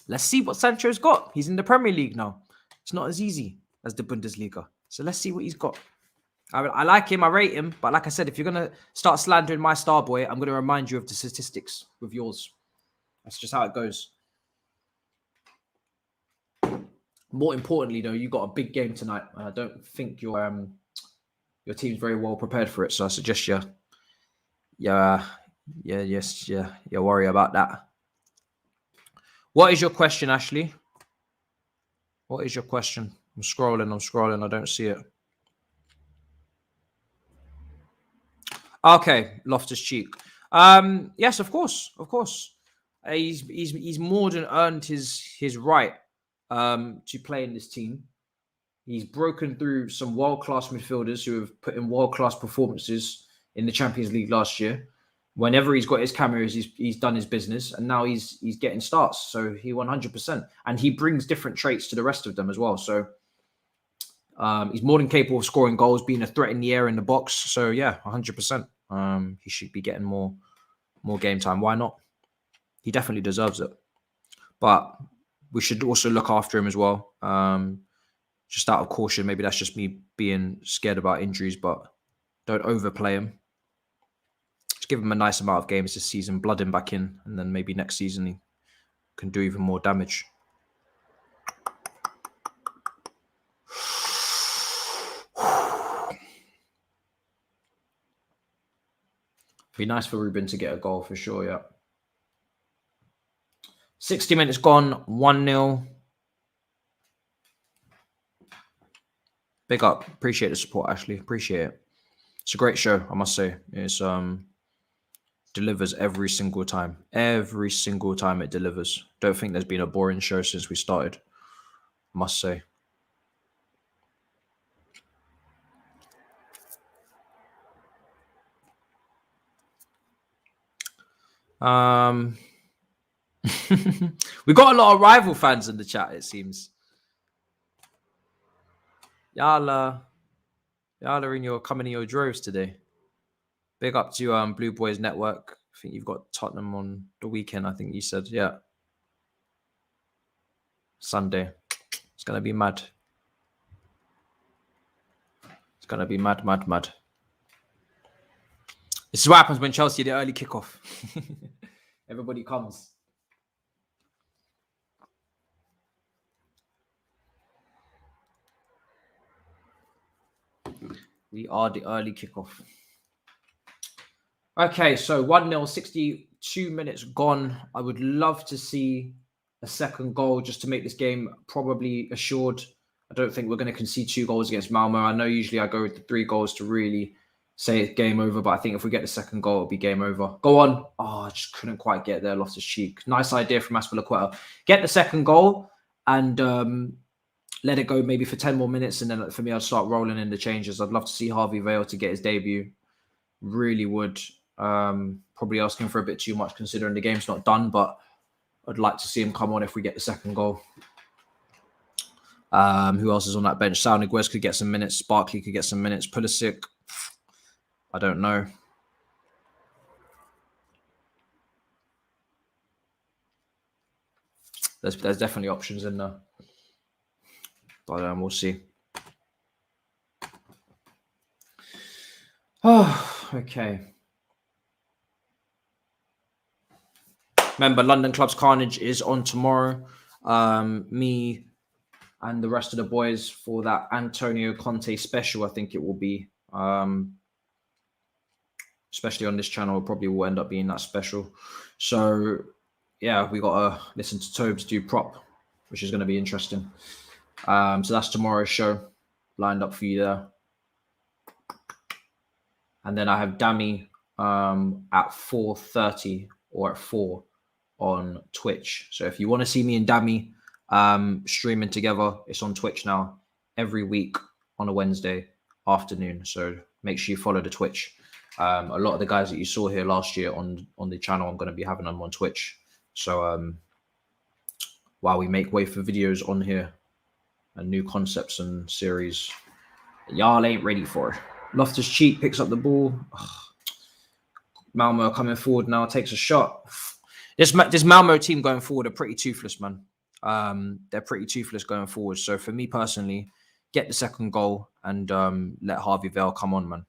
let's see what Sancho's got. He's in the Premier League now. It's not as easy as the Bundesliga. So let's see what he's got. I like him. I rate him. But like I said, if you're going to start slandering my star boy, I'm going to remind you of the statistics with yours. That's just how it goes. More importantly, though, you got a big game tonight. And I don't think your team's very well prepared for it. So I suggest you worry about that. What is your question, Ashley? What is your question? I'm scrolling. I don't see it. Okay, Loftus-Cheek. Yes, of course. He's more than earned his right to play in this team. He's broken through some world-class midfielders who have put in world-class performances in the Champions League last year. Whenever he's got his cameras, he's done his business, and now he's getting starts. So he 100%, and he brings different traits to the rest of them as well. So he's more than capable of scoring goals, being a threat in the air in the box. So yeah, 100%. He should be getting more game time. Why not? He definitely deserves it. But we should also look after him as well. Just out of caution, maybe that's just me being scared about injuries, but don't overplay him. Just give him a nice amount of games this season, blood him back in, and then maybe next season he can do even more damage. Be nice for Ruben to get a goal for sure, yeah. 60 minutes gone, 1-0. Big up. Appreciate the support, Ashley. Appreciate it. It's a great show, I must say. It's delivers every single time. Every single time it delivers. Don't think there's been a boring show since we started, I must say. We got a lot of rival fans in the chat, it seems. Y'all are coming in your droves today. Big up to Blue Boys Network. I think you've got Tottenham on the weekend, I think you said. Yeah. Sunday. It's going to be mad. It's going to be mad. This is what happens when Chelsea the early kickoff. Everybody comes. We are the early kickoff. Okay, so 1-0, 62 minutes gone. I would love to see a second goal just to make this game probably assured. I don't think we're going to concede 2 goals against Malmö. I know usually I go with the 3 goals to really say it's game over, but I think if we get the second goal, it'll be game over. Go on. Oh, I just couldn't quite get there. Loftus-Cheek. Nice idea from Aspilicueta. Get the second goal and let it go maybe for 10 more minutes. And then for me, I'll start rolling in the changes. I'd love to see Harvey Vale to get his debut. Really would. Probably asking for a bit too much considering the game's not done, but I'd like to see him come on if we get the second goal. Who else is on that bench? Sal Niguez could get some minutes. Barkley could get some minutes. Pulisic, I don't know. There's definitely options in there. But we'll see. Oh, okay. Remember, London Club's Carnage is on tomorrow. Me and the rest of the boys for that Antonio Conte special, I think it will be. Especially on this channel, probably will end up being that special. So, yeah, we got to listen to Tobes do prop, which is going to be interesting. So that's tomorrow's show lined up for you there. And then I have Dami at 4:30 or at 4 on Twitch. So if you want to see me and Dami streaming together, it's on Twitch now every week on a Wednesday afternoon. So make sure you follow the Twitch. A lot of the guys that you saw here last year on the channel, I'm going to be having them on Twitch. So while we make way for videos on here and new concepts and series, y'all ain't ready for. Loftus-Cheek picks up the ball. Ugh. Malmö coming forward now, takes a shot. This Malmö team going forward are pretty toothless, man. They're pretty toothless going forward. So for me personally, get the second goal and let Harvey Vale come on, man.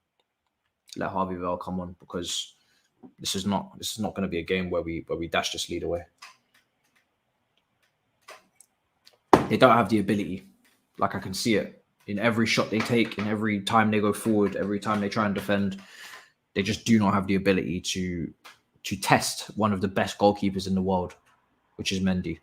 Let Harvey Vale come on, because this is not going to be a game where we dash this lead away. They don't have the ability. Like, I can see it in every shot they take, in every time they go forward, every time they try and defend. They just do not have the ability to test one of the best goalkeepers in the world, which is Mendy.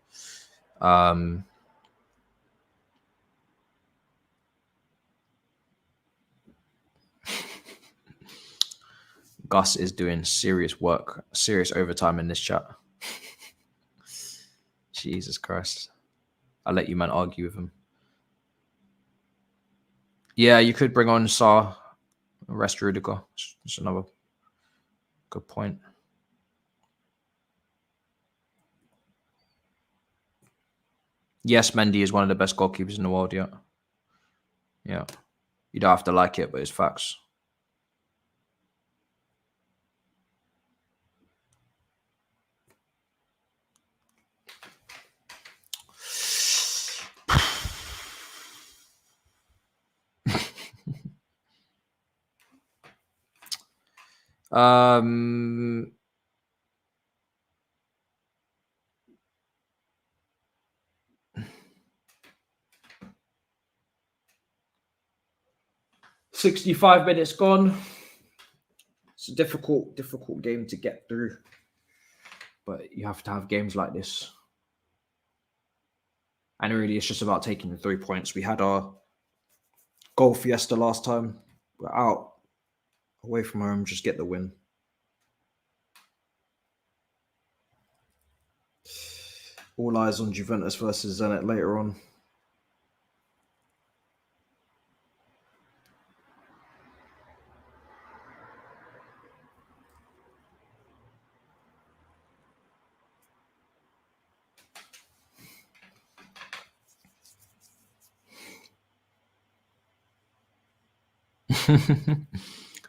Gus is doing serious work, serious overtime in this chat. Jesus Christ. I'll let you man argue with him. Yeah, you could bring on Saar, rest Rudiger. That's another good point. Yes, Mendy is one of the best goalkeepers in the world, yeah. Yeah. You don't have to like it, but it's facts. Um, 65 minutes gone. It's a difficult game to get through, but you have to have games like this. And really, it's just about taking the 3 points. We had our goal fiesta last time. We're out, away from home, just get the win. All eyes on Juventus versus Zenit later on.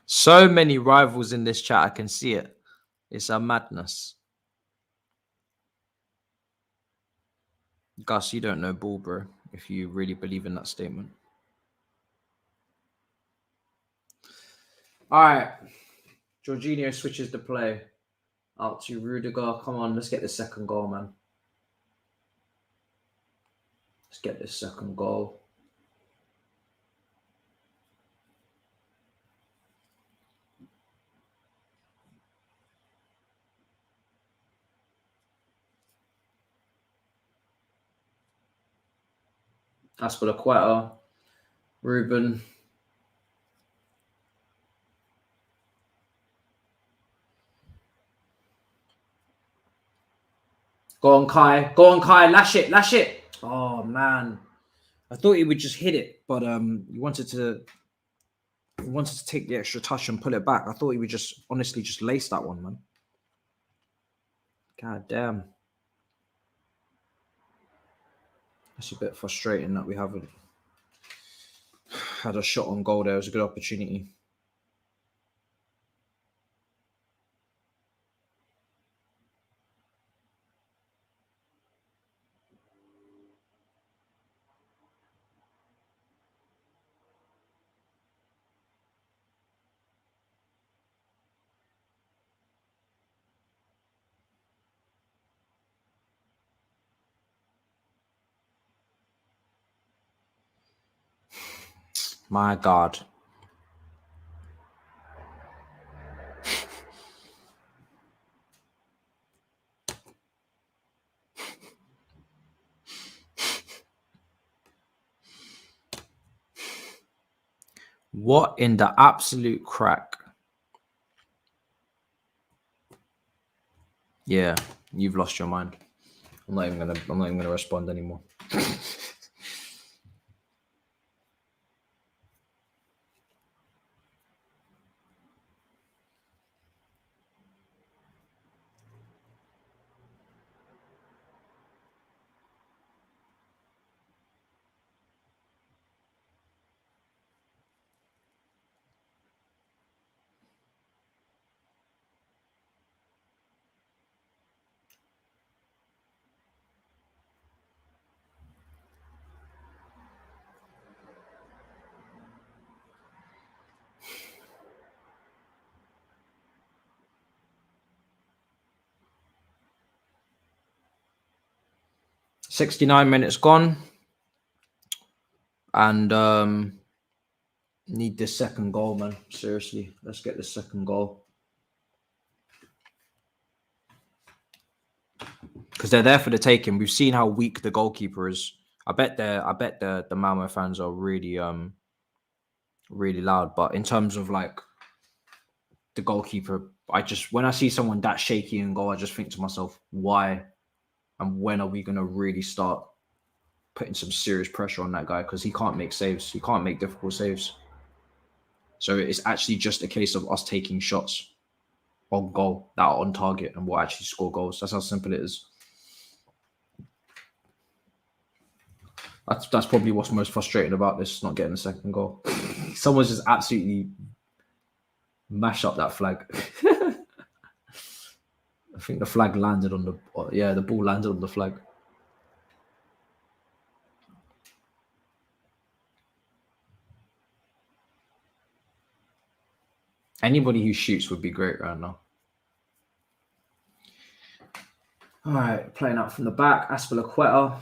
So many rivals in this chat. I can see it. It's a madness. Gus, you don't know ball, bro, if you really believe in that statement. All right. Jorginho switches the play out to Rudiger. Come on, let's get the second goal, man. Let's get this second goal. Aspilicueta, Ruben. Go on, Kai. Go on, Kai. Lash it. Lash it. Oh, man. I thought he would just hit it, but he wanted to take the extra touch and pull it back. I thought he would just honestly just lace that one, man. God damn. It's a bit frustrating that we haven't had a shot on goal there. It was a good opportunity. My God. What in the absolute crack? Yeah, you've lost your mind. I'm not even gonna respond anymore. "69 minutes gone, and need this second goal, man. Seriously, let's get the second goal because they're there for the taking. We've seen how weak the goalkeeper is. I bet the Malmö fans are really really loud. But in terms of like the goalkeeper, when I see someone that shaky in goal, I just think to myself, why and when are we gonna really start putting some serious pressure on that guy? Because he can't make saves. He can't make difficult saves. So it's actually just a case of us taking shots on goal that are on target and we'll actually score goals. That's how simple it is. That's probably what's most frustrating about this, not getting the second goal. Someone's just absolutely mash up that flag. I think the flag landed on the ball landed on the flag. Anybody who shoots would be great right now. All right, playing out from the back, Aspilicueta.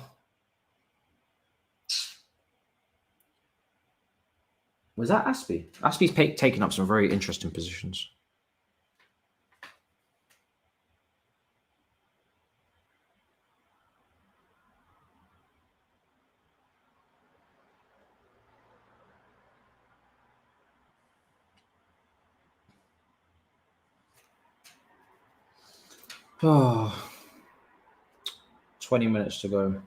Was that Aspie? Aspie's taking up some very interesting positions. Oh, 20 minutes to go.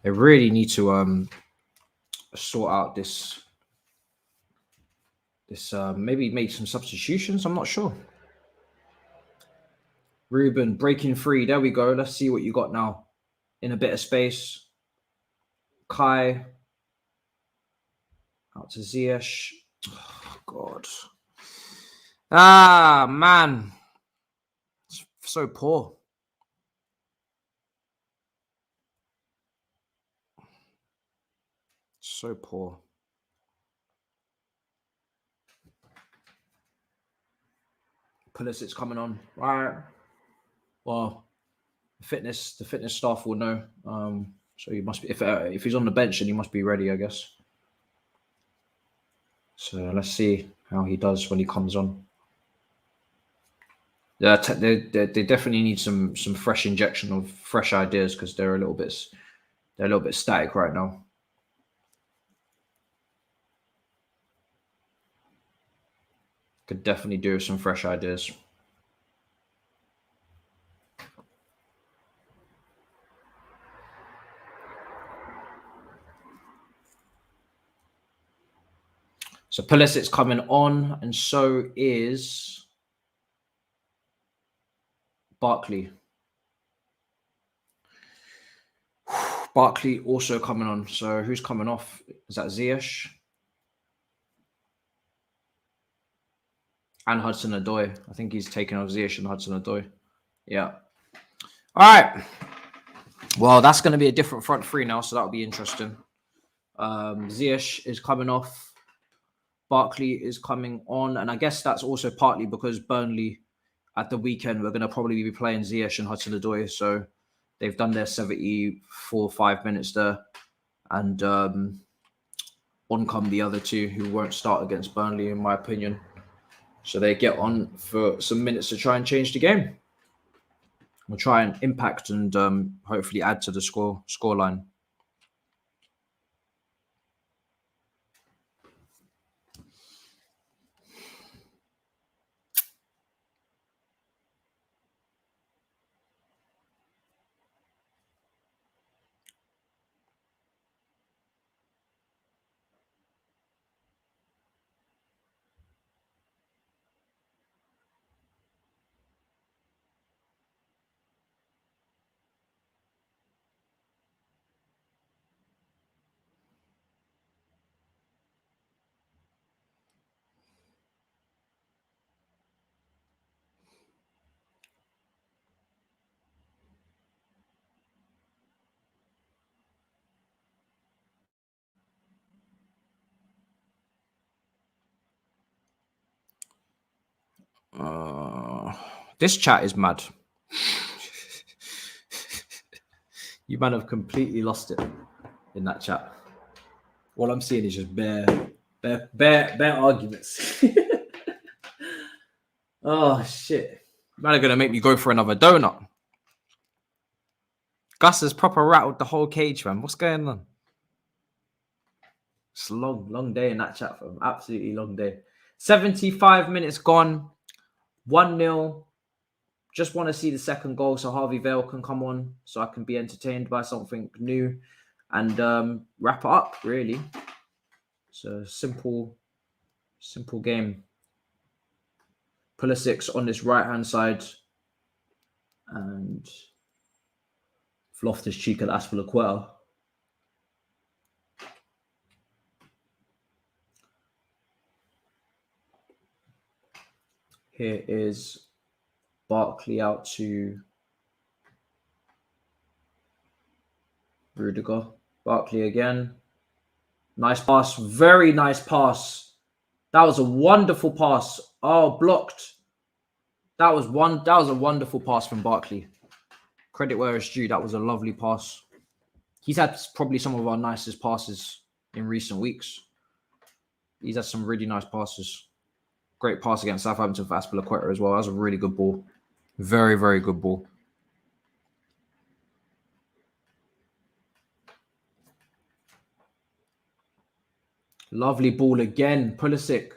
They really need to sort out this maybe make some substitutions. I'm not sure. Ruben breaking free. There we go. Let's see what you got now. In a bit of space. Kai out to Ziyech. Oh, God. Ah, man. It's so poor. So poor. Pulisic's coming on. All right. Well, the fitness staff will know. So he must be if he's on the bench, then he must be ready, I guess. So let's see how he does when he comes on. Yeah, they definitely need some fresh injection of fresh ideas because they're a little bit static right now. Could definitely do with some fresh ideas. So Pulisic's coming on, and so is Barkley. Barkley also coming on. So who's coming off? Is that Ziyech? And Hudson-Odoi. I think he's taken off Ziyech and Hudson-Odoi. Yeah. All right. Well, that's going to be a different front three now, so that'll be interesting. Ziyech is coming off. Barkley is coming on. And I guess that's also partly because Burnley at the weekend, we're going to probably be playing Ziyech and Hudson-Odoi. So they've done their 5 minutes there. And on come the other two who won't start against Burnley, in my opinion. So they get on for some minutes to try and change the game. We'll try and impact and hopefully add to the scoreline. This chat is mad. You man have completely lost it in that chat. All I'm seeing is just bare arguments. Oh shit! Man are gonna make me go for another donut. Gus has proper rattled the whole cage, man. What's going on? It's a long day in that chat, fam. Absolutely long day. 75 minutes gone. 1-0. Just want to see the second goal so Harvey Vale can come on so I can be entertained by something new and wrap it up, really. It's a simple game. Pulisic on this right-hand side and Loftus-Cheek at Azpilicueta. Here is Barkley out to Rudiger. Barkley again. Nice pass. Very nice pass. That was a wonderful pass. Oh, blocked. That was a wonderful pass from Barkley. Credit where it's due. That was a lovely pass. He's had probably some of our nicest passes in recent weeks. He's had some really nice passes. Great pass against Southampton for Azpilicueta as well. That was a really good ball. Very, very good ball. Lovely ball again. Pulisic.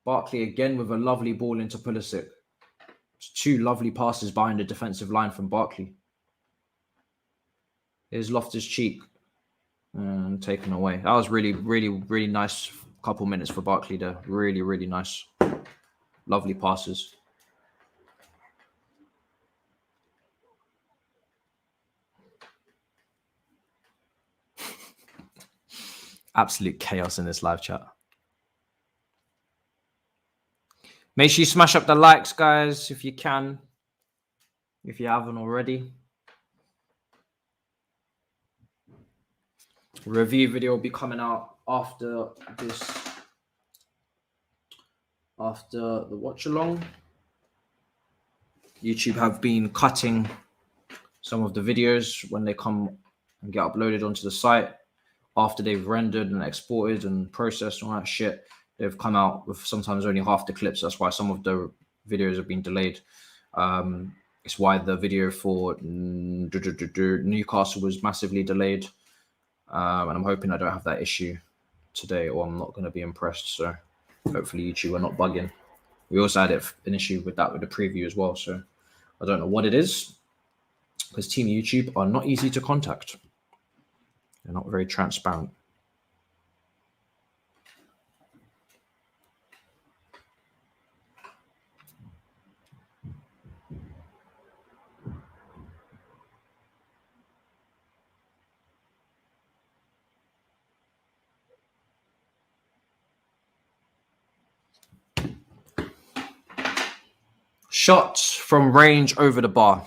Barkley again with a lovely ball into Pulisic. It's two lovely passes behind the defensive line from Barkley. Here's Loftus-Cheek. And taken away. That was really, really, really nice couple minutes for Barkley there. Really, really nice. Lovely passes. Absolute chaos in this live chat. Make sure you smash up the likes, guys, if you can. If you haven't already. Review video will be coming out after this. After the watch along. YouTube have been cutting some of the videos when they come and get uploaded onto the site. After they've rendered and exported and processed and all that shit, they've come out with sometimes only half the clips. That's why some of the videos have been delayed. It's why the video for Newcastle was massively delayed. And I'm hoping I don't have that issue today, or I'm not going to be impressed. So hopefully YouTube are not bugging. We also had an issue with that with the preview as well. So I don't know what it is, because Team YouTube are not easy to contact. They're not very transparent. Shot from range over the bar.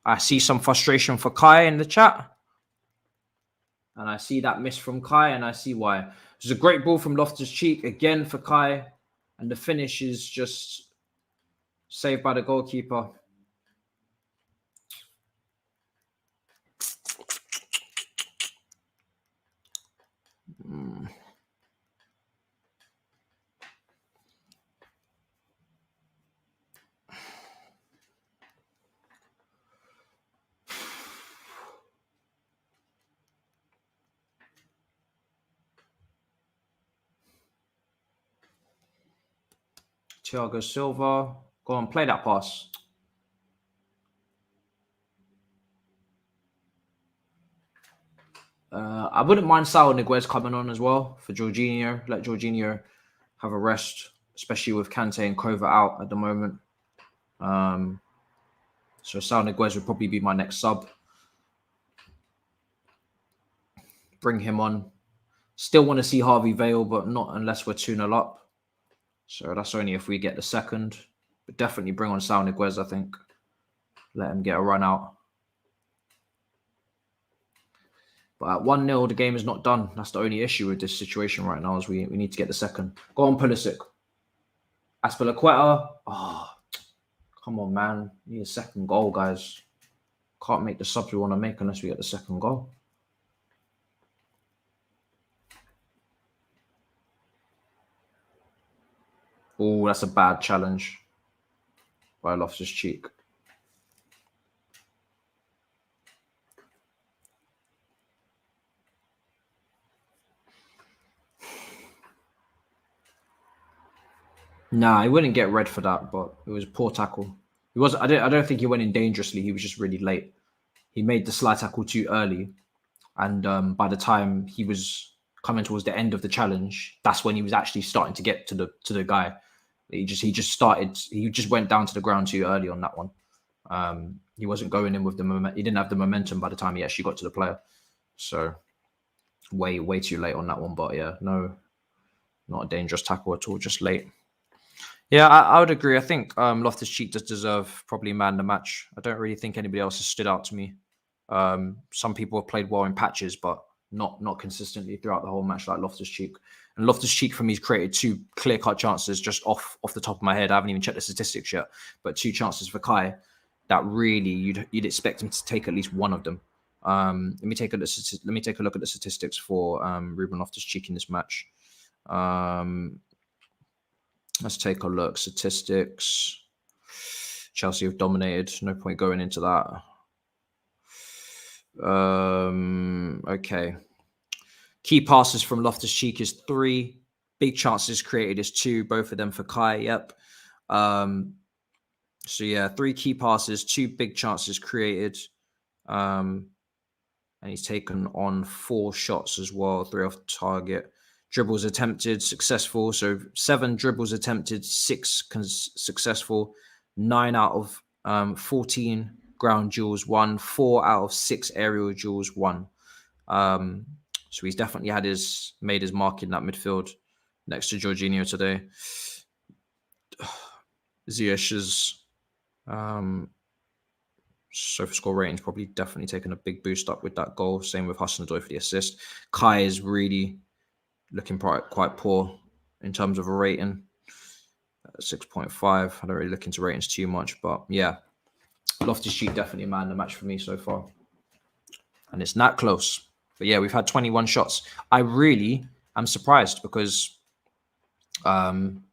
I see some frustration for Kai in the chat. And I see that miss from Kai, and I see why. It's a great ball from Loftus-Cheek again for Kai. And the finish is just saved by the goalkeeper. Thiago Silva. Go on, play that pass. I wouldn't mind Saul Niguez coming on as well for Jorginho. Let Jorginho have a rest, especially with Kante and Kova out at the moment. So Saul Niguez would probably be my next sub. Bring him on. Still want to see Harvey Vale, but not unless we're 2-0 up. So that's only if we get the second. But definitely bring on Saul Niguez, I think. Let him get a run out. But at 1-0, the game is not done. That's the only issue with this situation right now is we need to get the second. Go on, Pulisic. Azpilicueta. Oh, come on, man. We need a second goal, guys. Can't make the subs we want to make unless we get the second goal. Oh, that's a bad challenge by Loftus-Cheek. Nah, he wouldn't get red for that, but it was a poor tackle. He was. I don't think he went in dangerously. He was just really late. He made the slide tackle too early, and by the time he was coming towards the end of the challenge, that's when he was actually starting to get to the guy. He just went down to the ground too early on that one. He wasn't going in with the momentum. He didn't have the momentum by the time he actually got to the player. So way too late on that one. But yeah, no, not a dangerous tackle at all. Just late. Yeah, I would agree. I think Loftus-Cheek does deserve probably man the match. I don't really think anybody else has stood out to me. Some people have played well in patches, but not consistently throughout the whole match like Loftus-Cheek. And Loftus-Cheek for me has created 2 clear-cut chances just off the top of my head. I haven't even checked the statistics yet, but 2 chances for Kai that really you'd expect him to take at least one of them. Let me take a look at the statistics for Ruben Loftus-Cheek in this match. Let's take a look. Statistics. Chelsea have dominated. No point going into that. Okay. Key passes from Loftus-Cheek is 3. Big chances created is 2. Both of them for Kai. Yep. So yeah, 3 key passes, 2 big chances created. And he's taken on 4 shots as well. 3 off target. Dribbles attempted, successful. So 7 dribbles attempted, 6 successful. 9 out of 14 ground duels won. 4 out of 6 aerial duels won. So he's definitely made his mark in that midfield next to Jorginho today. Ziyech's SofaScore rating's probably definitely taken a big boost up with that goal. Same with Hudson-Odoi for the assist. Kai is really looking quite poor in terms of a rating. 6.5. I don't really look into ratings too much, but yeah. Loftus-Cheek definitely man the match for me so far. And it's not close. But yeah, we've had 21 shots. I really am surprised because, I'm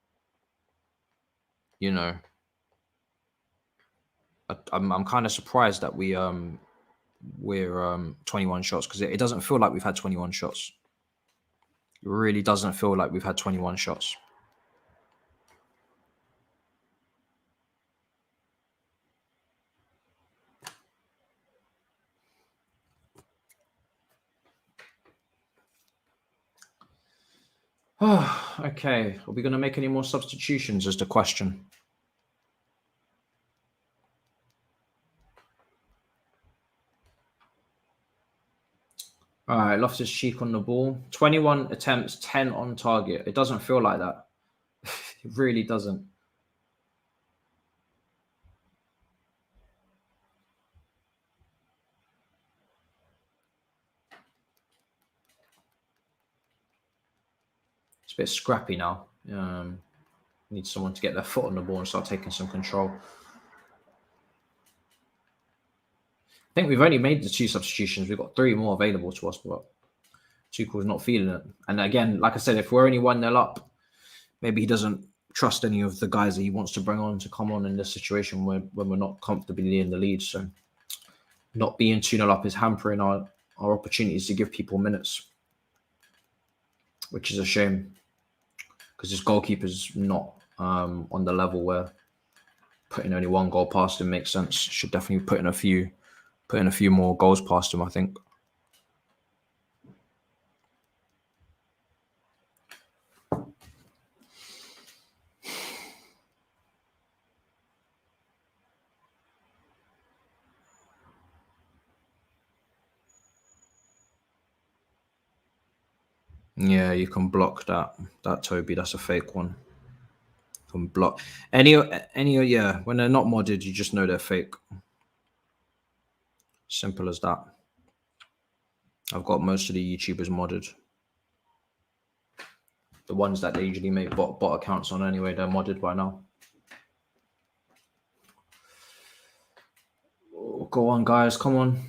kind of surprised that we're 21 shots because it doesn't feel like we've had 21 shots. It really doesn't feel like we've had 21 shots. Okay. Are we going to make any more substitutions is the question. All right, Loftus-Cheek on the ball. 21 attempts, 10 on target. It doesn't feel like that. It really doesn't. It's a bit scrappy now. Need someone to get their foot on the ball and start taking some control. I think we've only made the 2 substitutions. We've got 3 more available to us, but Tuchel's not feeling it. And again, like I said, if we're only 1-0 up, maybe he doesn't trust any of the guys that he wants to bring on to come on in this situation when we're not comfortably in the lead. So not being 2-0 up is hampering our opportunities to give people minutes, which is a shame because this goalkeeper's not on the level where putting only 1 goal past him makes sense. Should definitely put in a few more goals past him, I think. Yeah, you can block that, Toby. That's a fake one. You can block any. Yeah, when they're not modded, you just know they're fake. Simple as that. I've got most of the YouTubers modded. The ones that they usually make bot accounts on anyway, they're modded by now. Oh, go on, guys. Come on.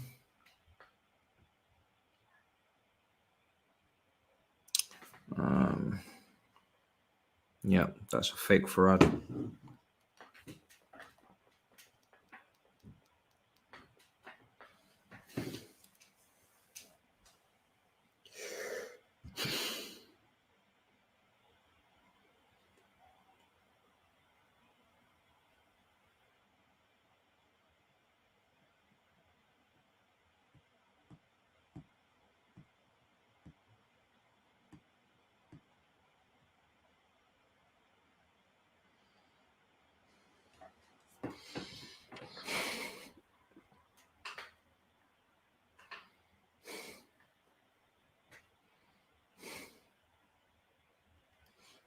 Yeah, that's a fake Farad.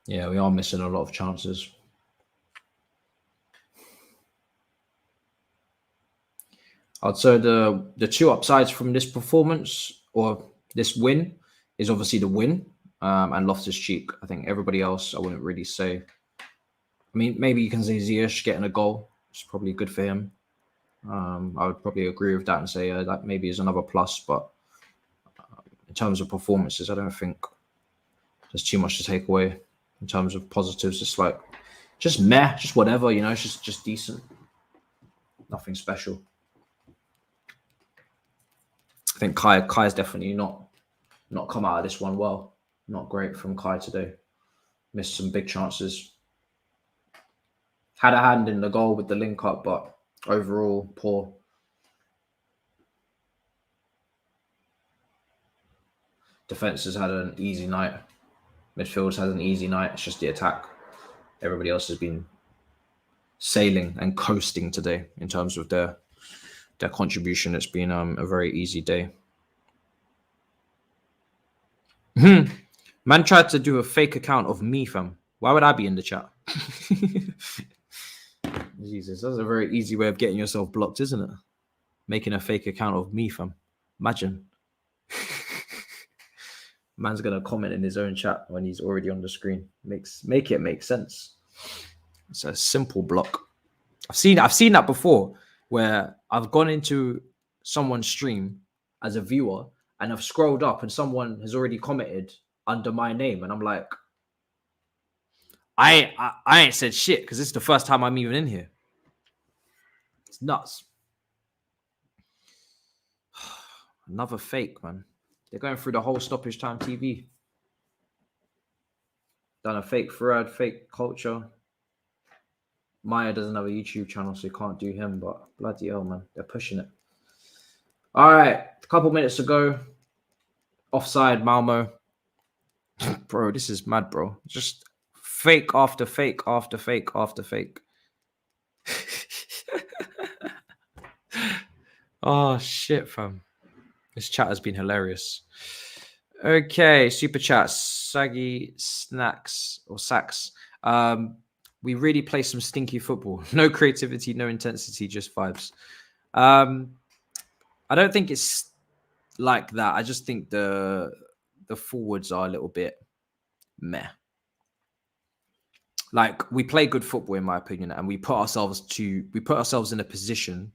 Yeah, we are missing a lot of chances. I'd say the 2 upsides from this performance or this win is obviously the win and Loftus-Cheek. I think everybody else, I wouldn't really say. I mean, maybe you can say Ziyech getting a goal. It's probably good for him. I would probably agree with that and say that maybe is another plus. But in terms of performances, I don't think there's too much to take away. In terms of positives, it's like just meh, just whatever, it's just decent. Nothing special. I think Kai's definitely not come out of this one well. Not great from Kai today. Missed some big chances. Had a hand in the goal with the link up, but overall poor. Defense has had an easy night. Midfield's had an easy night. It's just the attack. Everybody else has been sailing and coasting today in terms of their contribution. It's been a very easy day. Man tried to do a fake account of me, fam. Why would I be in the chat? Jesus, that's a very easy way of getting yourself blocked, isn't it? Making a fake account of me, fam. Imagine. Man's gonna comment in his own chat when he's already on the screen. Make it make sense. It's a simple block. I've seen that before, where I've gone into someone's stream as a viewer and I've scrolled up and someone has already commented under my name, and I'm like, I ain't said shit because this is the first time I'm even in here. It's nuts. Another fake, man. They're going through the whole stoppage time TV. Done a fake Farad, fake culture. Maya doesn't have a YouTube channel, so you can't do him, but bloody hell, man. They're pushing it. All right, a couple minutes to go. Offside, Malmö. Bro, this is mad, bro. Just fake after fake after fake after fake. Oh, shit, fam. This chat has been hilarious. Okay, super chat. Saggy Snacks or Sacks. We really play some stinky football. No creativity, no intensity, just vibes. I don't think it's like that. I just think the forwards are a little bit meh. Like, we play good football, in my opinion, and we put ourselves in a position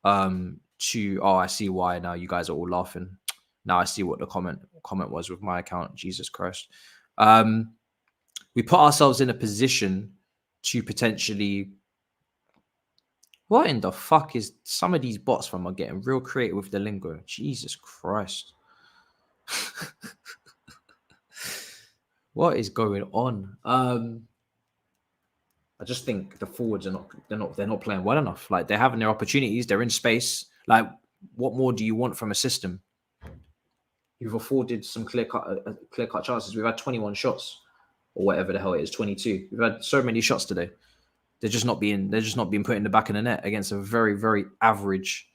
I see why now you guys are all laughing. Now I see what the comment was with my account. Jesus Christ. We put ourselves in a position to potentially. What in the fuck is some of these bots from are getting real creative with the lingo? Jesus Christ. What is going on? I just think the forwards are not playing well enough. Like, they're having their opportunities, they're in space. Like, what more do you want from a system? You've afforded some clear cut chances. We've had 21 shots, or whatever the hell it is, 22. We've had so many shots today. They're just not being put in the back of the net against a very, very average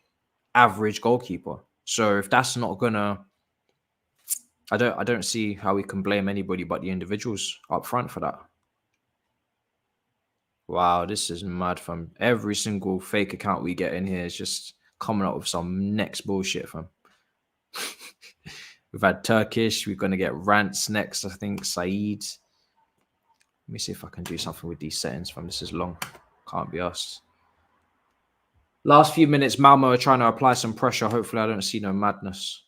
goalkeeper. So if that's not gonna, I don't see how we can blame anybody but the individuals up front for that. Wow, this is mad, fam. Every single fake account we get in here is just coming up with some next bullshit, fam. We've had Turkish. We're going to get rants next, I think. Saeed. Let me see if I can do something with these settings, fam. This is long. Can't be asked. Last few minutes, Malmö are trying to apply some pressure. Hopefully, I don't see no madness.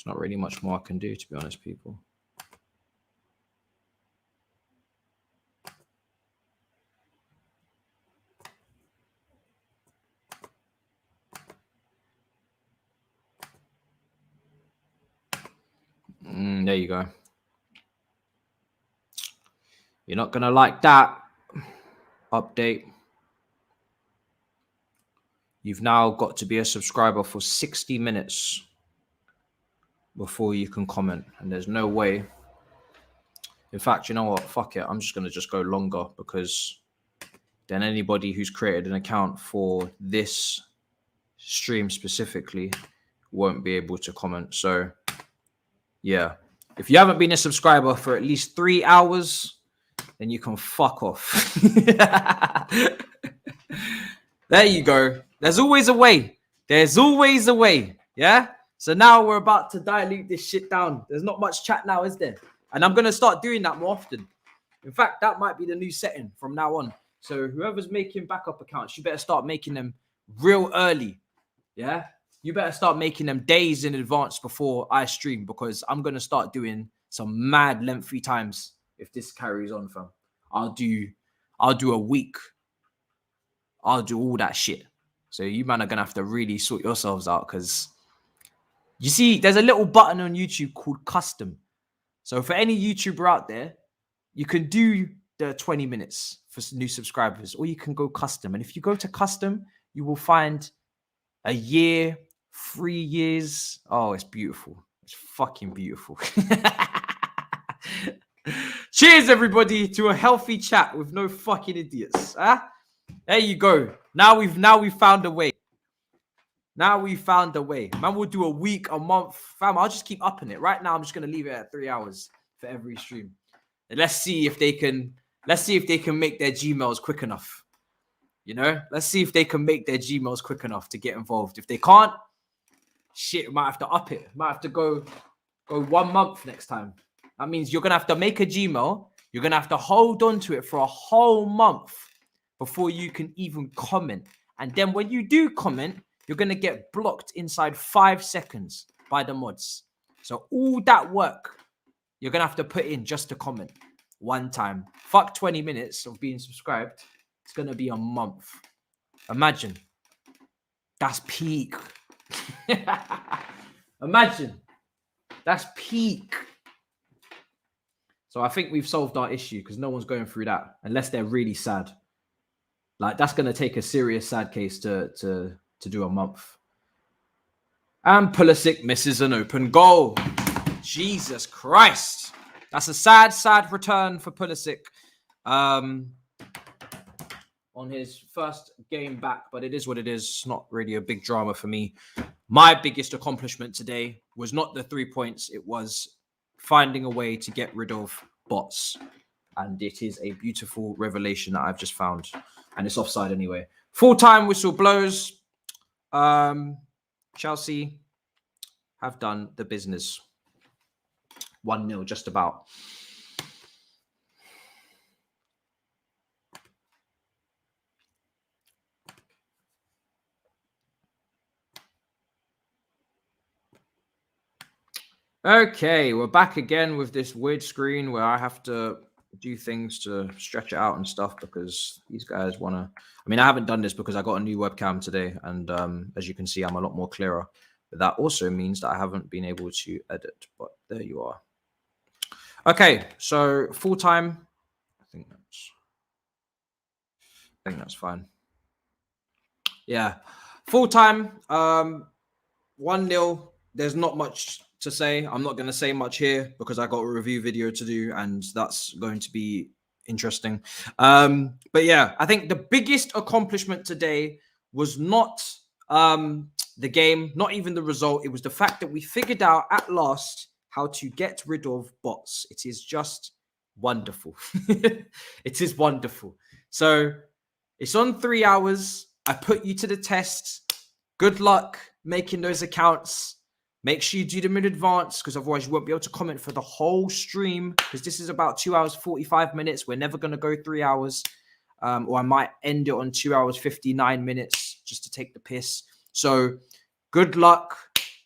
There's not really much more I can do, to be honest, people. There you go. You're not going to like that. Update. You've now got to be a subscriber for 60 minutes before you can comment. And there's no way. In fact, you know what? Fuck it. I'm just going to go longer, because then anybody who's created an account for this stream specifically won't be able to comment. So, yeah. If you haven't been a subscriber for at least 3 hours, then you can fuck off. There you go. There's always a way. There's always a way. Yeah? So now we're about to dilute this shit down. There's not much chat now, is there? And I'm going to start doing that more often. In fact, that might be the new setting from now on. So whoever's making backup accounts, you better start making them real early. Yeah? You better start making them days in advance before I stream, because I'm going to start doing some mad lengthy times if this carries on, fam. I'll do a week. I'll do all that shit. So you man are going to have to really sort yourselves out, because you see, there's a little button on YouTube called custom. So for any YouTuber out there, you can do the 20 minutes for new subscribers, or you can go custom. And if you go to custom, you will find a year, 3 years. Oh, it's beautiful. It's fucking beautiful. Cheers, everybody, to a healthy chat with no fucking idiots. Huh? There you go. Now we've found a way. Now we found a way. Man, we'll do a week, a month. Fam, I'll just keep upping it. Right now, I'm just gonna leave it at 3 hours for every stream. And let's see if they can make their Gmails quick enough. You know? Let's see if they can make their Gmails quick enough to get involved. If they can't, shit, we might have to up it. Might have to go 1 month next time. That means you're gonna have to make a Gmail. You're gonna have to hold on to it for a whole month before you can even comment. And then when you do comment, you're going to get blocked inside 5 seconds by the mods. So all that work you're going to have to put in just to comment one time. Fuck 20 minutes of being subscribed. It's going to be a month. Imagine. That's peak. Imagine. That's peak. So I think we've solved our issue because no one's going through that unless they're really sad. Like that's going to take a serious sad case to do a month. And Pulisic misses an open goal. Jesus Christ. That's a sad return for Pulisic on his first game back, but it is what it is. It's not really a big drama for me. My biggest accomplishment today was not the 3 points. It was finding a way to get rid of bots. And it is a beautiful revelation that I've just found. And it's offside anyway. Full-time whistle blows. Chelsea have done the business. 1-0 just about. Okay, we're back again with this weird screen where I have to do things to stretch it out and stuff because these guys want to... I mean, I haven't done this because I got a new webcam today and as you can see, I'm a lot more clearer. But that also means that I haven't been able to edit, but there you are. Okay, so full-time. I think that's fine. Yeah, full-time, 1-0. There's not much to say. I'm not going to say much here because I got a review video to do and that's going to be interesting. But yeah, I think the biggest accomplishment today was not the game, not even the result. It was the fact that we figured out at last how to get rid of bots. It is just wonderful. It is wonderful. So it's on 3 hours. I put you to the test. Good luck making those accounts. Make sure you do them in advance because otherwise you won't be able to comment for the whole stream because this is about 2 hours, 45 minutes. We're never going to go 3 hours or I might end it on 2 hours, 59 minutes just to take the piss. So good luck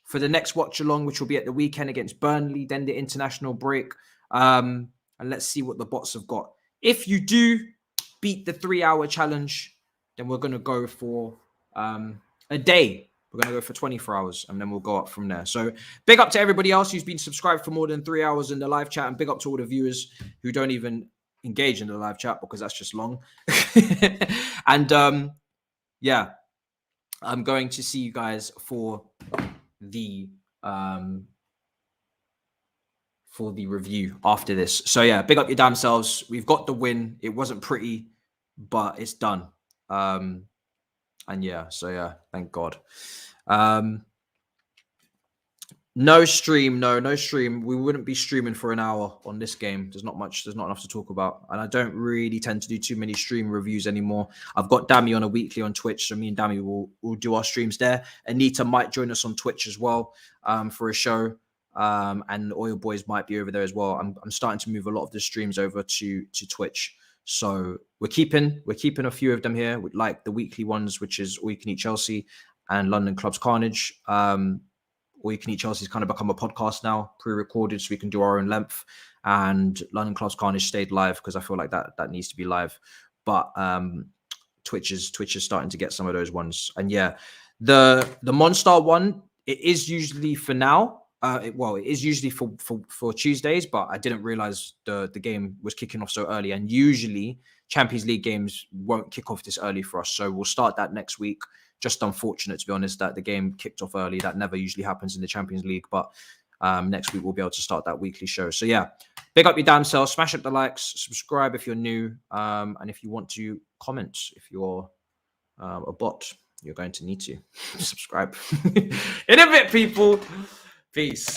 for the next watch along, which will be at the weekend against Burnley, then the international break. And let's see what the bots have got. If you do beat the 3 hour challenge, then we're going to go for a day. We're going to go for 24 hours and then we'll go up from there. So big up to everybody else who's been subscribed for more than 3 hours in the live chat and big up to all the viewers who don't even engage in the live chat because that's just long. And yeah, I'm going to see you guys for the review after this. So yeah, big up your damn selves. We've got the win. It wasn't pretty, but it's done. And yeah, so yeah, thank God. No stream. We wouldn't be streaming for an hour on this game. There's not enough to talk about. And I don't really tend to do too many stream reviews anymore. I've got Dammy on a weekly on Twitch. So me and Dammy will do our streams there. Anita might join us on Twitch as well for a show. And Oil Boys might be over there as well. I'm starting to move a lot of the streams over to Twitch. So we're keeping a few of them here, like the weekly ones, which is All You Can Eat Chelsea and London Clubs Carnage. All You Can Eat Chelsea's kind of become a podcast now, pre-recorded, so we can do our own length. And London Clubs Carnage stayed live because I feel like that needs to be live. But Twitch is starting to get some of those ones. And yeah, the Monstar one, it is usually for now. It is usually for Tuesdays, but I didn't realize the game was kicking off so early. And usually Champions League games won't kick off this early for us. So we'll start that next week. Just unfortunate, to be honest, that the game kicked off early. That never usually happens in the Champions League. But next week we'll be able to start that weekly show. So yeah, big up your damn self. Smash up the likes. Subscribe if you're new. And if you want to comment, if you're a bot, you're going to need to subscribe. In a bit, people. Peace.